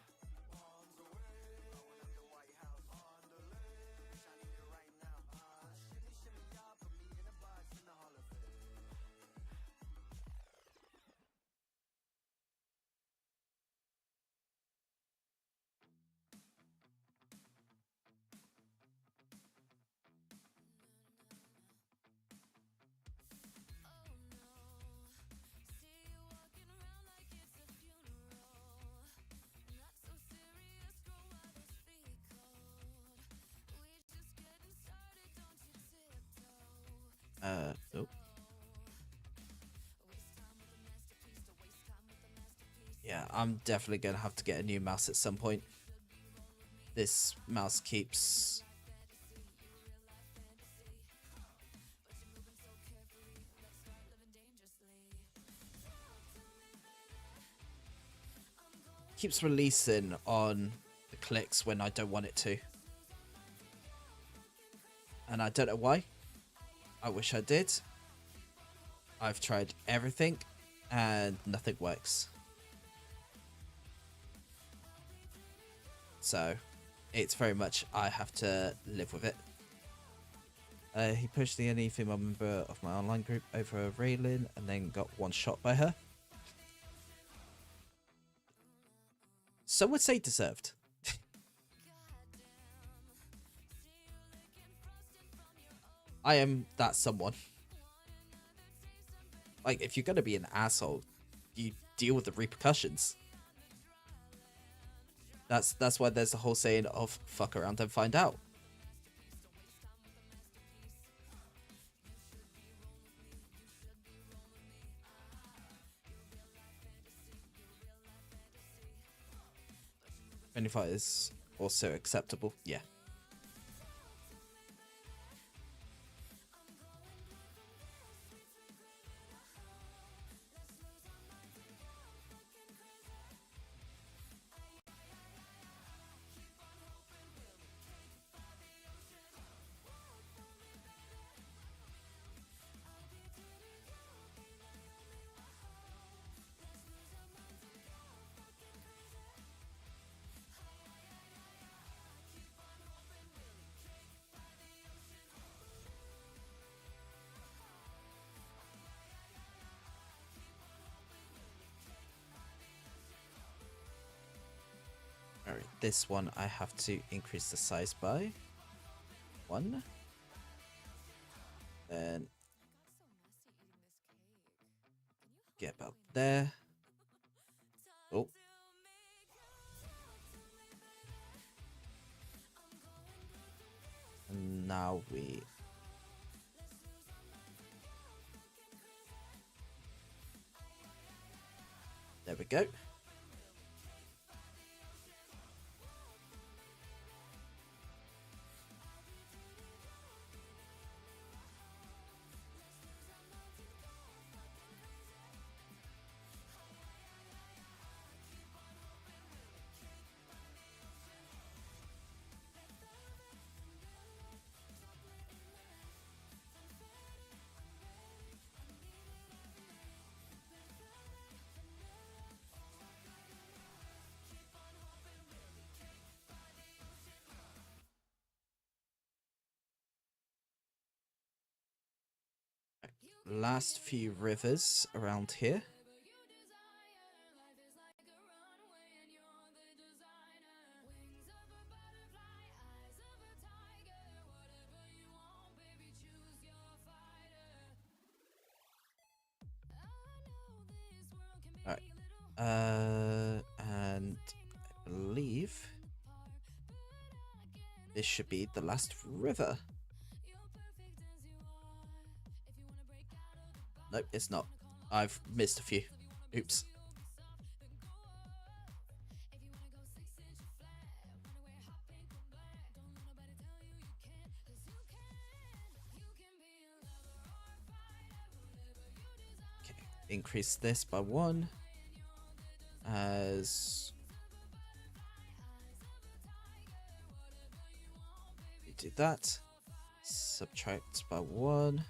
Nope. Yeah, I'm definitely gonna have to get a new mouse at some point. This mouse keeps releasing on the clicks when I don't want it to. And I don't know why. I wish I did. I've tried everything and nothing works. So it's very much I have to live with it. He pushed the only female member of my online group over a railing and then got one shot by her. Some would say deserved. I am that someone. Like, if you're gonna be an asshole, you deal with the repercussions. That's why there's the whole saying of fuck around and find out. Friendly fire is also acceptable, yeah. Alright, this one I have to increase the size by 1. Then get about there. Oh. And now we... There we go. Last few rivers around here. Alright. And I believe this should be the last river. Nope, it's not. I've missed a few. Oops. Okay, increase this by 1 as we do that. Subtract by 1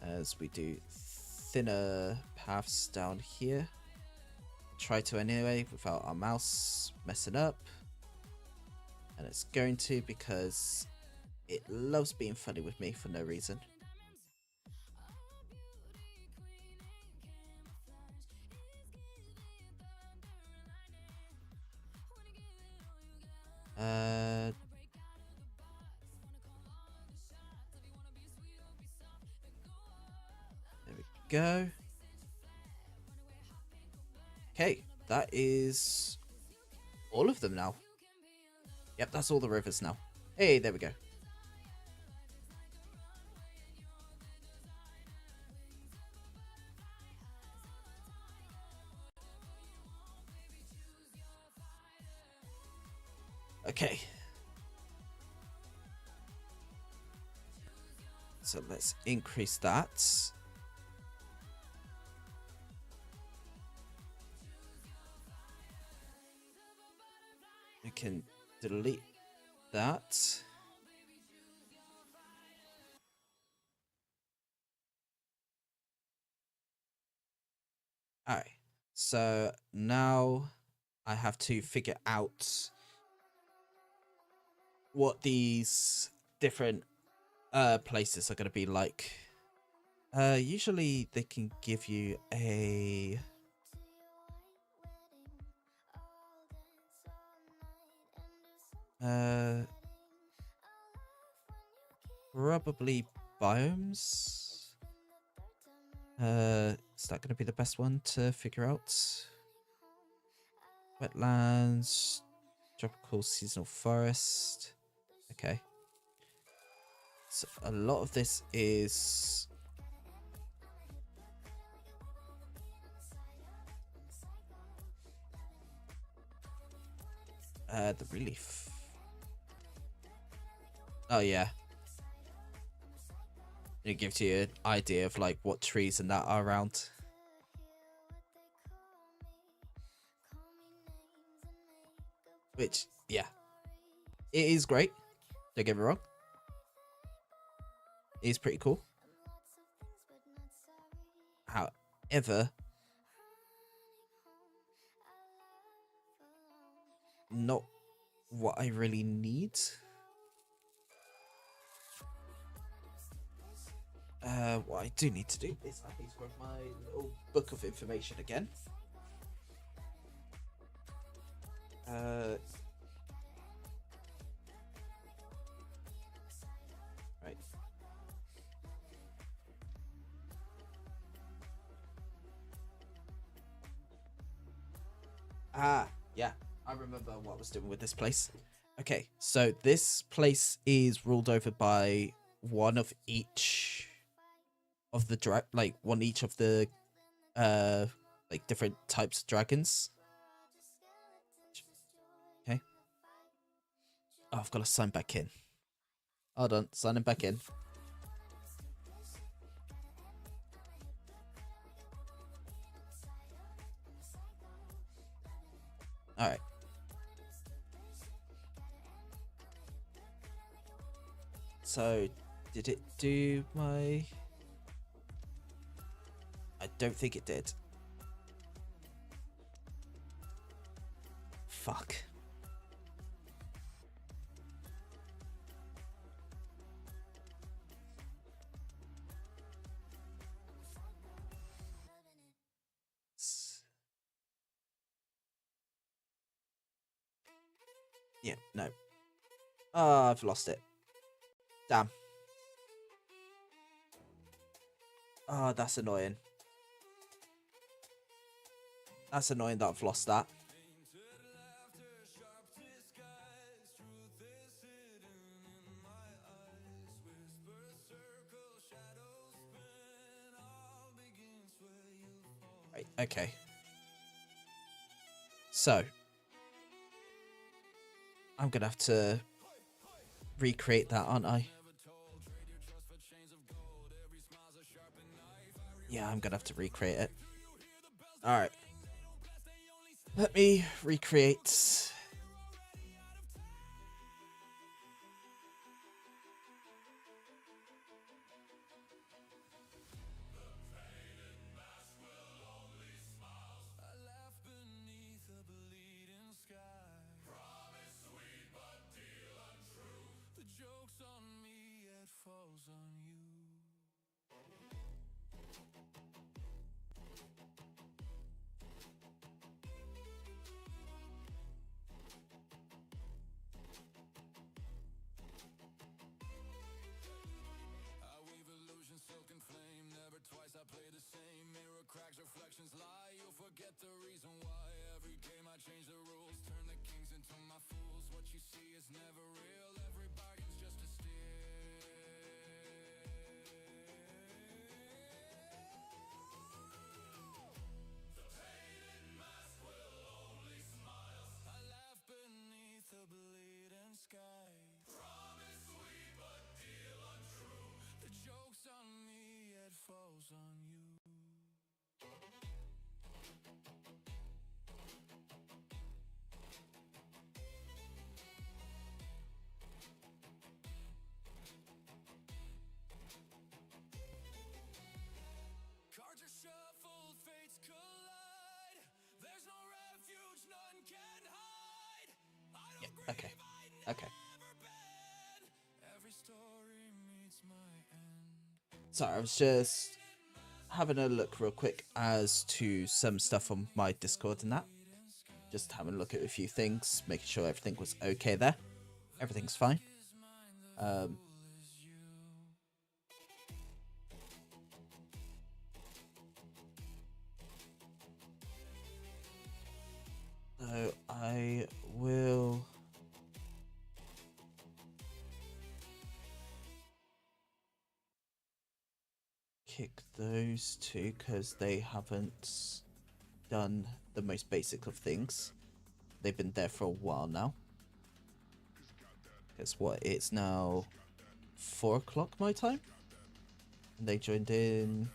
as we do thinner paths down here. Try to anyway without our mouse messing up. And it's going to because it loves being funny with me for no reason. There we go. Okay, that is all of them now. Yep, that's all the rivers now. Hey, there we go. Okay. So let's increase that. We can delete that. Alright, so now I have to figure out what these different places are going to be like. Usually they can give you a probably biomes. Is that going to be the best one to figure out? Wetlands, tropical seasonal forest. Okay. So a lot of this is the relief. Oh yeah. It gives you an idea of like what trees and that are around. Which, yeah, it is great. Don't get me wrong. It is pretty cool. However, not what I really need. What I do need to do is I need to grab my little book of information again. Right. Yeah, I remember what I was doing with this place. Okay, so this place is ruled over by one of each of the one each of the like different types of dragons. Okay. Oh, I've got to sign back in. Hold on, signing back in. Alright. So, did it do my... I don't think it did. Fuck. Yeah, no. Oh, I've lost it. Damn. Oh, that's annoying. That's annoying that I've lost that. Right, okay. So, I'm gonna have to recreate that, aren't I? Yeah, I'm gonna have to recreate it. Alright. Let me recreate. Yeah, okay. Okay. Sorry, I was just having a look real quick as to some stuff on my Discord and that. Just having a look at a few things, making sure everything was okay there. Everything's fine. So I will kick those two because they haven't done the most basic of things. They've been there for a while now. Guess what? It's now 4 o'clock my time. And they joined in.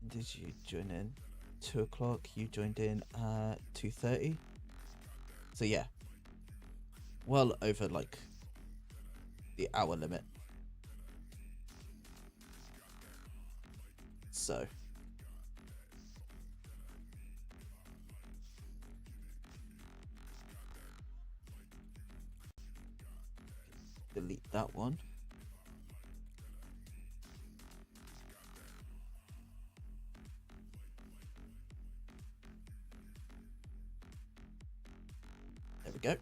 Did you join in 2 o'clock? You joined in at 2:30. So yeah, well over like the hour limit. So delete that one. There we go.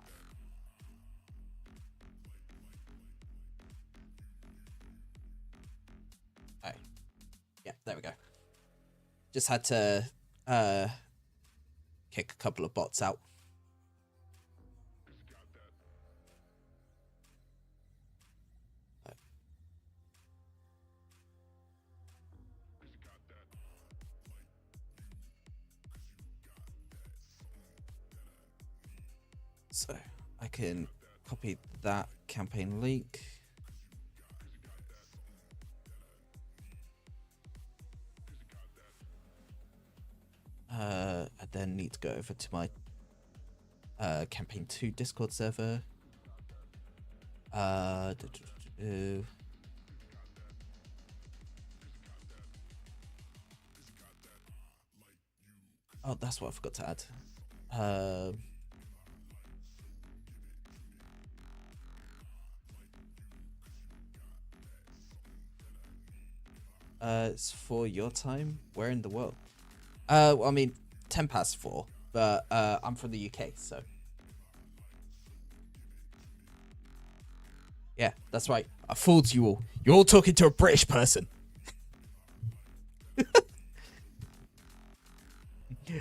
Oh, yeah, there we go. Just had to kick a couple of bots out. So I can copy that campaign link. I then need to go over to my campaign 2 Discord server. Oh, that's what I forgot to add. It's for your time. Where in the world? Well, I mean, 4:10, but I'm from the UK, so yeah, that's right. I fooled you all. You're all talking to a British person.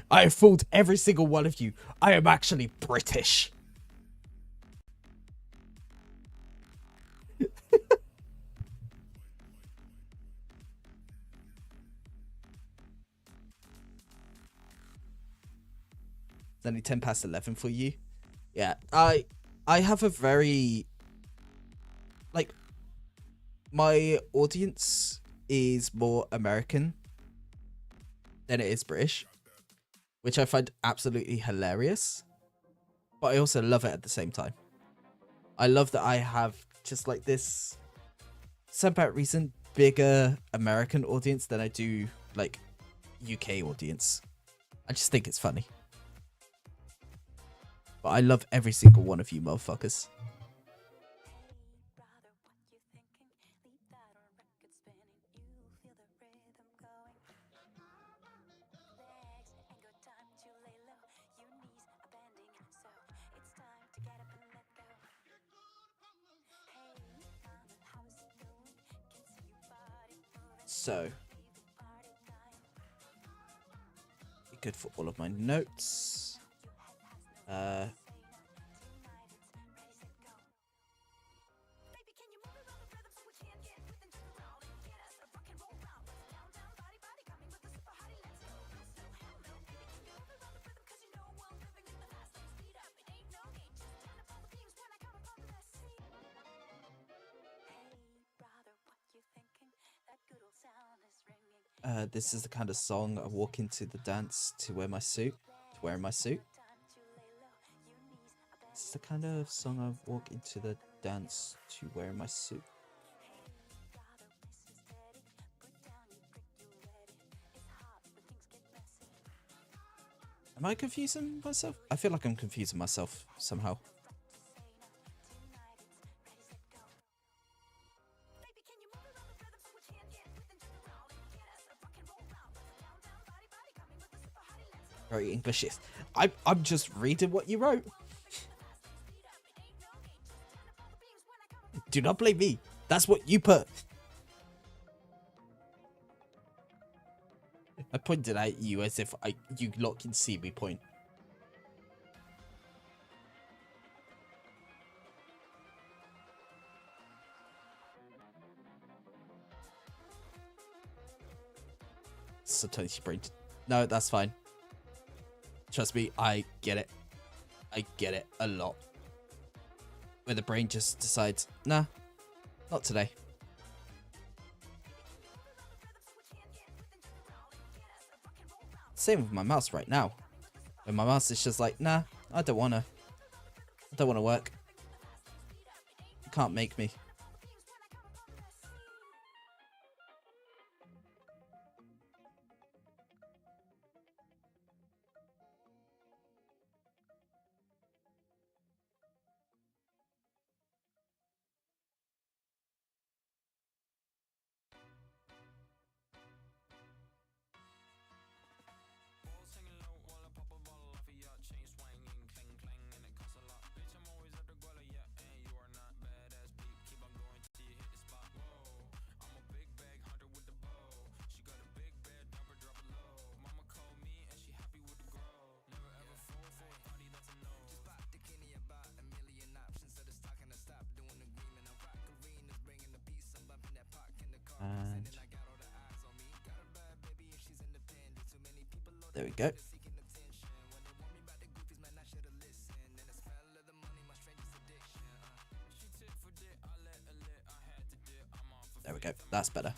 I have fooled every single one of you. I am actually British. It's only 10 past 11 for you. Yeah, I have a very, like, my audience is more American than it is British, which I find absolutely hilarious. But I also love it at the same time. I love that I have just like this, some about reason, bigger American audience than I do like UK audience. I just think it's funny. But I love every single one of you motherfuckers. So, good for all of my notes. This is the kind of song I walk into the dance to wear my suit. This is the kind of song I walk into the dance to wear my suit. Am I confusing myself? I feel like I'm confusing myself somehow. Very English. I'm just reading what you wrote. Do not blame me. That's what you put. I pointed at you as if you lot can see me point. Sometimes you brain. No, that's fine. Trust me, I get it. I get it a lot. Where the brain just decides, nah, not today. Same with my mouse right now. When my mouse is just like, nah, I don't wanna work. You can't make me. And there we go. There we go. That's better.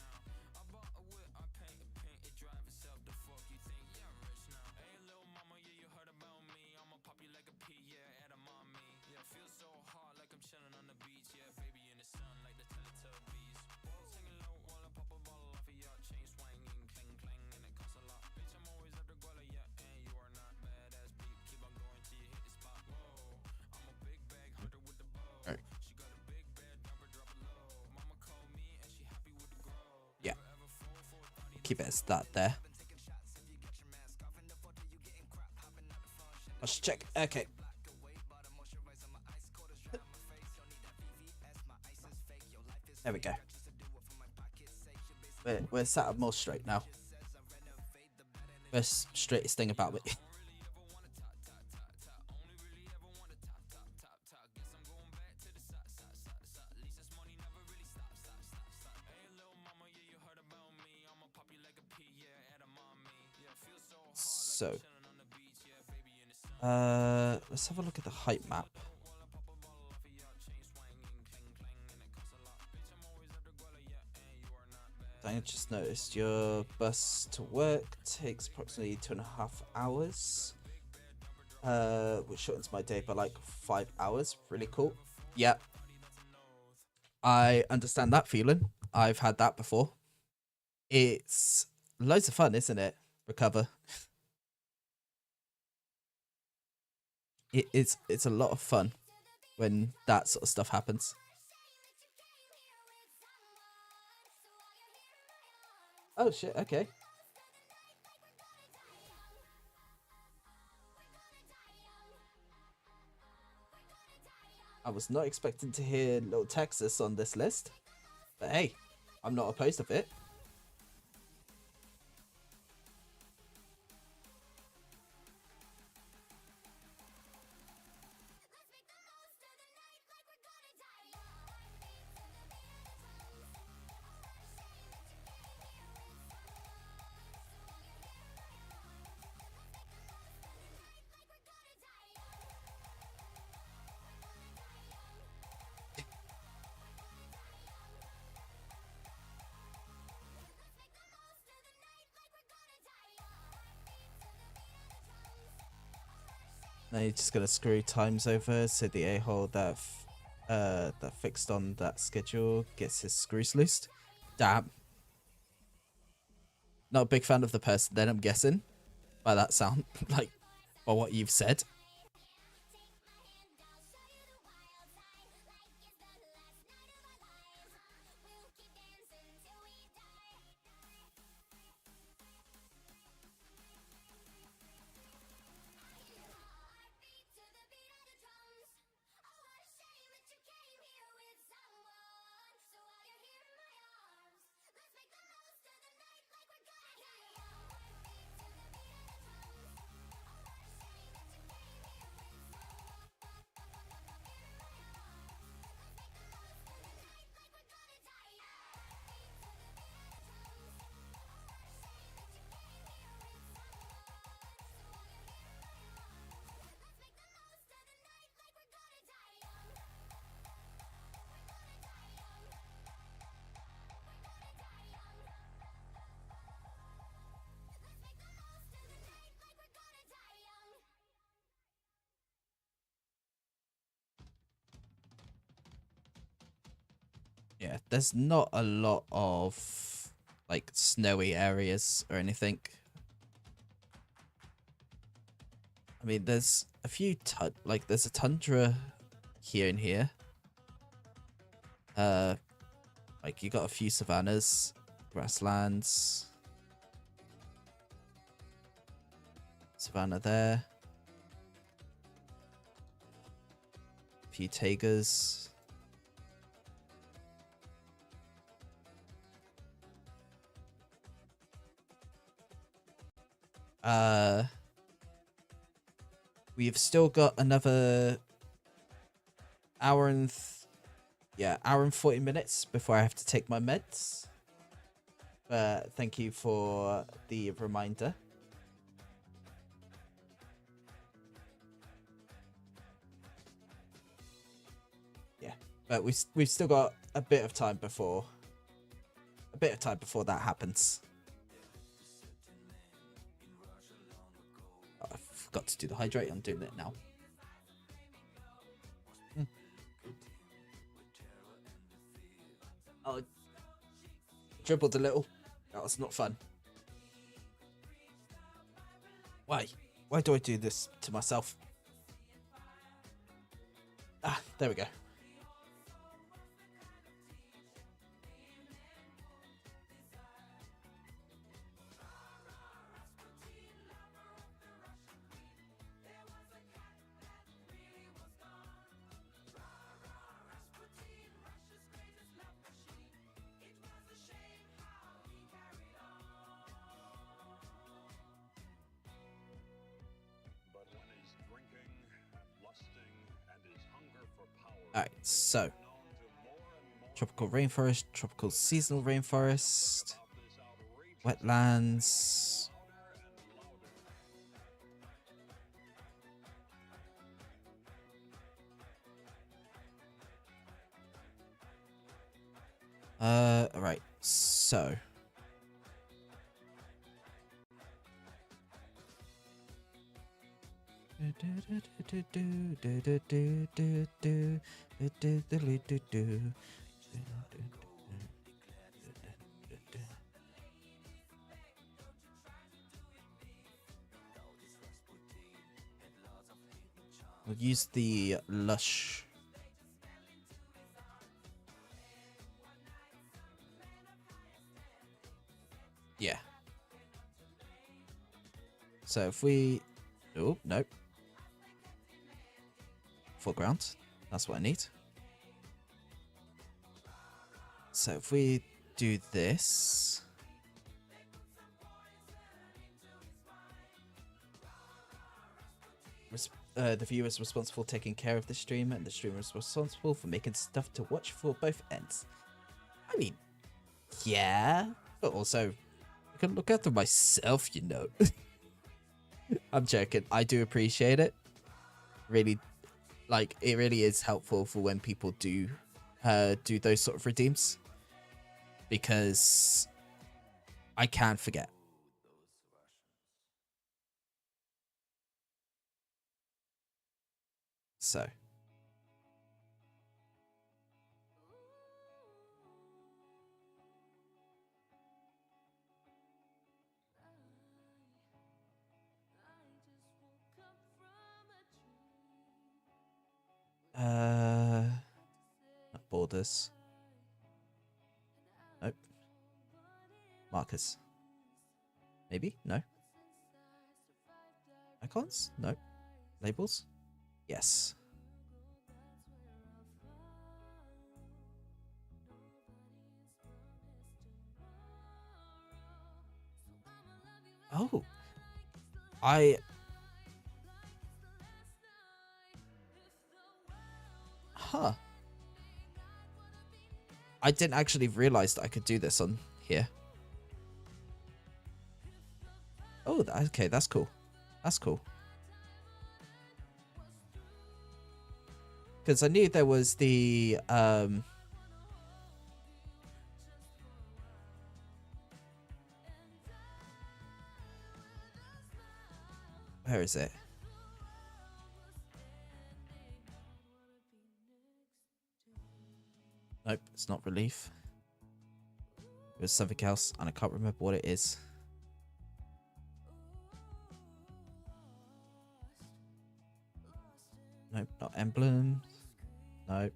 Yeah. Keep it as that there. Let's check. Okay. There we go. We're sat up more straight now. Best straightest thing about me. So Let's have a look at the height map. I just noticed your bus to work takes approximately 2.5 hours. Which shortens my day by like 5 hours. Really cool. Yeah. I understand that feeling. I've had that before. It's loads of fun, isn't it? Recover. It's a lot of fun when that sort of stuff happens. Oh shit, okay. I was not expecting to hear Little Texas on this list. But hey, I'm not opposed to it. Now you're just gonna screw times over so the a-hole that fixed on that schedule gets his screws loosed. Damn. Not a big fan of the person then, I'm guessing. By that sound, like, by what you've said. Yeah, there's not a lot of like snowy areas or anything. I mean, there's a few there's a tundra here and here. Like you got a few savannas, grasslands, savanna there, a few taigas. We've still got another hour and hour and 40 minutes before I have to take my meds. Thank you for the reminder. Yeah, but we've still got a bit of time before that happens. Oh, I forgot to do the hydrate. I'm doing it now. Oh, dribbled a little. That was not fun. Why? Why do I do this to myself? Ah, there we go. Alright, so tropical rainforest, tropical seasonal rainforest, wetlands. Alright, so. We'll use the lush. Yeah. So if we... Oh, no. Foreground. That's what I need. So if we do this... the viewer is responsible for taking care of the streamer, and the streamer is responsible for making stuff to watch for both ends. I mean, yeah, but also, I can look after myself, you know. I'm joking. I do appreciate it. Really, like, it really is helpful for when people do those sort of redeems, because I can forget. So. Borders. Nope. Markers. Maybe? No. Icons? No. Labels? Yes. Oh. Huh. I didn't actually realize that I could do this on here. Oh, okay, that's cool. That's cool. Because I knew there was the where is it? Nope, it's not relief. It was something else, and I can't remember what it is. Nope, not emblem. Nope.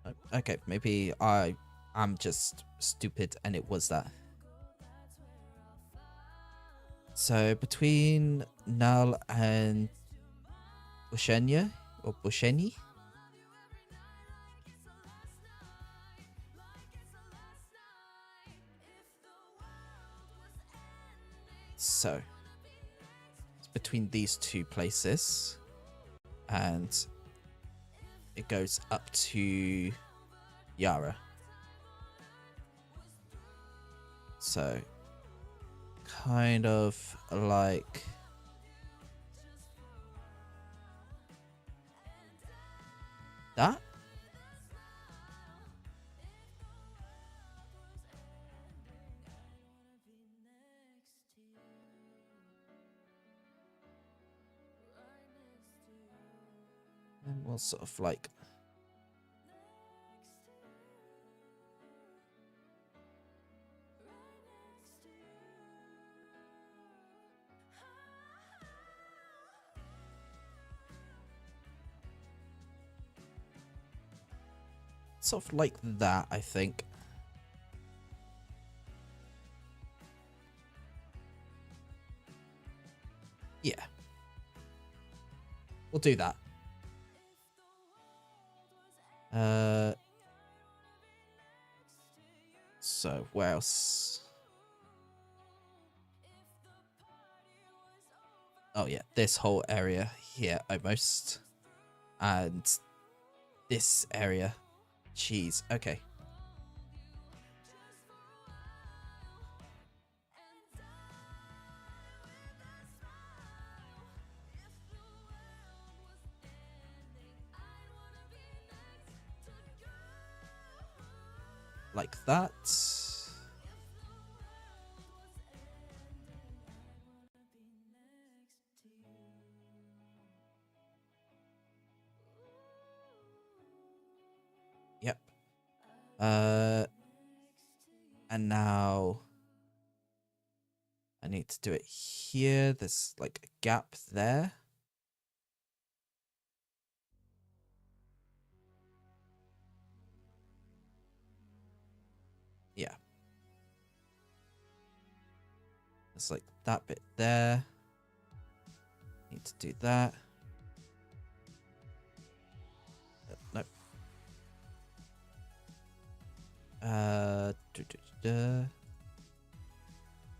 Nope. Okay, maybe I am just stupid and it was that. So between Null and Bushenya or Busheni. So it's between these two places, and it goes up to Yara. So kind of like that. And we'll sort of like that, I think. Yeah. We'll do that. So where else? Oh yeah, this whole area here almost. And this area. Jeez, okay. like that. Yep. And now I need to do it here. There's like a gap there. Yeah. There's like that bit there. Need to do that. Nope.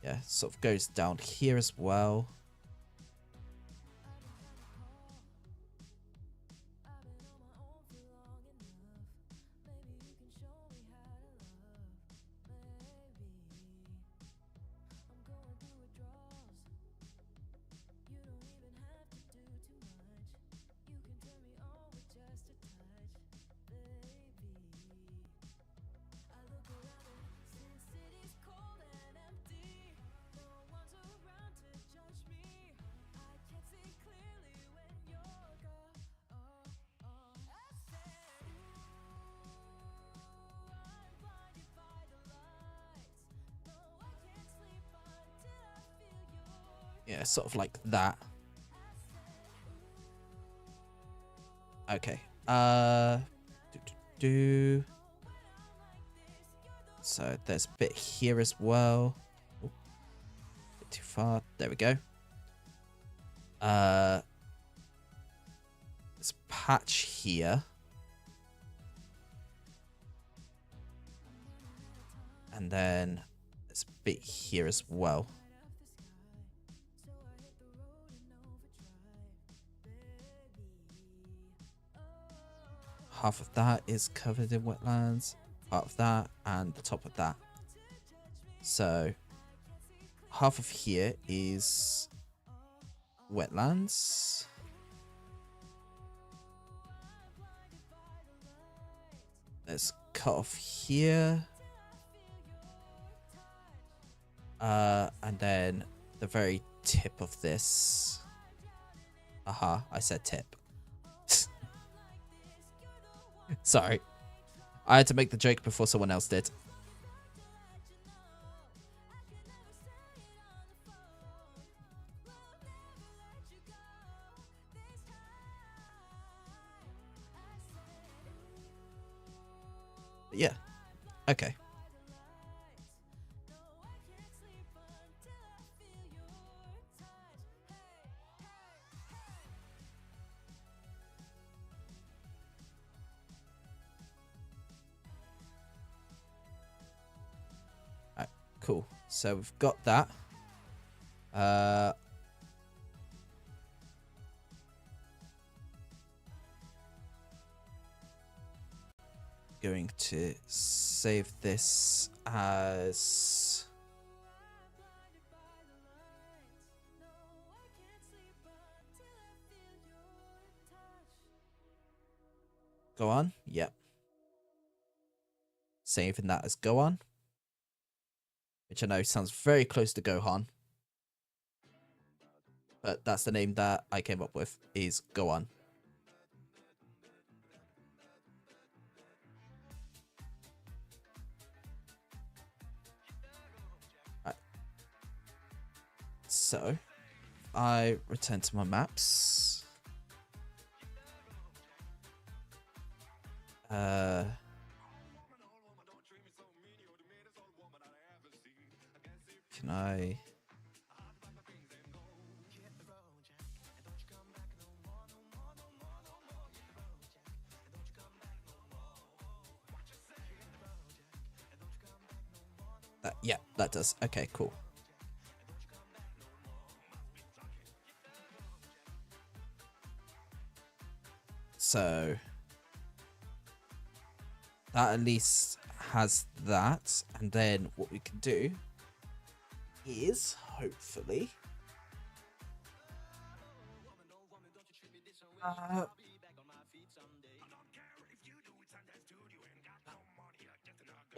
Yeah, sort of goes down here as well. Yeah, sort of like that. Okay. So there's a bit here as well. Ooh, a bit too far. There we go. There's a patch here. And then there's a bit here as well. Half of that is covered in wetlands. Part of that and the top of that. So half of here is wetlands. There's cut off here. And then the very tip of this. Aha, I said tip. Sorry. I had to make the joke before someone else did. Yeah. Okay. Alright, cool. So we've got that. Going to save this as go on. Yep. Saving that as go on, which I know sounds very close to Gohan, but that's the name that I came up with, is go on. Right. So I return to my maps. Can I? Yeah, that does. Okay, cool. So that at least has that, and then what we can do is hopefully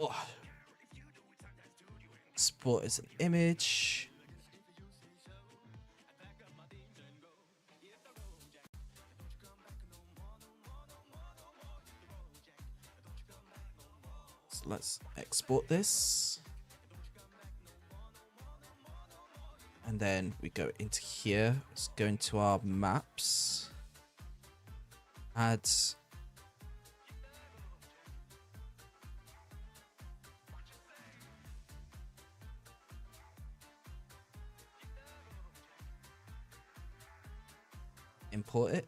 Oh. Export as an image. So let's export this. And then we go into here. Let's go into our maps. Add. Import it.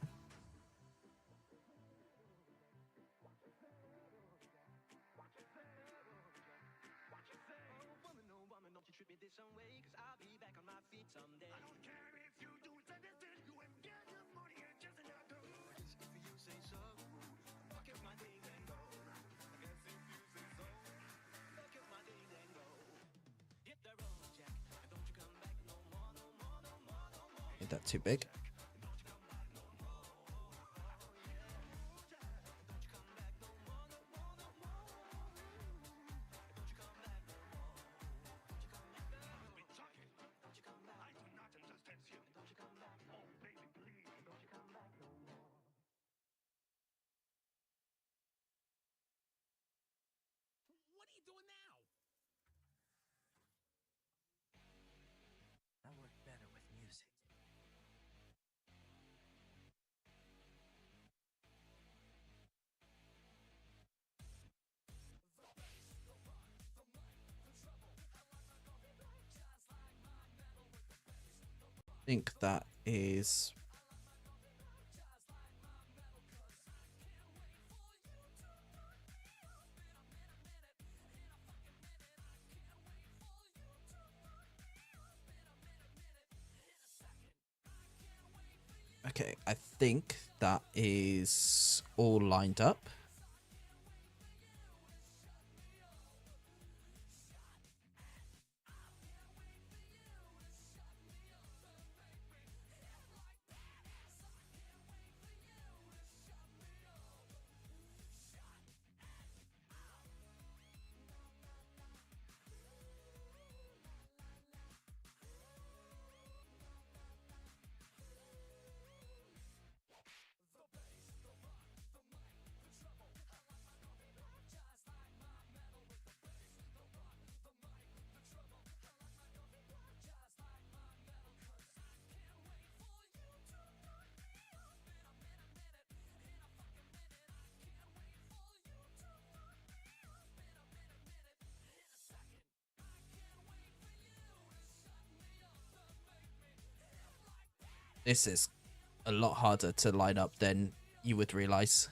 Made that too big. What are you doing now? I work better with music. I think that is. Okay, I think that is all lined up. This is a lot harder to line up than you would realize.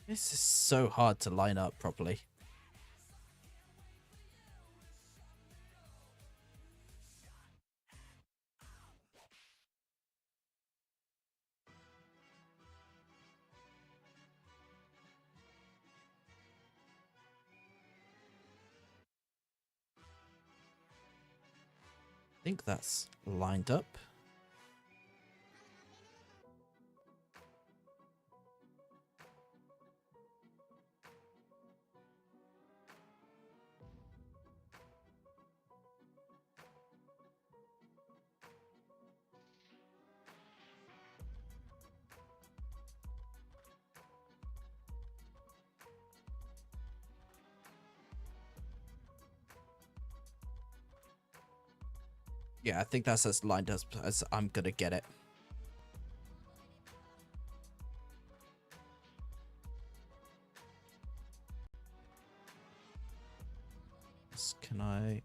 This is so hard to line up properly. I think that's lined up. Yeah, I think that's as lined up as I'm gonna get it. Can I?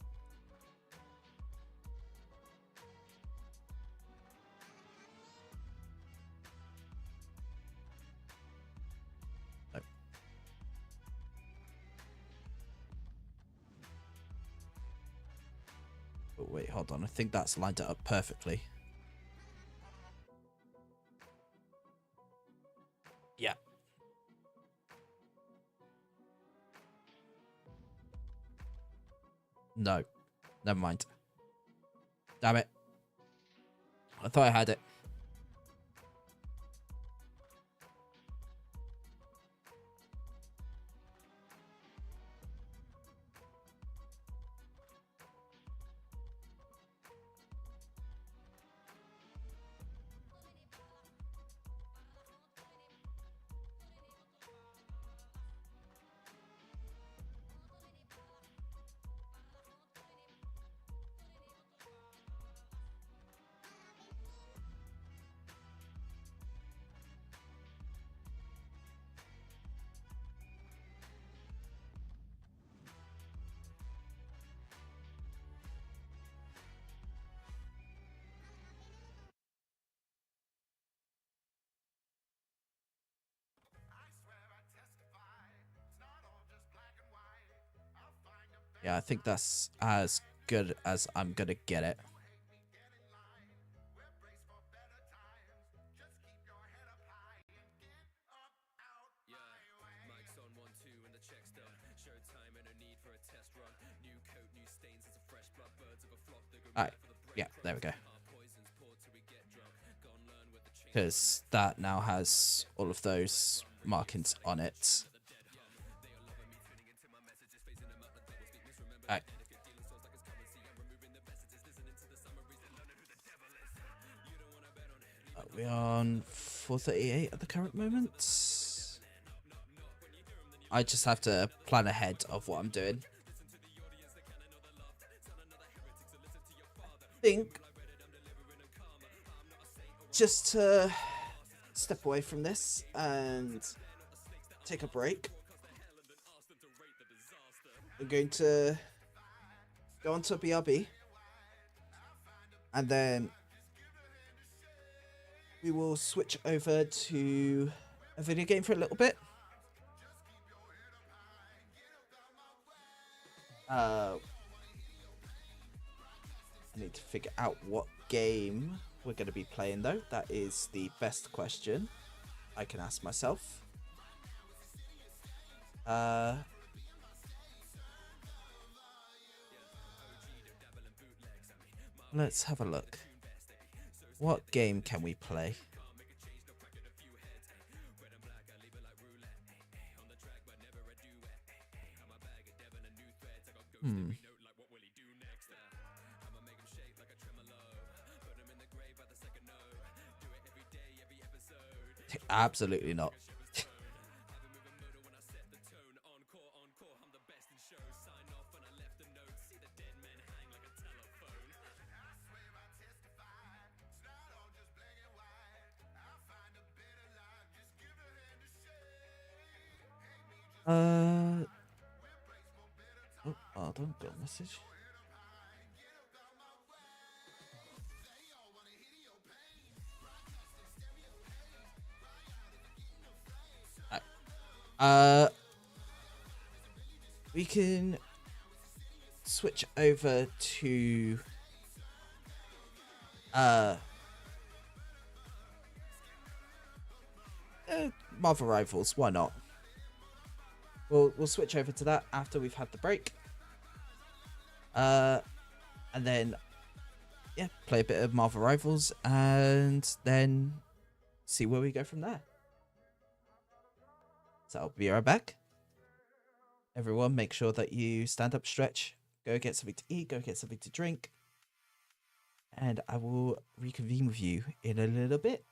No. But wait, hold on. I think that's lined it up perfectly. Yeah. No. Never mind. Damn it. I thought I had it. Yeah, I think that's as good as I'm gonna get it. Alright, yeah, there we go. Because that now has all of those markings on it. Alright. We're on 438 at the current moment. I just have to plan ahead of what I'm doing. I think just to step away from this and take a break, I'm going to go onto BRB and then we will switch over to a video game for a little bit. I need to figure out what game we're going to be playing though. That is the best question I can ask myself. Let's have a look. What game can we play? Absolutely not. Oh, I don't get a message. We can switch over to Marvel Rivals. Why not? We'll switch over to that after we've had the break. And then yeah, play a bit of Marvel Rivals and then see where we go from there. So I'll be right back. Everyone, make sure that you stand up, stretch, go get something to eat, go get something to drink, and I will reconvene with you in a little bit.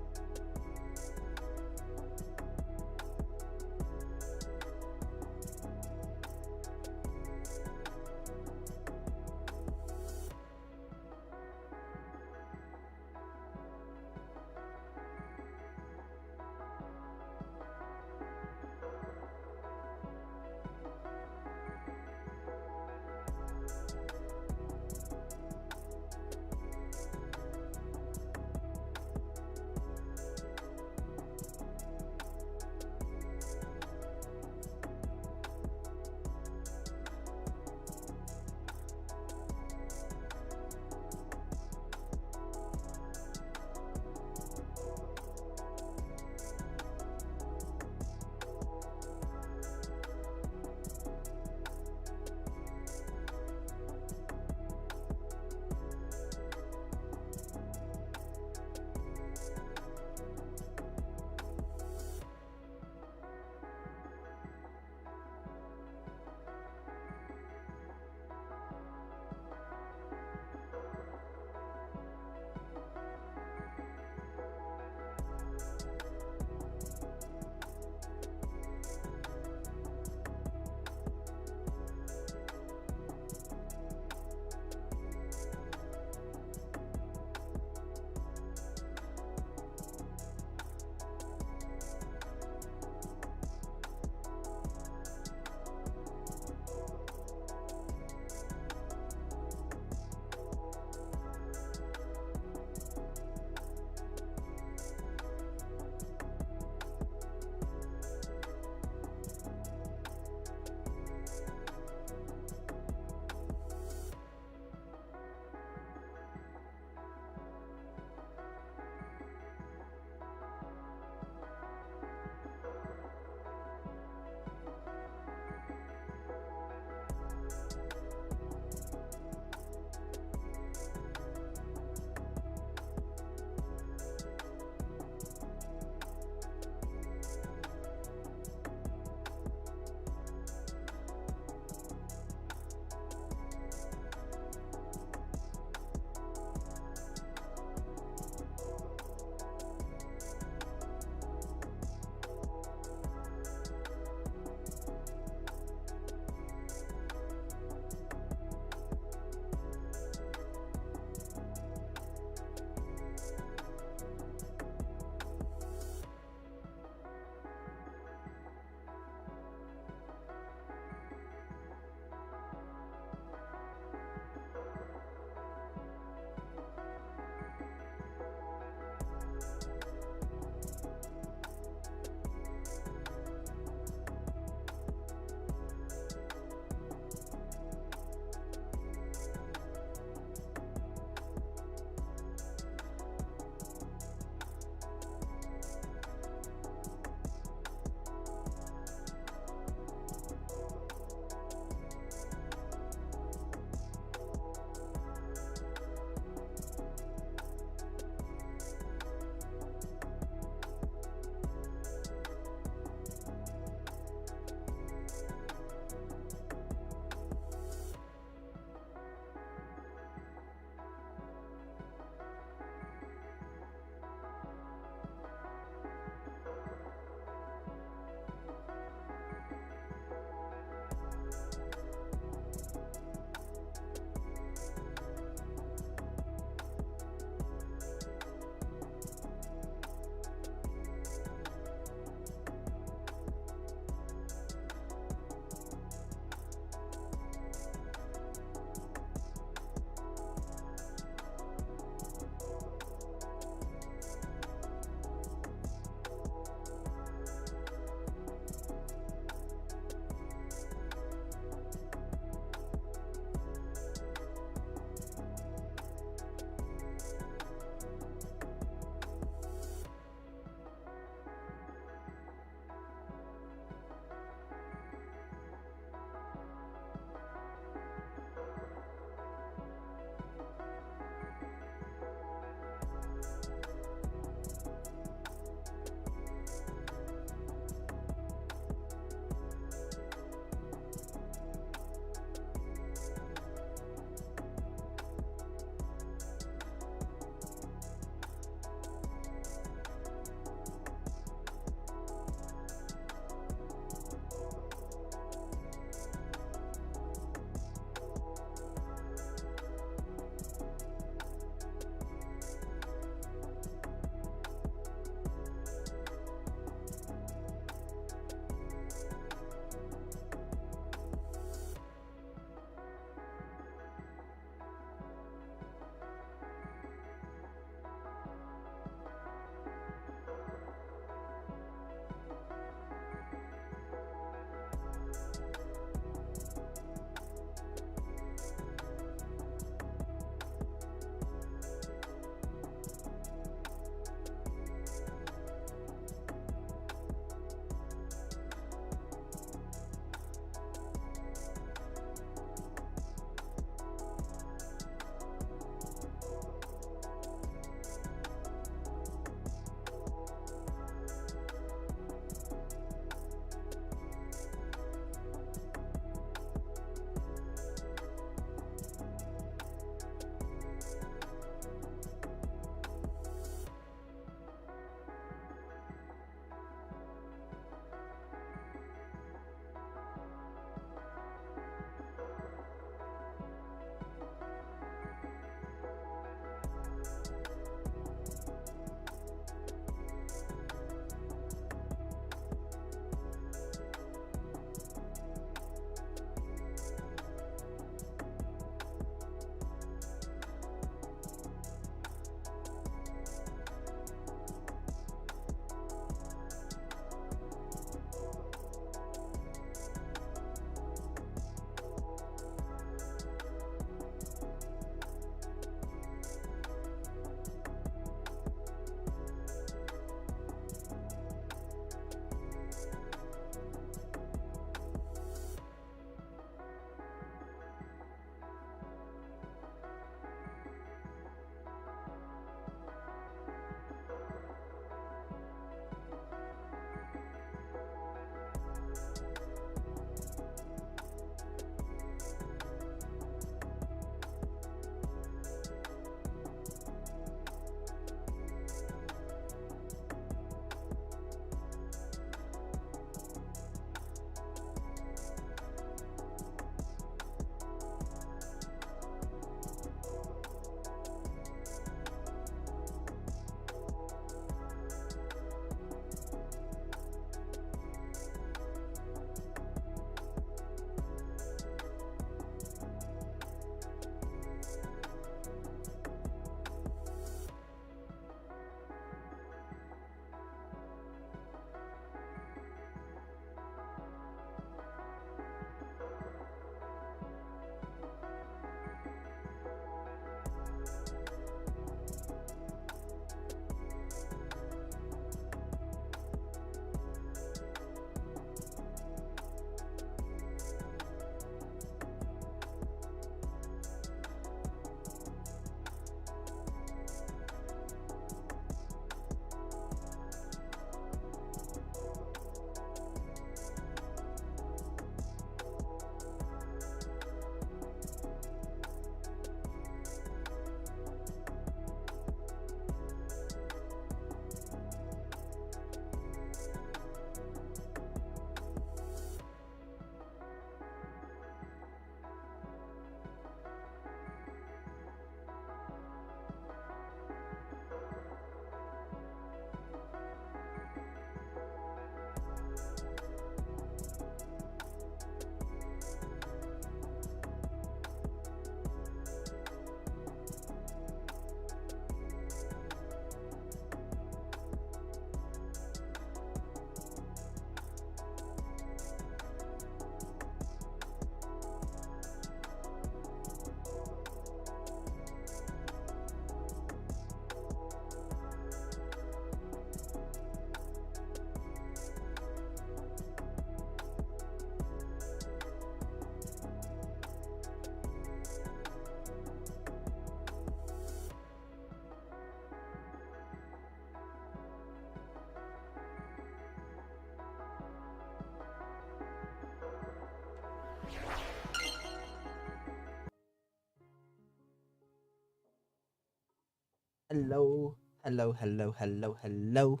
Hello. Hello, hello, hello, hello.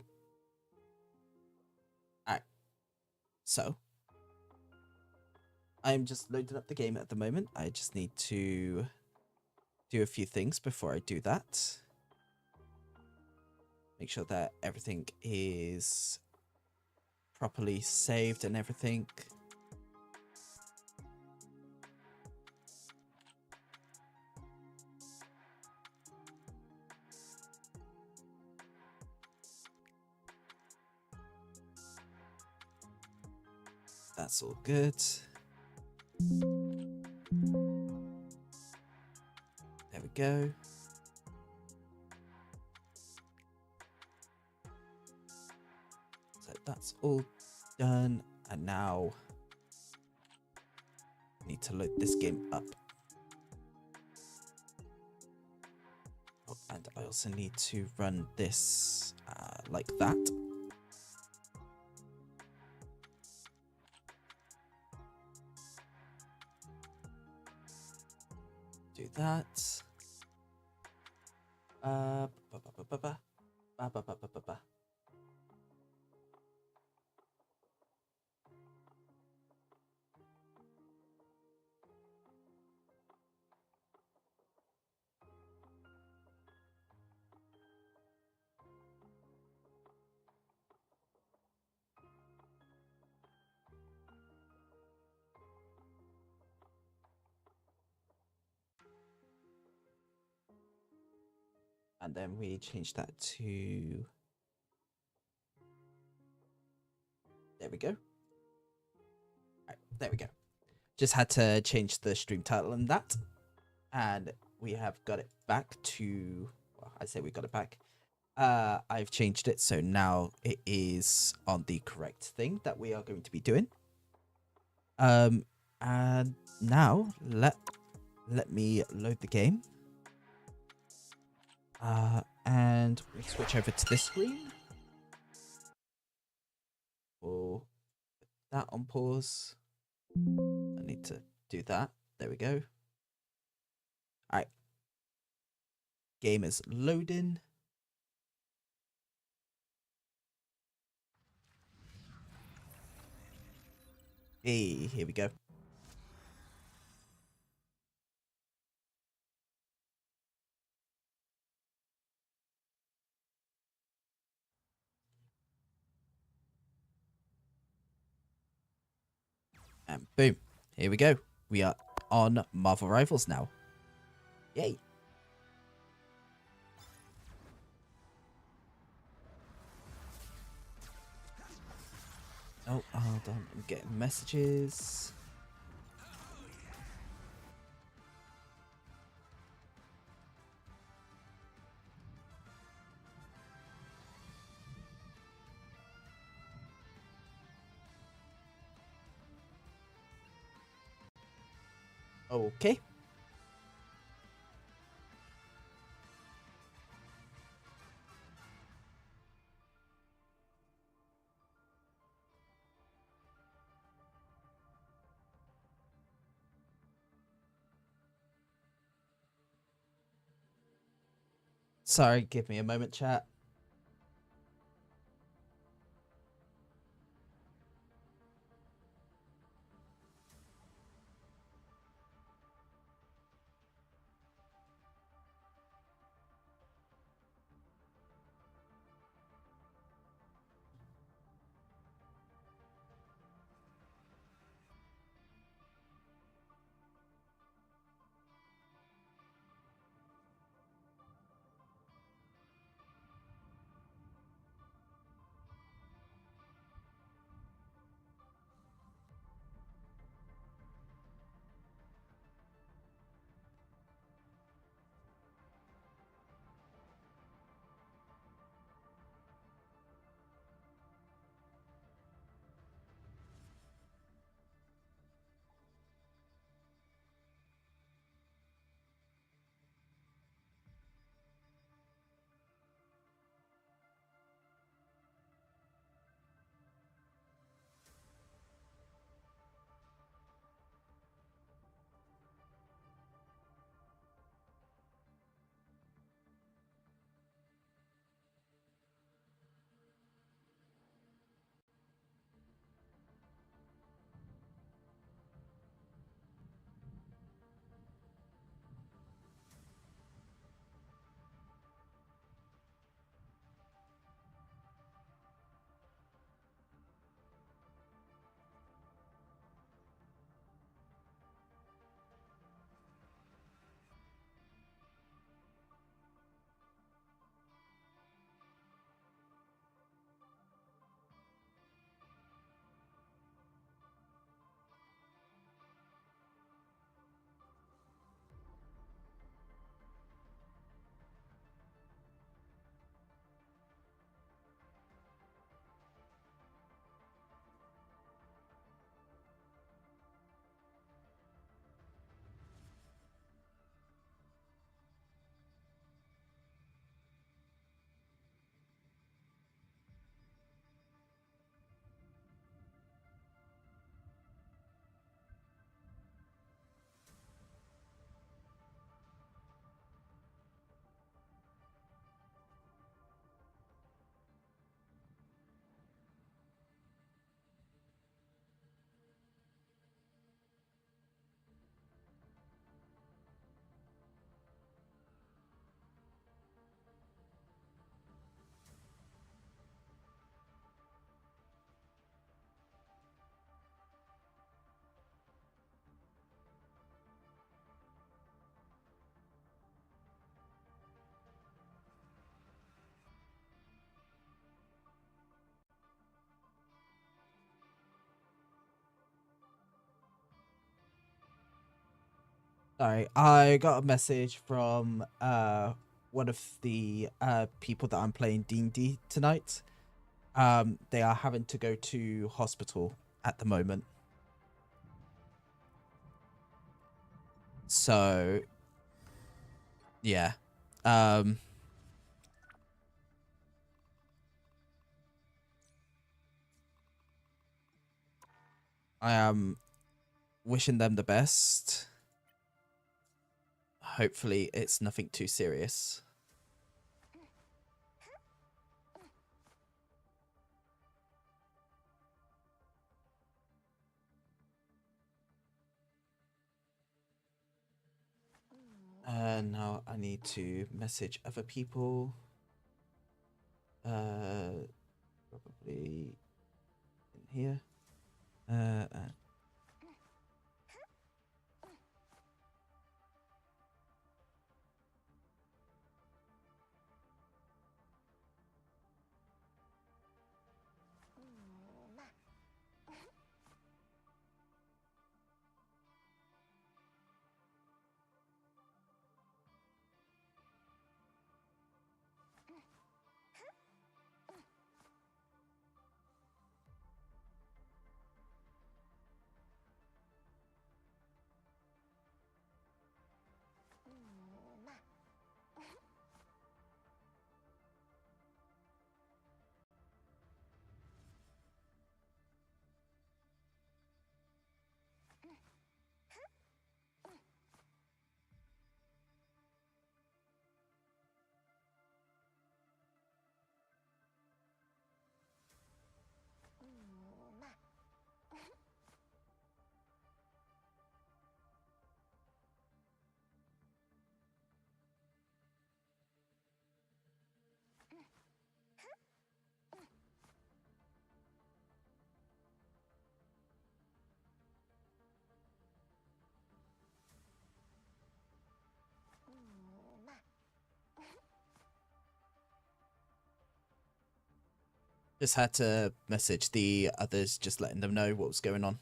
Alright. So, I'm just loading up the game at the moment. I just need to do a few things before I do that. Make sure that everything is properly saved and everything. That's all good. There we go. So that's all done. And now I need to load this game up. Oh, and I also need to run this like that. Do that. Ba ba ba ba ba ba ba ba ba ba ba. And then we change that to, there we go. Right, there we go. Just had to change the stream title and that. And we have got it back to, well, I say we got it back. I've changed it, so now it is on the correct thing that we are going to be doing. And now let me load the game. And we switch over to this screen. We'll put that on pause. I need to do that. There we go. Alright. Game is loading. Hey, here we go. And boom. Here we go. We are on Marvel Rivals now. Yay. Oh, hold on. I'm getting messages. Okay. Sorry, give me a moment, chat. Sorry, I got a message from one of the people that I'm playing D&D tonight. They are having to go to hospital at the moment. So yeah. I am wishing them the best. Hopefully it's nothing too serious. Now I need to message other people. Probably in here. Just had to message the others, just letting them know what was going on.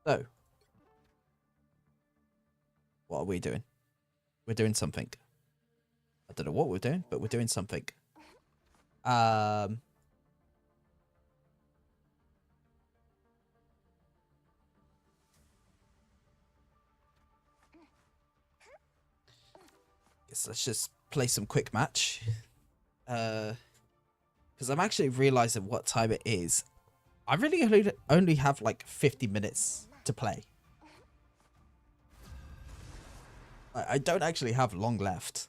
So, what are we doing? We're doing something. I don't know what we're doing, but we're doing something. Guess let's just play some quick match. Because I'm actually realizing what time it is. I really only have like 50 minutes to play. I don't actually have long left.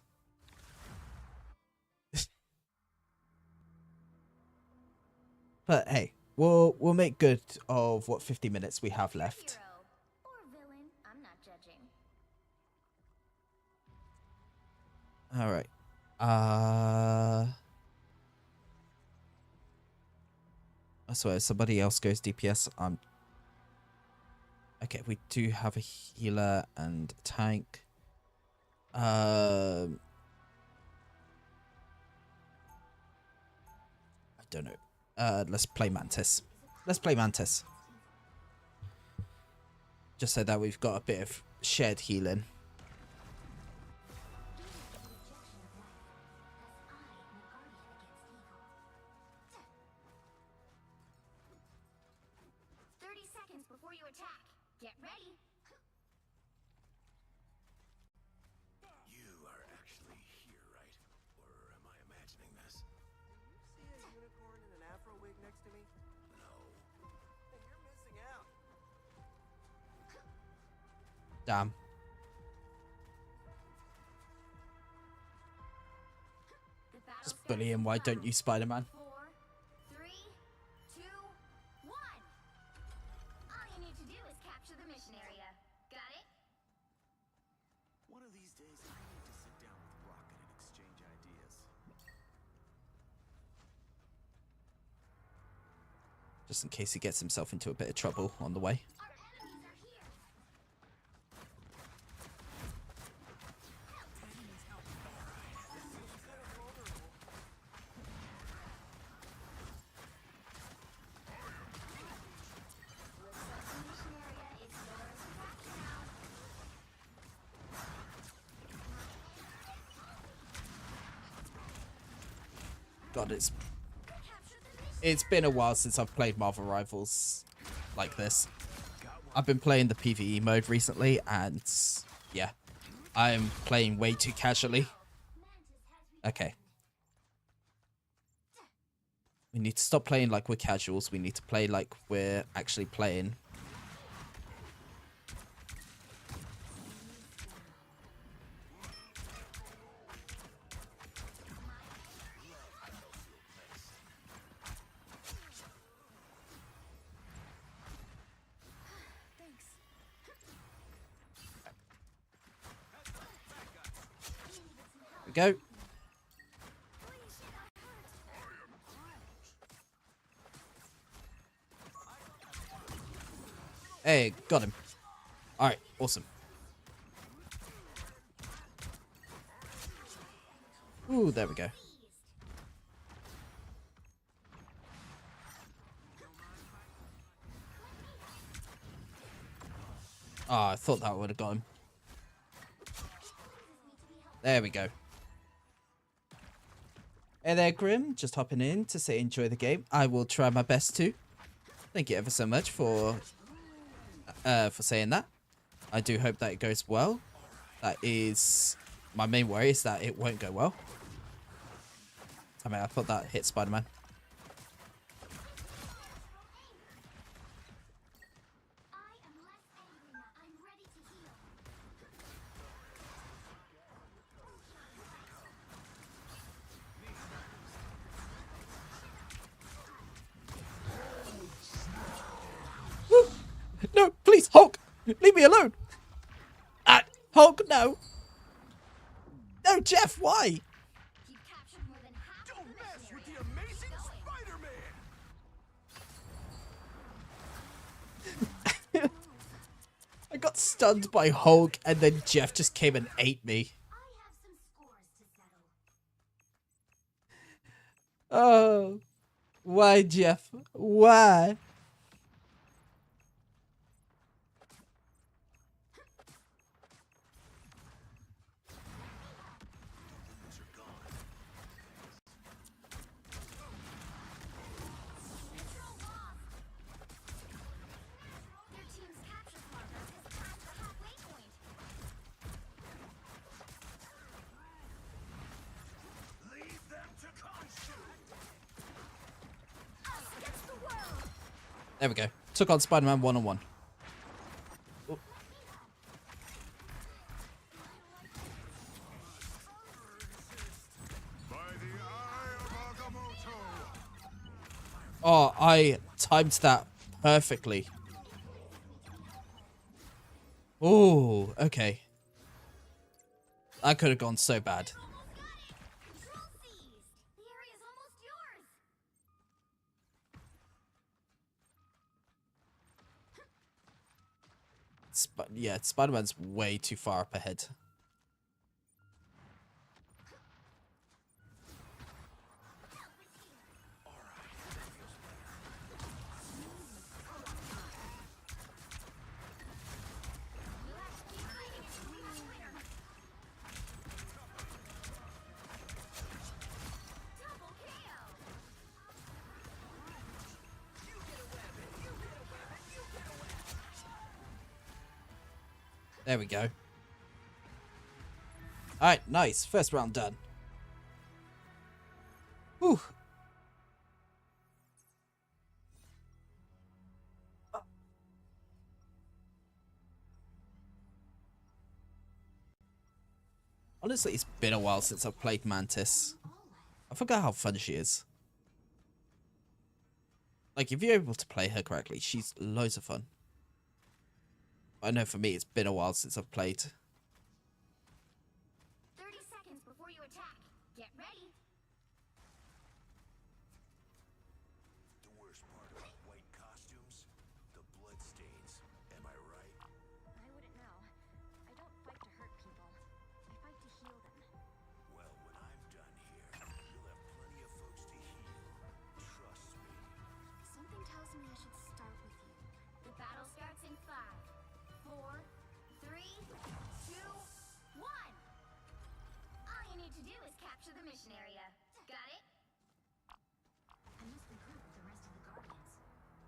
But hey, we'll make good of what 50 minutes we have left. Hero or villain, I'm not judging. All right. I swear, somebody else goes DPS. Okay, we do have a healer and a tank. I don't know. Let's play Mantis. Let's play Mantis. Just so that we've got a bit of shared healing. Before you attack, get ready. You are actually here, right? Or am I imagining this? See a unicorn in an afro wig next to me? Damn. Just bully him. Why don't you, Spider-Man? 4, 3, 2, 1. All you need to do is capture the mission area. Got it? One of these days, I need to sit down with Rocket and exchange ideas. Just in case he gets himself into a bit of trouble on the way. Our enemies are here. Mission area is yours to capture now. God, Capture the mission. it's been a while since I've played Marvel Rivals like this. I've been playing the PvE mode recently, and yeah, I'm playing way too casually. Okay. We need to stop playing like we're casuals. We need to play like we're actually playing. Thanks. Here we go. Hey, got him. Alright, awesome. Ooh, there we go. Oh, I thought that would have got him. There we go. Hey there, Grim. Just hopping in to say enjoy the game. I will try my best to. Thank you ever so much for saying that. I do hope that it goes well. That is my main worry, is that it won't go well. I mean, I thought that hit Spider-Man. I am less angry now. I'm ready to heal. No, please, Hulk! Leave me alone! Ah, Hulk, no! No, Jeff, why? You've captured more than half Don't of the mess mission with the area. amazing Keep going. Spider-Man! I got stunned by Hulk, and then Jeff just came and ate me. I have some scores to settle. Oh, why, Jeff? Why? Their team's capture progress has passed the halfway point. Leave them to Khonshu! Us against the world. There we go. Took on Spider-Man one-on-one. By the eye of Agamotto! Oh, I timed that perfectly. Oh, okay. That could have gone so bad. Almost got it. Control seized. The area's almost yours. Yeah, Spider-Man's way too far up ahead. Double KO. There we go. Alright, nice. First round done. Whew. Honestly, it's been a while since I've played Mantis. I forgot how fun she is. Like, if you're able to play her correctly, she's loads of fun. I know for me, it's been a while since I've played. 30 seconds before you attack. Get ready. The worst part about white costumes? The blood stains. Am I right? I wouldn't know. I don't fight to hurt people. I fight to heal them. Well, when I'm done here, you'll have plenty of folks to heal. Trust me. Something tells me I should start with you. The battle starts in 5, 4, 3, 2, 1. All you need to do is capture the mission area. Got it? I must regroup with the rest of the Guardians.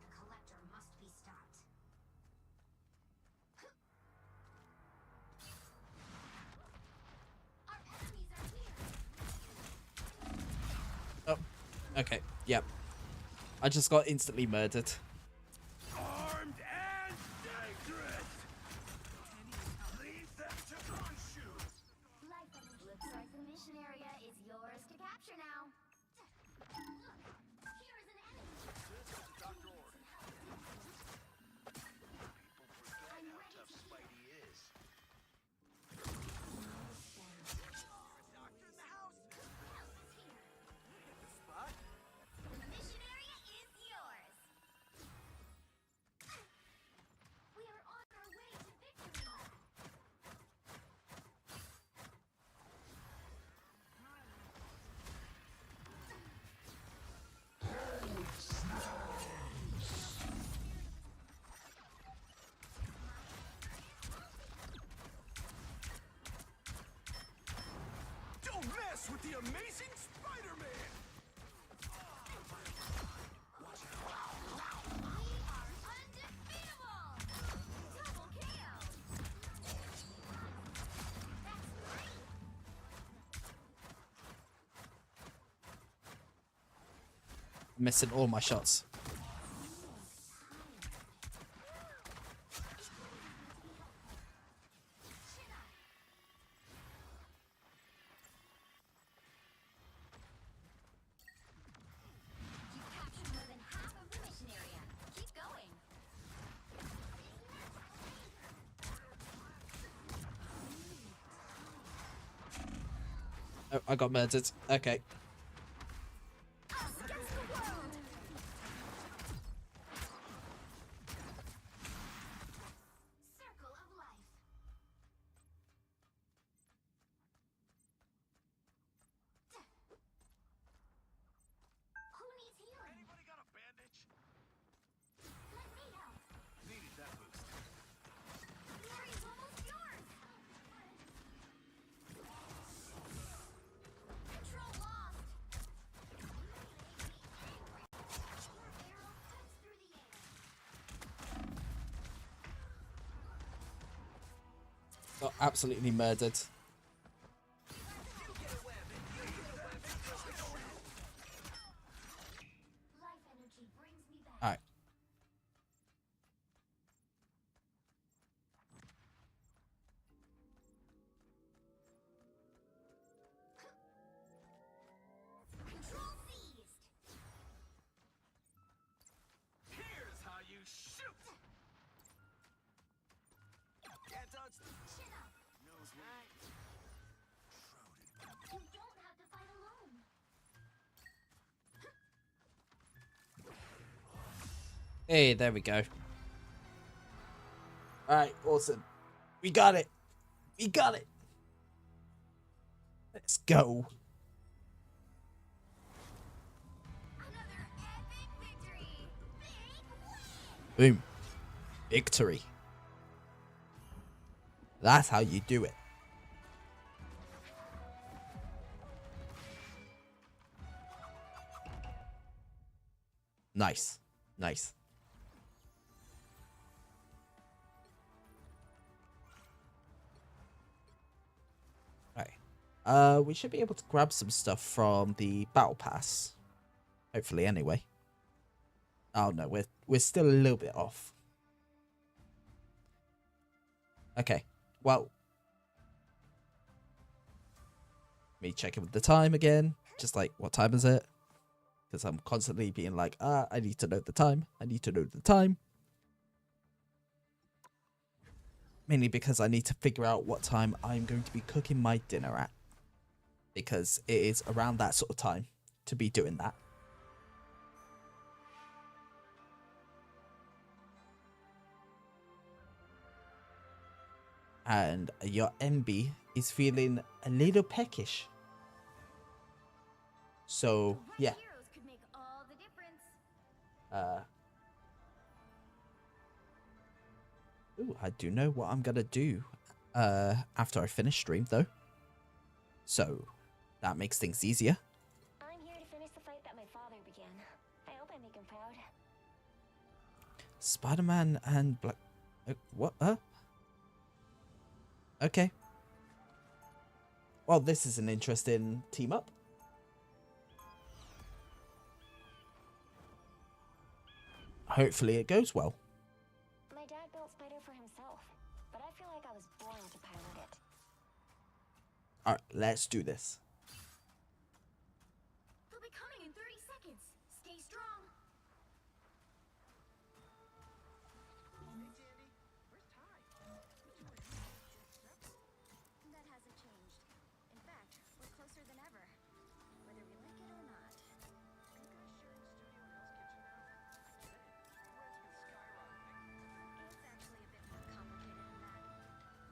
The Collector must be stopped. Our enemies are here. Oh, okay, yep. I just got instantly murdered. Armed and dangerous! Leave them to Khonshu! Looks like the mission area is yours to capture now. Look, here is an enemy. This is Dr. Orton. People forget how tough Spidey is. Doctor in the house! Help is here. Hit the spot? The mission area is yours. We are on our way to victory. Don't mess with the amazing Spider-Man! Watch out. We are undefeatable. Double KO. That's great. Missing all my shots. You captured more than half of the mission area. Keep going. Oh, I got murdered. Okay. Us against the world. Circle of life. Who needs healing? Anybody got a bandage? Let me help. Needed that boost. Glory's almost yours. Control lost. Arrow cuts through the air. Got absolutely murdered. Life energy brings me back. Alright. Control seized. Here's how you shoot! Can't touch the Chin up. nose ring. Shrouded. You don't have to fight alone. Hey, there we go. Alright, awesome. We got it. We got it. Let's go. Another epic victory. Big win. Boom. Victory. That's how you do it. Nice. Nice. Right. We should be able to grab some stuff from the battle pass. Hopefully, anyway. Oh no, we're still a little bit off. Okay. Well. Me checking with the time again. Just like, what time is it? Because I'm constantly being like, I need to know the time. I need to know the time. Mainly because I need to figure out what time I'm going to be cooking my dinner at. Because it is around that sort of time to be doing that. And your MB is feeling a little peckish. So, yeah. Ooh, I do know what I'm gonna do after I finish stream, though. So, that makes things easier. I'm here to finish the fight that my father began. I hope I make him proud. Spider-Man and Black... what? Okay. Well, this is an interesting team-up. Hopefully it goes well. My dad built Spider for himself, but I feel like I was born to pilot it. Alright, let's do this. They'll be coming in 30 seconds. Stay strong. That hasn't changed. In fact, we're closer than ever. Whether we like it or not. It's actually a bit more complicated than that.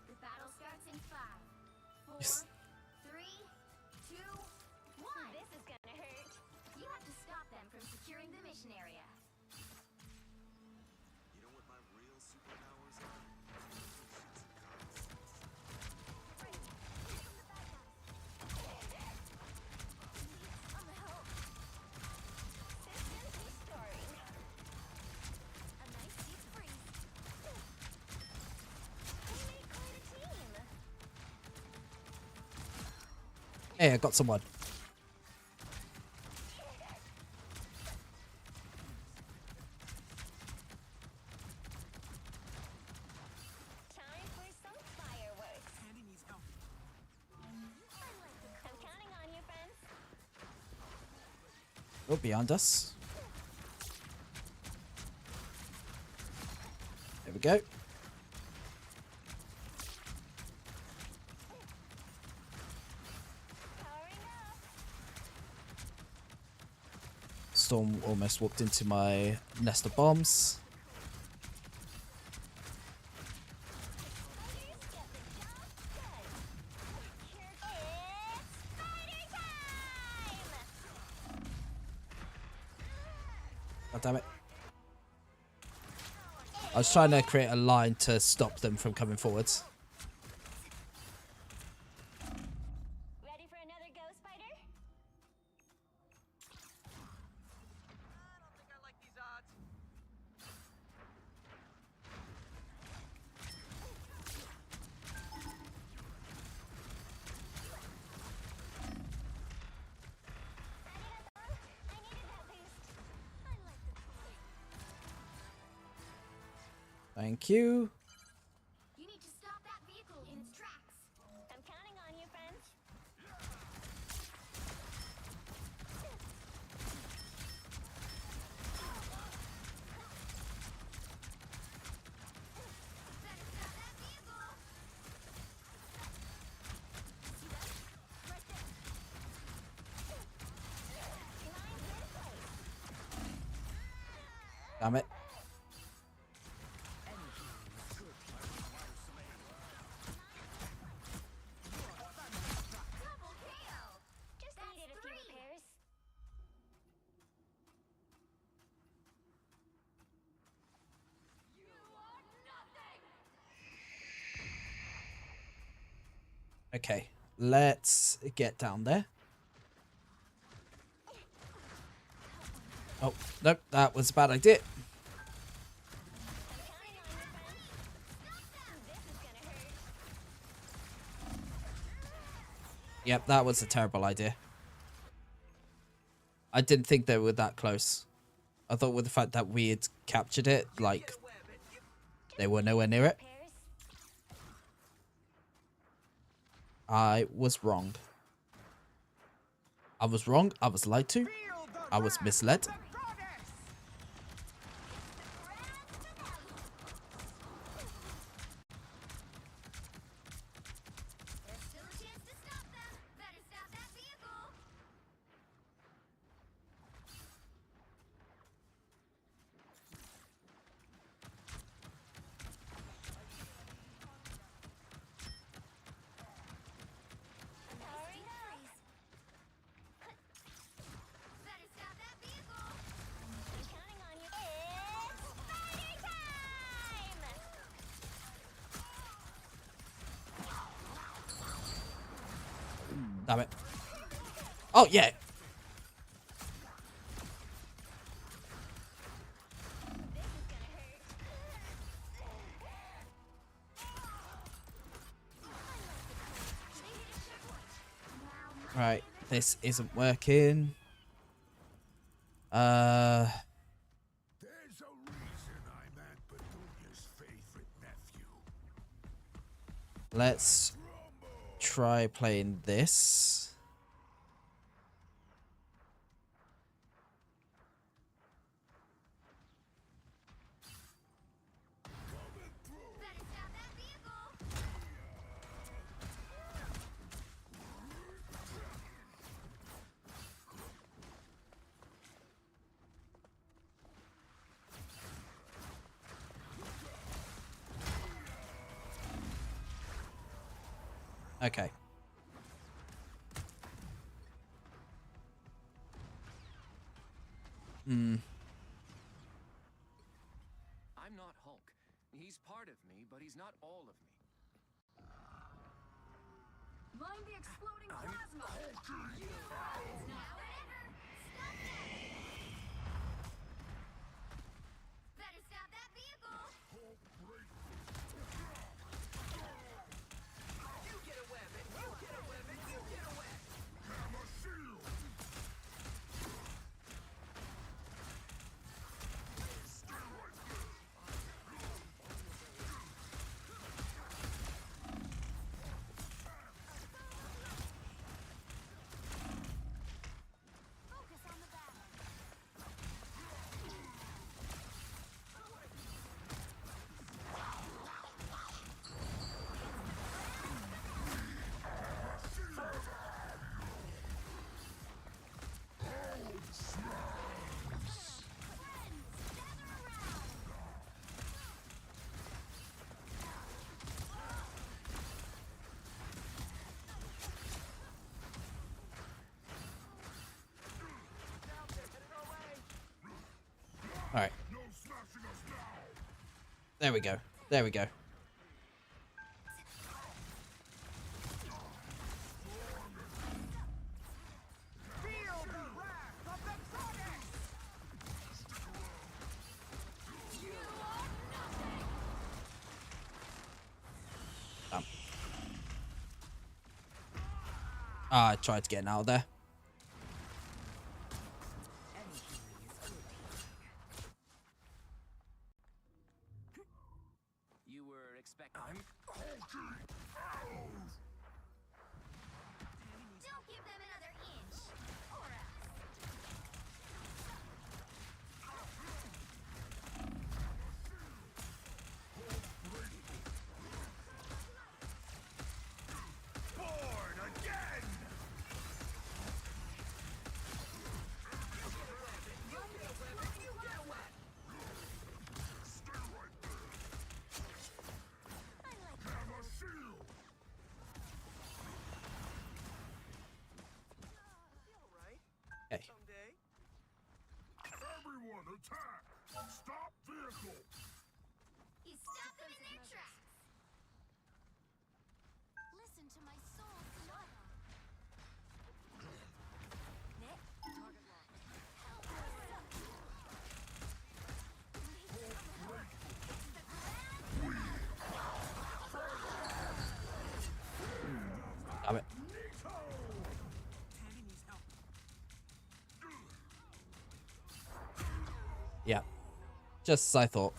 The battle starts in 5, 4, Yes. 3, 2, 1. This is gonna hurt. You have to stop them from securing the mission area. You know what my real superpowers are? On the help. Systems restoring. A nice deep freeze. We made quite a team. Hey, I got someone. Time for some fireworks. I'm counting on you, friends. Oh, beyond us. There we go. Powering up. Storm almost walked into my nest of bombs. Fighters get the job done. Here it's spider time! God damn it. I was trying to create a line to stop them from coming forwards. Ready for another go, Spider? I don't think I like these odds. I needed that boost. I like the toy. Thank you. You need to stop that vehicle in its tracks. I'm counting on you, friends. Better stop that vehicle. See that? Right there. Line's in place. Damn it. Double KO. Just needed a few repairs. You are nothing. Okay, let's get down there. Oh, nope, that was a bad idea. I'm counting on you, friends. Stop them. This is gonna hurt. Yep, that was a terrible idea. I didn't think they were that close. I thought with the fact that we had captured it, like, they were nowhere near it. Repairs. I was wrong. I was wrong. I was lied to. I was misled. There's still a chance to stop them. Better stop that vehicle. Hurry up. Better stop that vehicle. I'm counting on you. It's party time! Damn it. Oh, yeah. Right. This isn't working. There's a reason I'm Aunt Petunia's favorite nephew. Let's try playing this. Better stop that vehicle. Okay. I'm not Hulk. He's part of me, but he's not all of me. Mind the exploding plasma. Better stop that vehicle. Focus on the battle. All right. There we go. There we go. I tried to get out of there. You were expecting. Don't give them another inch, or else. Born again! Okay. Everyone attack! Stop vehicle! He stopped them in their tracks. Listen to my soul sonata. Nick, target locked. Help us. Damn it. Yeah. Just as I thought.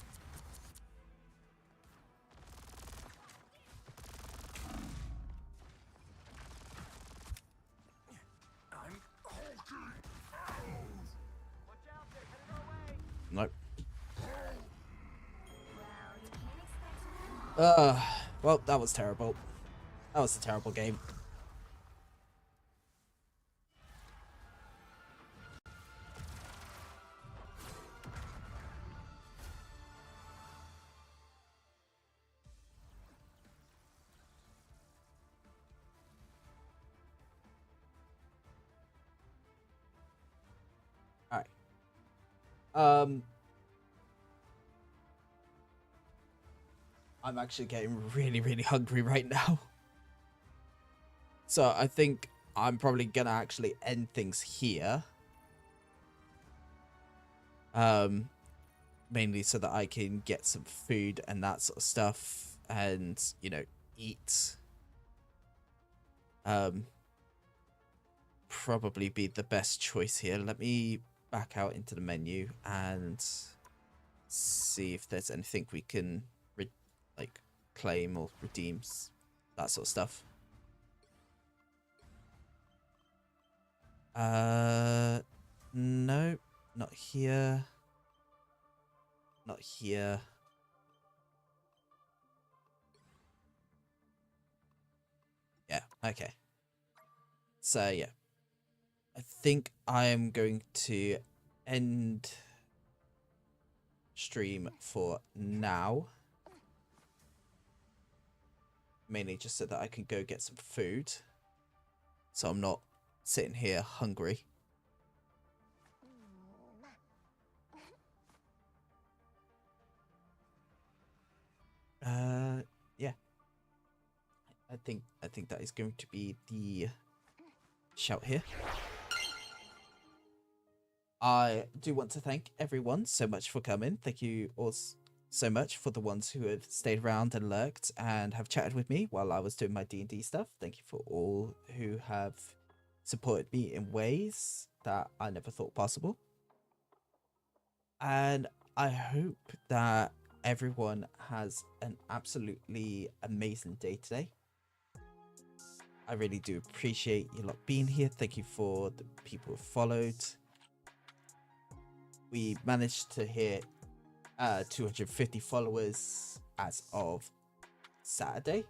I'm Nope. Well, that was terrible. That was a terrible game. Alright. I'm actually getting really, really hungry right now. So I think I'm probably gonna actually end things here. Mainly so that I can get some food and that sort of stuff and, you know, eat. Probably be the best choice here. Let me back out into the menu and see if there's anything we can like claim or redeem, that sort of stuff. No, not here. Not here. Yeah, okay. So yeah, I think I am going to end stream for now. Mainly just so that I can go get some food. So I'm not sitting here hungry. Yeah. I think that is going to be the shout here. I do want to thank everyone so much for coming. Thank you all so much for the ones who have stayed around and lurked and have chatted with me while I was doing my D&D stuff. Thank you for all who have supported me in ways that I never thought possible. And I hope that everyone has an absolutely amazing day today. I really do appreciate you lot being here. Thank you for the people who followed. We managed to hit 250 followers as of Saturday.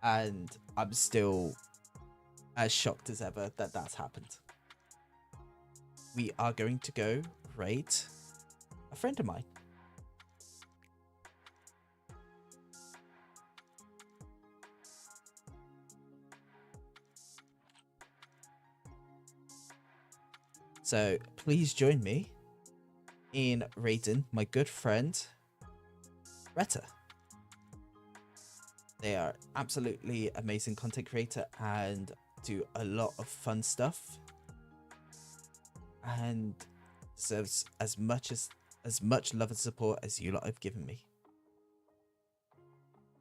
And I'm still as shocked as ever that that's happened. We are going to go raid a friend of mine. So please join me in raiding my good friend Retta. They are absolutely amazing content creator and do a lot of fun stuff and deserves as much love and support as you lot have given me.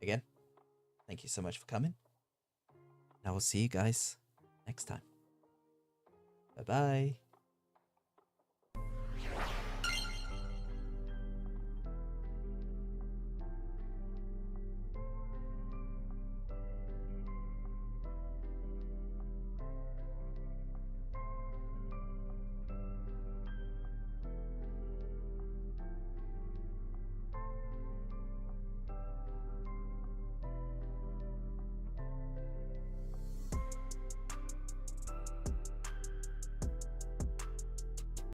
Again, thank you so much for coming. I will see you guys next time. Bye bye.